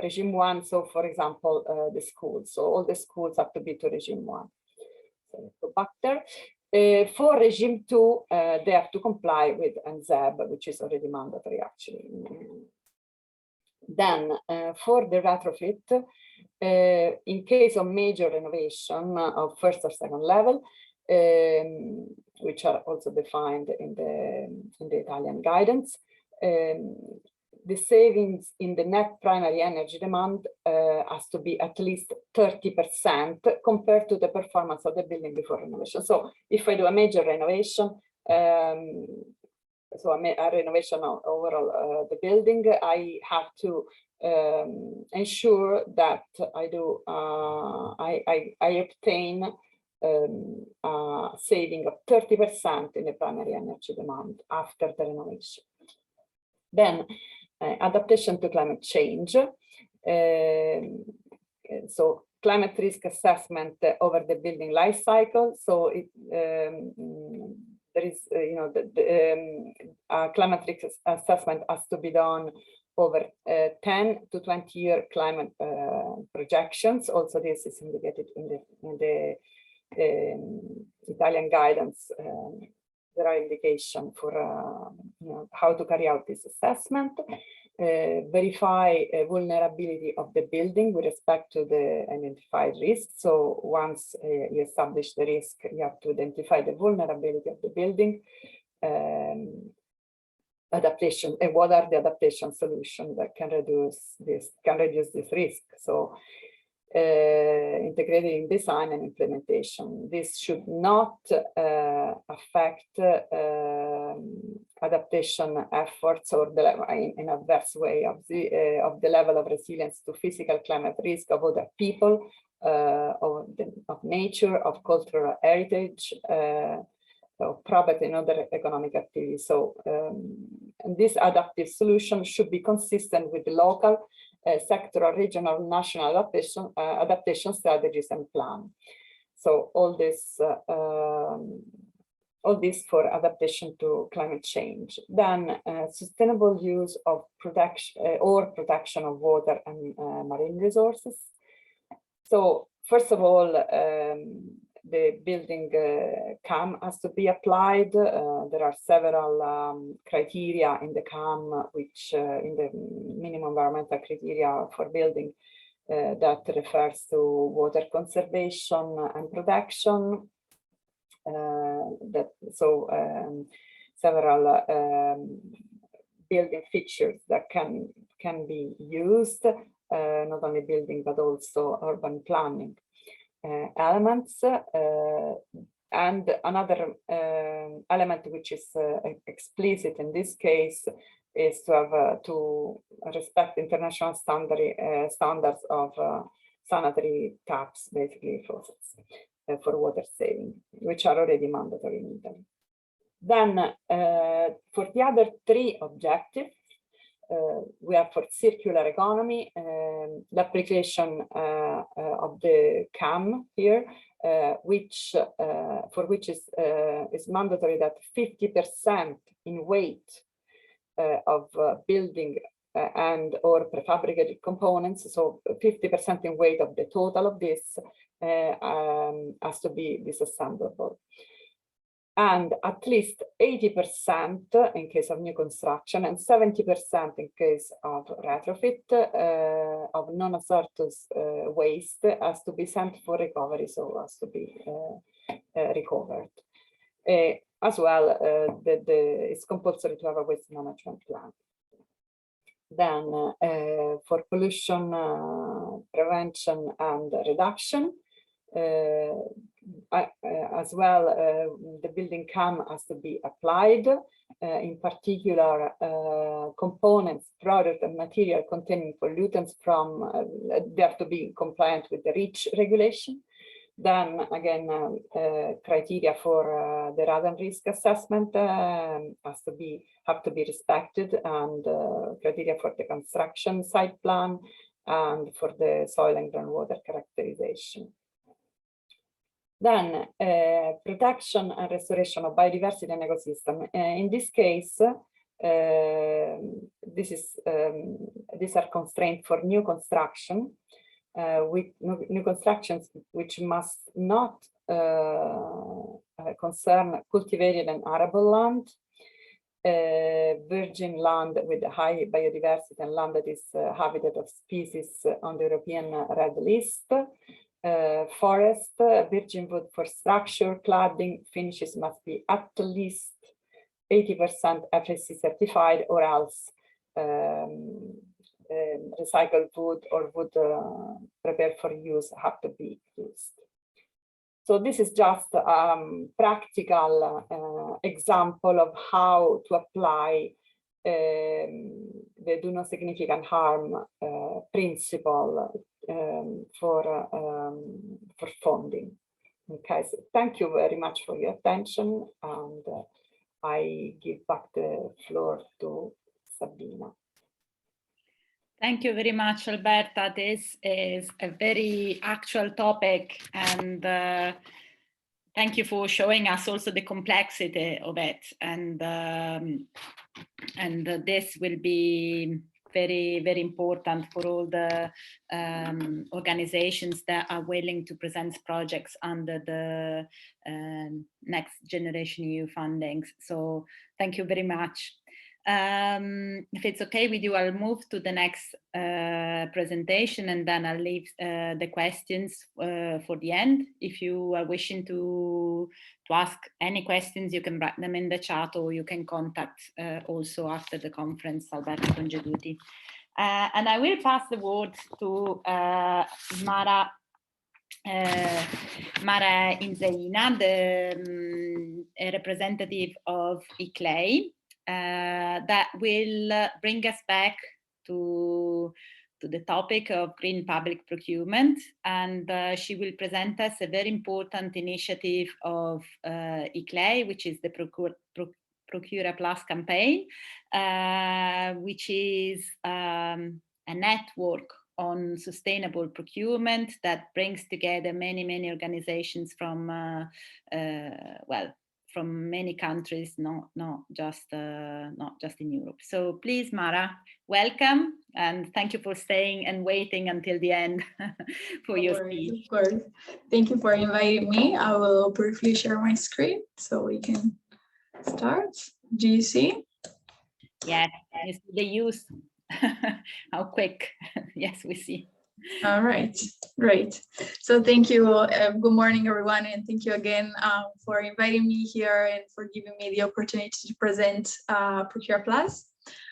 Regime 1, so for example, the schools. So all the schools have to be to regime 1. So go back there. For regime 2, they have to comply with NZEB, which is already mandatory actually. Then for the retrofit, in case of major renovation of first or second level, which are also defined in the Italian guidance, the savings in the net primary energy demand has to be at least 30% compared to the performance of the building before renovation. So if I do a major renovation, so a renovation of overall the building, I have to ensure that I obtain a saving of 30% in the primary energy demand after the renovation. Then adaptation to climate change. So climate risk assessment over the building life cycle. So there is, climate risk assessment has to be done over 10 to 20 year climate projections. Also, this is indicated in the Italian guidance. There are indications for how to carry out this assessment, verify vulnerability of the building with respect to the identified risk. So once you establish the risk, you have to identify the vulnerability of the building, adaptation, and what are the adaptation solutions that can reduce this risk. So integrated in design and implementation. This should not affect adaptation efforts or in adverse way of the level of resilience to physical climate risk of other people, of nature, of cultural heritage, of property and other economic activities. So and this adaptive solution should be consistent with the local, sectoral, regional, national adaptation strategies and plan. So all this for adaptation to climate change. Then sustainable use of protection of water and marine resources. So first of all, the building CAM has to be applied. There are several criteria in the CAM, which in the minimum environmental criteria for building, that refers to water conservation and protection. Several building features that can be used, not only building but also urban planning elements. And another element which is explicit in this case is to have to respect international standards of sanitary taps, basically faucets, for water saving, which are already mandatory in Italy. Then for the other three objectives, we have for circular economy, the application of the CAM here, for which is mandatory that 50% in weight of building and or prefabricated components, so 50% in weight of the total of this has to be disassemblable. And at least 80% in case of new construction and 70% in case of retrofit of non-hazardous waste has to be sent for recovery, so has to be recovered. As well, it's compulsory to have a waste management plan. Then for pollution prevention and reduction, as well, the building CAM has to be applied, in particular components, product and material containing pollutants from, they have to be compliant with the REACH regulation. Then again, criteria for the radon risk assessment have to be respected, and criteria for the construction site plan and for the soil and groundwater characterization. Then protection and restoration of biodiversity and ecosystem. In this case, these are constraints for new construction, with new constructions which must not concern cultivated and arable land, virgin land with high biodiversity and land that is habitat of species on the European Red List, forest, virgin wood for structure, cladding, finishes must be at least 80% FSC certified, or else recycled wood or wood prepared for use have to be used. So this is just a practical example of how to apply the do no significant harm principle for funding. Okay, so thank you very much for your attention, and I give back the floor to Sabina. Thank you very much, Alberta. This is a very actual topic, and thank you for showing us also the complexity of it. And this will be very, very important for all the organizations that are willing to present projects under the Next Generation EU fundings. So thank you very much. If it's okay with you, I'll move to the next presentation, and then I'll leave the questions for the end. If you are wishing to ask any questions, you can write them in the chat, or you can contact also after the conference Alberto Congeduti. And I will pass the word to Mara Inzaina, the representative of ICLEI. That will bring us back to the topic of green public procurement, and she will present us a very important initiative of ICLEI, which is the Procura Plus campaign, which is a network on sustainable procurement that brings together many organizations from from many countries, not just in Europe. So please, Mara, welcome, and thank you for staying and waiting until the end for your speech. Of course. Thank you for inviting me. I will briefly share my screen so we can start. Do you see? Yes, the use. How quick. Yes, we see. All right, great. So thank you. Good morning, everyone, and thank you again for inviting me here and for giving me the opportunity to present Procure Plus.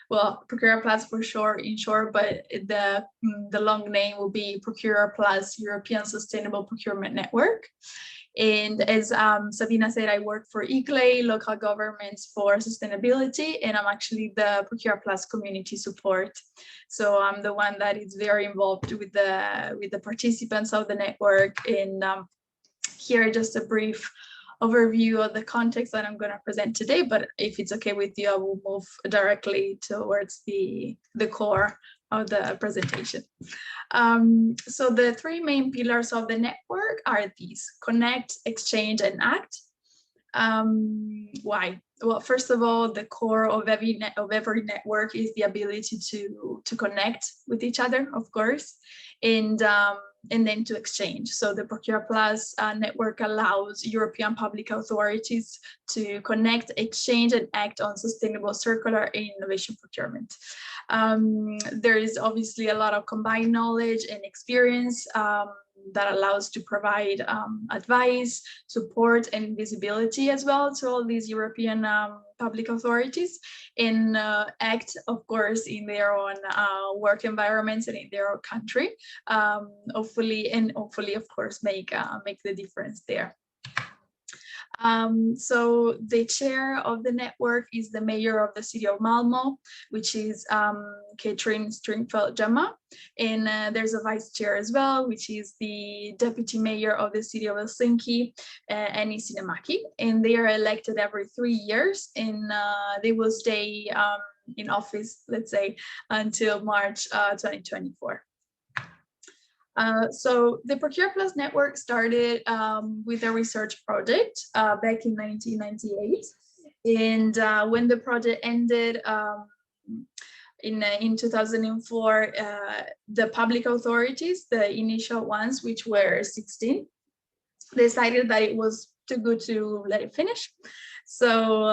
Well, Procure Plus for short, in short, but the long name will be Procure Plus European Sustainable Procurement Network. And as Sabina said, I work for ICLEI, local governments for sustainability, and I'm actually the Procure Plus community support. So I'm the one that is very involved with the participants of the network. And here just a brief overview of the context that I'm going to present today, but if it's okay with you, I will move directly towards the core of the presentation. So the three main pillars of the network are these: connect, exchange, and act. Why? Well, first of all, the core of every network is the ability to connect with each other, of course, and then to exchange. So the Procure Plus network allows European public authorities to connect, exchange, and act on sustainable, circular, and innovation procurement. There is obviously a lot of combined knowledge and experience that allows to provide advice, support, and visibility as well to all these European public authorities, and act, of course, in their own work environments and in their own country, hopefully, of course, make the difference there. So the chair of the network is the mayor of the city of Malmo, which is Katrin Stringfeldt-Jamma, and there's a vice chair as well, which is the deputy mayor of the city of Helsinki, Anni Sinemaki, and they are elected every 3 years, and they will stay in office, let's say, until March 2024. So the Procure Plus network started with a research project back in 1998. And when the project ended in 2004, the public authorities, the initial ones, which were 16, decided that it was too good to let it finish. So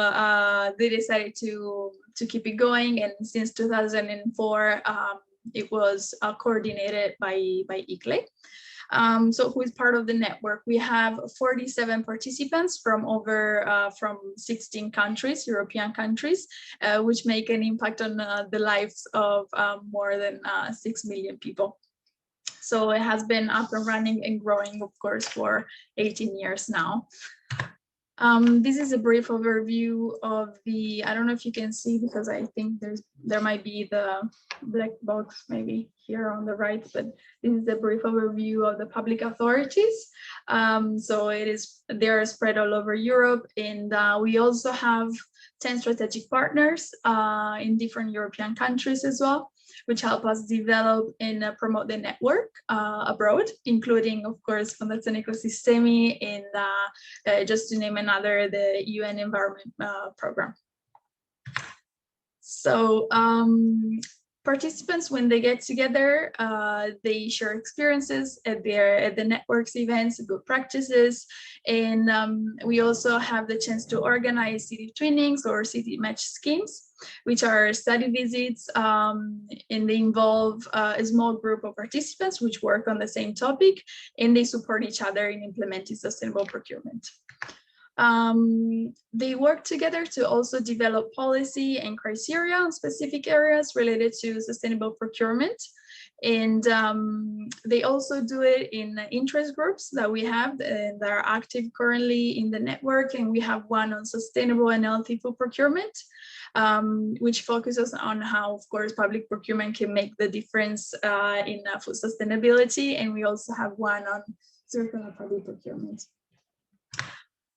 they decided to keep it going. And since 2004, it was coordinated by ICLEI. So who is part of the network? We have 47 participants from from 16 countries, European countries, which make an impact on the lives of more than 6 million people. So it has been up and running and growing, of course, for 18 years now. This is a brief overview of the, I don't know if you can see, because I think there might be the black box maybe here on the right, but this is a brief overview of the public authorities. So they're spread all over Europe, and we also have 10 strategic partners in different European countries as well, which help us develop and promote the network abroad, including, of course, Fondazione Ecosistemi, and just to name another, the UN Environment Program. So participants, when they get together, they share experiences at the network's events, good practices, and we also have the chance to organize city trainings or city match schemes, which are study visits, and they involve a small group of participants which work on the same topic, and they support each other in implementing sustainable procurement. They work together to also develop policy and criteria on specific areas related to sustainable procurement. And they also do it in interest groups that we have that are active currently in the network. And we have one on sustainable and healthy food procurement, which focuses on how, of course, public procurement can make the difference in food sustainability. And we also have one on circular public procurement.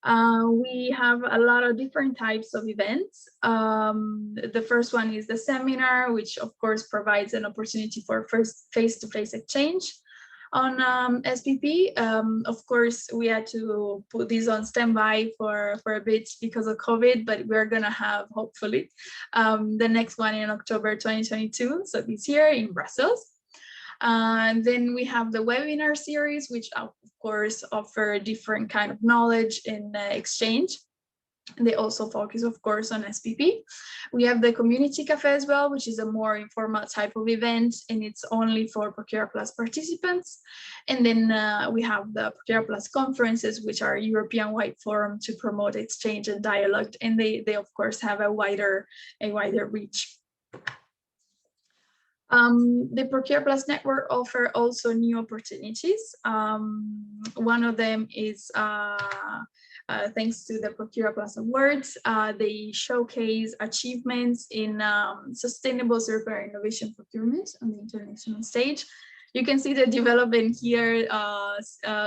We have a lot of different types of events. The first one is the seminar, which of course provides an opportunity for first face-to-face exchange on SPP. Of course, we had to put these on standby for a bit because of COVID, but we're gonna have, hopefully, the next one in October 2022, so this year in Brussels. And then we have the webinar series, which of course offer different kind of knowledge and exchange. They also focus, of course, on SPP. We have the community cafe as well, which is a more informal type of event, and it's only for Procure Plus participants. And then we have the Procure Plus conferences, which are European-wide forum to promote exchange and dialogue, and they of course have a wider reach. The Procure Plus network offer also new opportunities. One of them is thanks to the Procure Plus Awards. They showcase achievements in sustainable circular innovation procurement on the international stage. You can see the development here,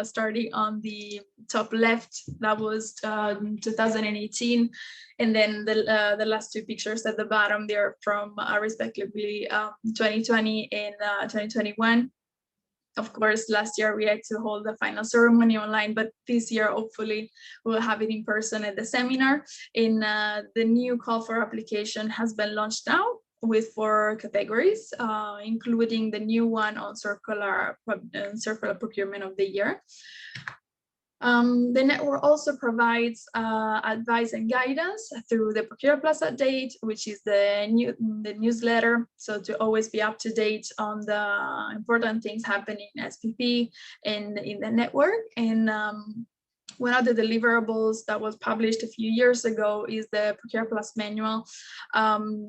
starting on the top left, that was 2018. And then the last two pictures at the bottom, they're from respectively 2020 and 2021. Of course, last year we had to hold the final ceremony online, but this year, hopefully, we'll have it in person at the seminar. The new call for application has been launched now with 4 categories, including the new one on circular procurement of the year. The network also provides advice and guidance through the Procure Plus Update, which is the newsletter. So to always be up to date on the important things happening in SPP and in the network. And one of the deliverables that was published a few years ago is the Procure Plus manual,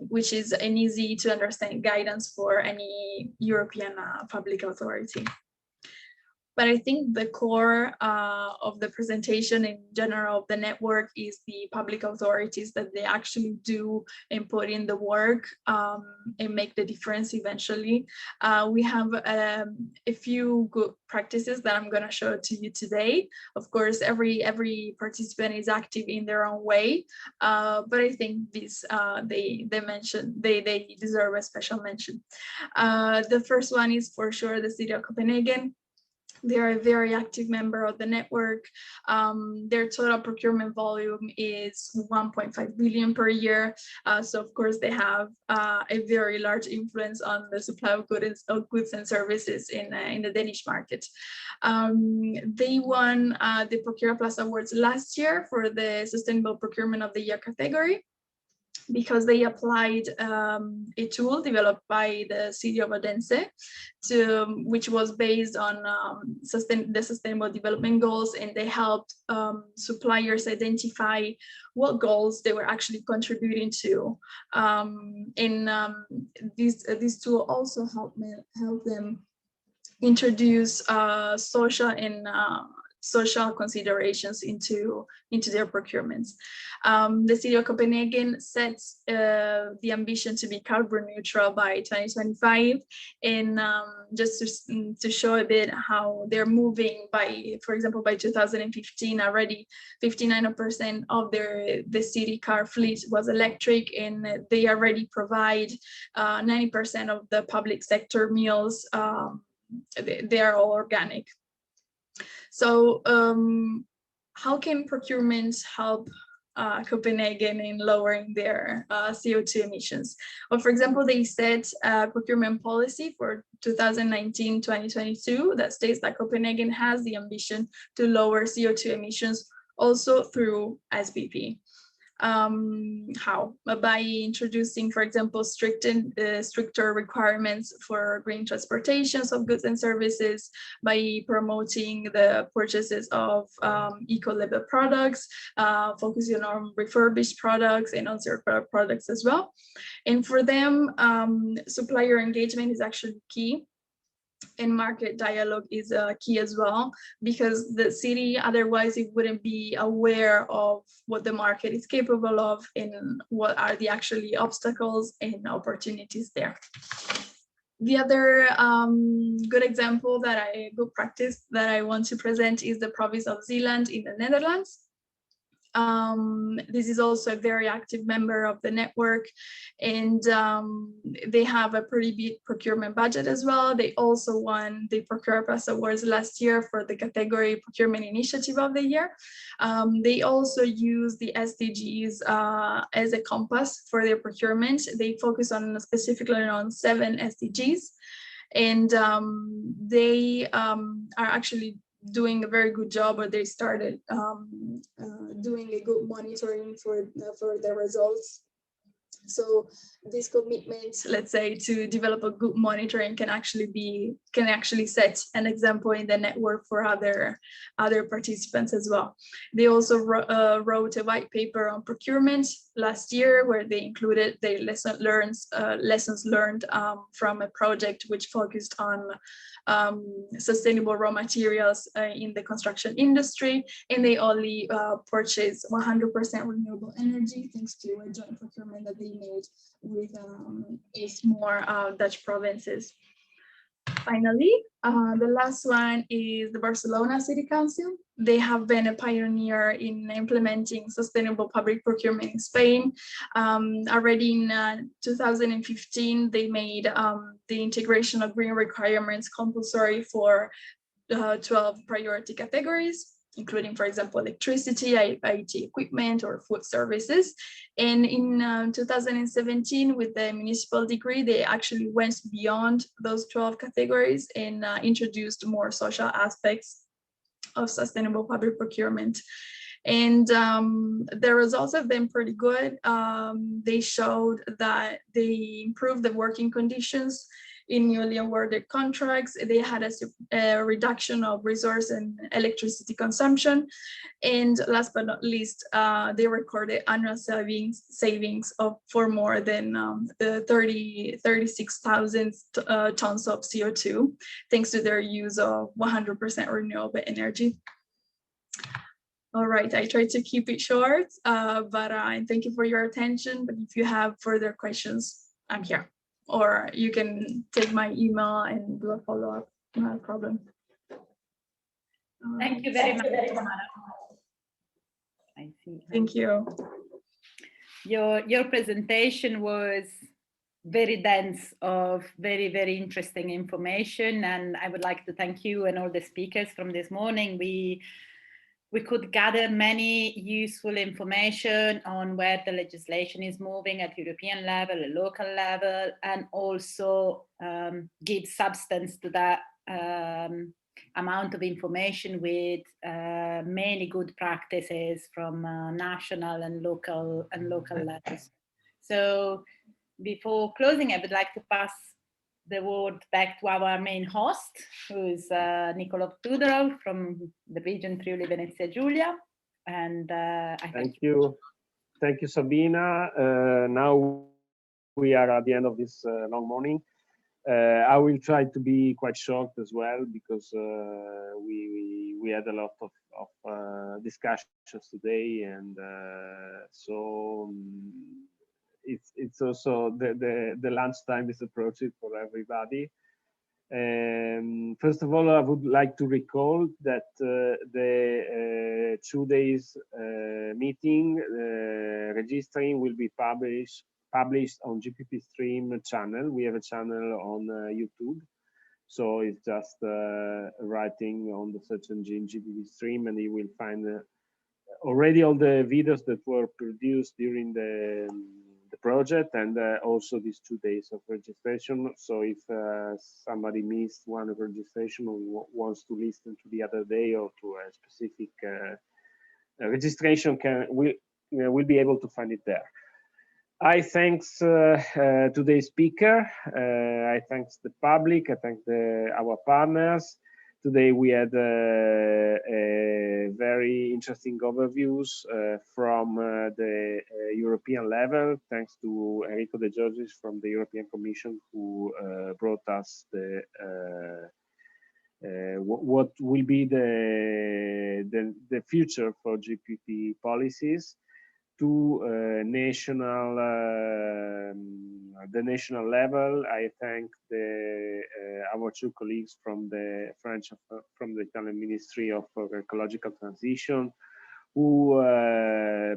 which is an easy to understand guidance for any European public authority. But I think the core of the presentation in general of the network is the public authorities, that they actually do and put in the work and make the difference eventually. We have a few good practices that I'm going to show to you today. Of course, every participant is active in their own way, but I think these they deserve a special mention. The first one is for sure the City of Copenhagen. They are a very active member of the network. Their total procurement volume is 1.5 billion per year. So of course they have a very large influence on the supply of goods and services in the Danish market. They won the Procure Plus Awards last year for the Sustainable Procurement of the Year category, because they applied a tool developed by the city of Odense, which was based on the Sustainable Development Goals, and they helped suppliers identify what goals they were actually contributing to. This tool also helped them introduce social considerations into their procurements. The City of Copenhagen sets the ambition to be carbon neutral by 2025, and just to show a bit how they're moving by, for example, by 2015 already 59% of the city car fleet was electric, and they already provide 90% of the public sector meals. They are all organic. So how can procurement help Copenhagen in lowering their CO2 emissions? Well, for example, they set a procurement policy for 2019-2022 that states that Copenhagen has the ambition to lower CO2 emissions also through SPP. How? By introducing, for example, stricter requirements for green transportations of goods and services, by promoting the purchases of eco-label products, focusing on refurbished products and on circular products as well. And for them, supplier engagement is actually key. And market dialogue is key as well, because the city, otherwise it wouldn't be aware of what the market is capable of and what are the actually obstacles and opportunities there. The other good practice that I want to present is the province of Zeeland in the Netherlands. This is also a very active member of the network, and they have a pretty big procurement budget as well. They also won the Procure Plus Awards last year for the category Procurement Initiative of the Year. They also use the SDGs as a compass for their procurement. They focus specifically on 7 SDGs, and they are actually doing a very good job, or they started doing a good monitoring for the results. So this commitment, let's say, to develop a good monitoring can actually set an example in the network for other participants as well. They also wrote a white paper on procurement last year, where they included the lessons learned from a project which focused on sustainable raw materials in the construction industry, and they only purchased 100% renewable energy thanks to a joint procurement that they made with 8 more Dutch provinces. Finally, the last one is the Barcelona City Council. They have been a pioneer in implementing sustainable public procurement in Spain. Already in 2015, they made the integration of green requirements compulsory for 12 priority categories, including, for example, electricity, IT equipment, or food services. And in 2017, with the municipal decree, they actually went beyond those 12 categories and introduced more social aspects of sustainable public procurement. And the results have been pretty good. They showed that they improved the working conditions in newly awarded contracts. They had a reduction of resource and electricity consumption. And last but not least, they recorded annual savings for more than 36,000 tons of CO2, thanks to their use of 100% renewable energy. All right, I tried to keep it short, but thank you for your attention. But if you have further questions, I'm here. Or you can take my email and do a follow-up, not a problem. Thank you very much, Tamara. I see. Thank you. Your presentation was very dense of very, very interesting information, and I would like to thank you and all the speakers from this morning. We could gather many useful information on where the legislation is moving at European level, at local level, and also give substance to that amount of information with many good practices from national and local levels. So before closing, I would like to pass the word back to our main host, who is Nicolò Tudorov from the region Friuli Venezia Giulia. And thank you, Sabina. Now we are at the end of this long morning. I will try to be quite short as well, because we had a lot of discussions today, and so it's also the lunchtime is approaching for everybody. First of all, I would like to recall that the 2 days meeting registering will be published on GPP-STREAM channel. We have a channel on YouTube, so it's just writing on the search engine GPP-STREAM, and you will find already all the videos that were produced during the project, and also these 2 days of registration. So if somebody missed one of registration or wants to listen to the other day or to a specific registration, will be able to find it there. I thanks today's speaker. I thanks the public. I thank our partners. Today we had a very interesting overviews from the European level, thanks to Enrico De Giorgis from the European Commission, who brought us what will be the future for GPP policies to the national level. I thank our 2 colleagues from the Italian Ministry of Ecological Transition, who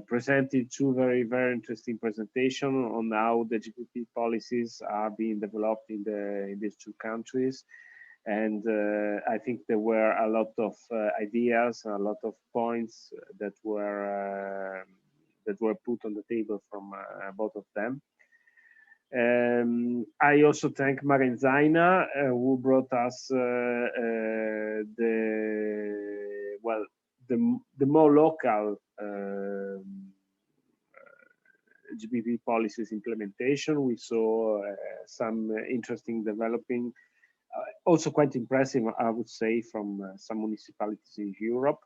presented 2 very, very interesting presentations on how the GPP policies are being developed in these 2 countries. And I think there were a lot of ideas, a lot of points that were put on the table from both of them. I also thank Marenzina, who brought us the more local GPP policies implementation. We saw some interesting developing, also quite impressive, I would say, from some municipalities in Europe.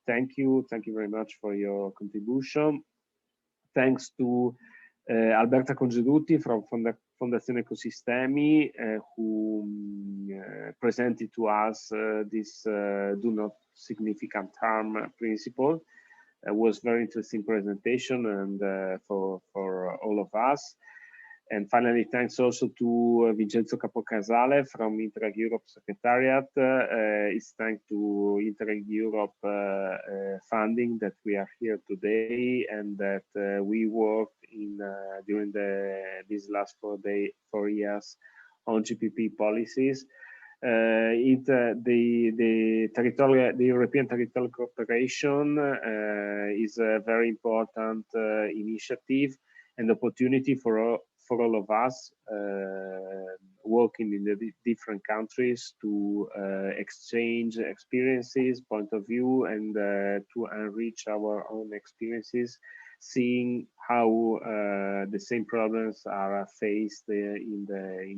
Thank you very much for your contribution. Thanks to Alberta Congeduti from Fondazione Ecosistemi, who presented to us this do not significant harm principle. It was very interesting presentation, and for all of us. And finally, thanks also to Vincenzo Capocazale from Interac Europe Secretariat. It's thanks to Interac Europe funding that we are here today, and that we worked in during these last 4 years on GPP policies. The European Territorial Cooperation is a very important initiative and opportunity for all of us working in the different countries to exchange experiences, point of view, and to enrich our own experiences, seeing how the same problems are faced in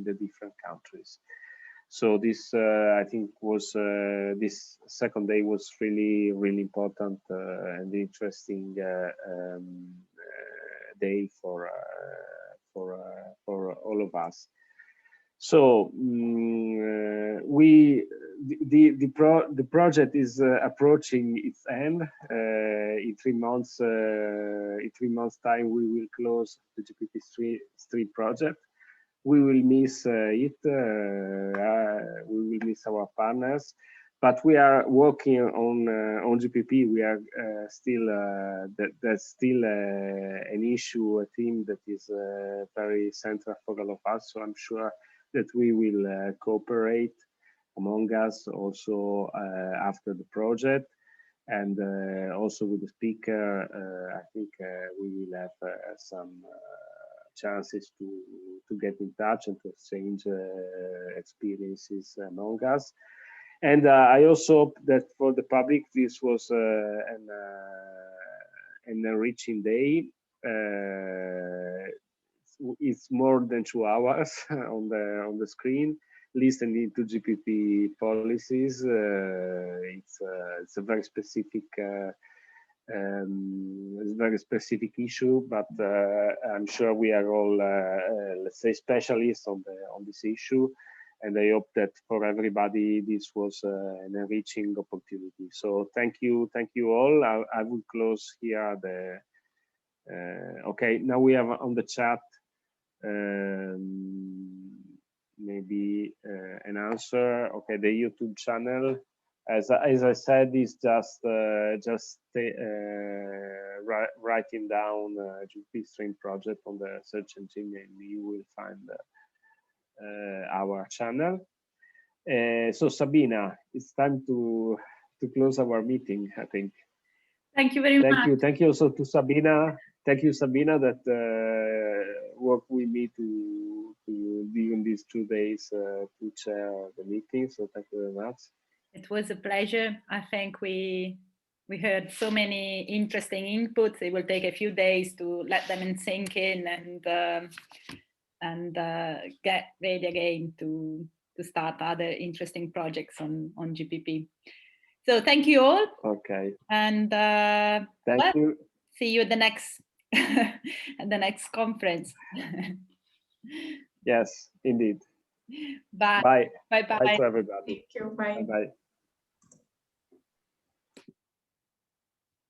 the different countries. So this, I think, was this second day was really important and interesting day for all of us. So the project is approaching its end. In 3 months, time, we will close the GPP-STREAM project. We will miss it. We will miss our partners, but we are working on GPP. We are still that's still an issue, a theme that is very central for all of us. So I'm sure that we will cooperate among us also after the project, and also with the speaker. I think we will have some chances to get in touch and to exchange experiences among us. And I also hope that for the public this was an enriching day. It's more than 2 hours on the screen listening to GPP policies. It's a very specific issue, but I'm sure we are all, let's say, specialists on this issue, and I hope that for everybody this was an enriching opportunity. So thank you all. I will close here the. Okay, now we have on the chat maybe an answer. Okay, the YouTube channel. As I said, is just writing down GPP-STREAM project on the search engine, and you will find our channel. So Sabina, it's time to close our meeting, I think. Thank you very much. Thank you also to Sabina. Thank you, Sabina, that worked with me to during these 2 days to chair the meeting. So thank you very much. It was a pleasure. I think we heard so many interesting inputs. It will take a few days to let them sink in and get ready again to start other interesting projects on GPP. So thank you all. Okay. And thank you. See you at the next at the next conference. Yes, indeed. Bye. Bye. Bye. Bye. Bye to everybody. Thank you. Bye. Bye.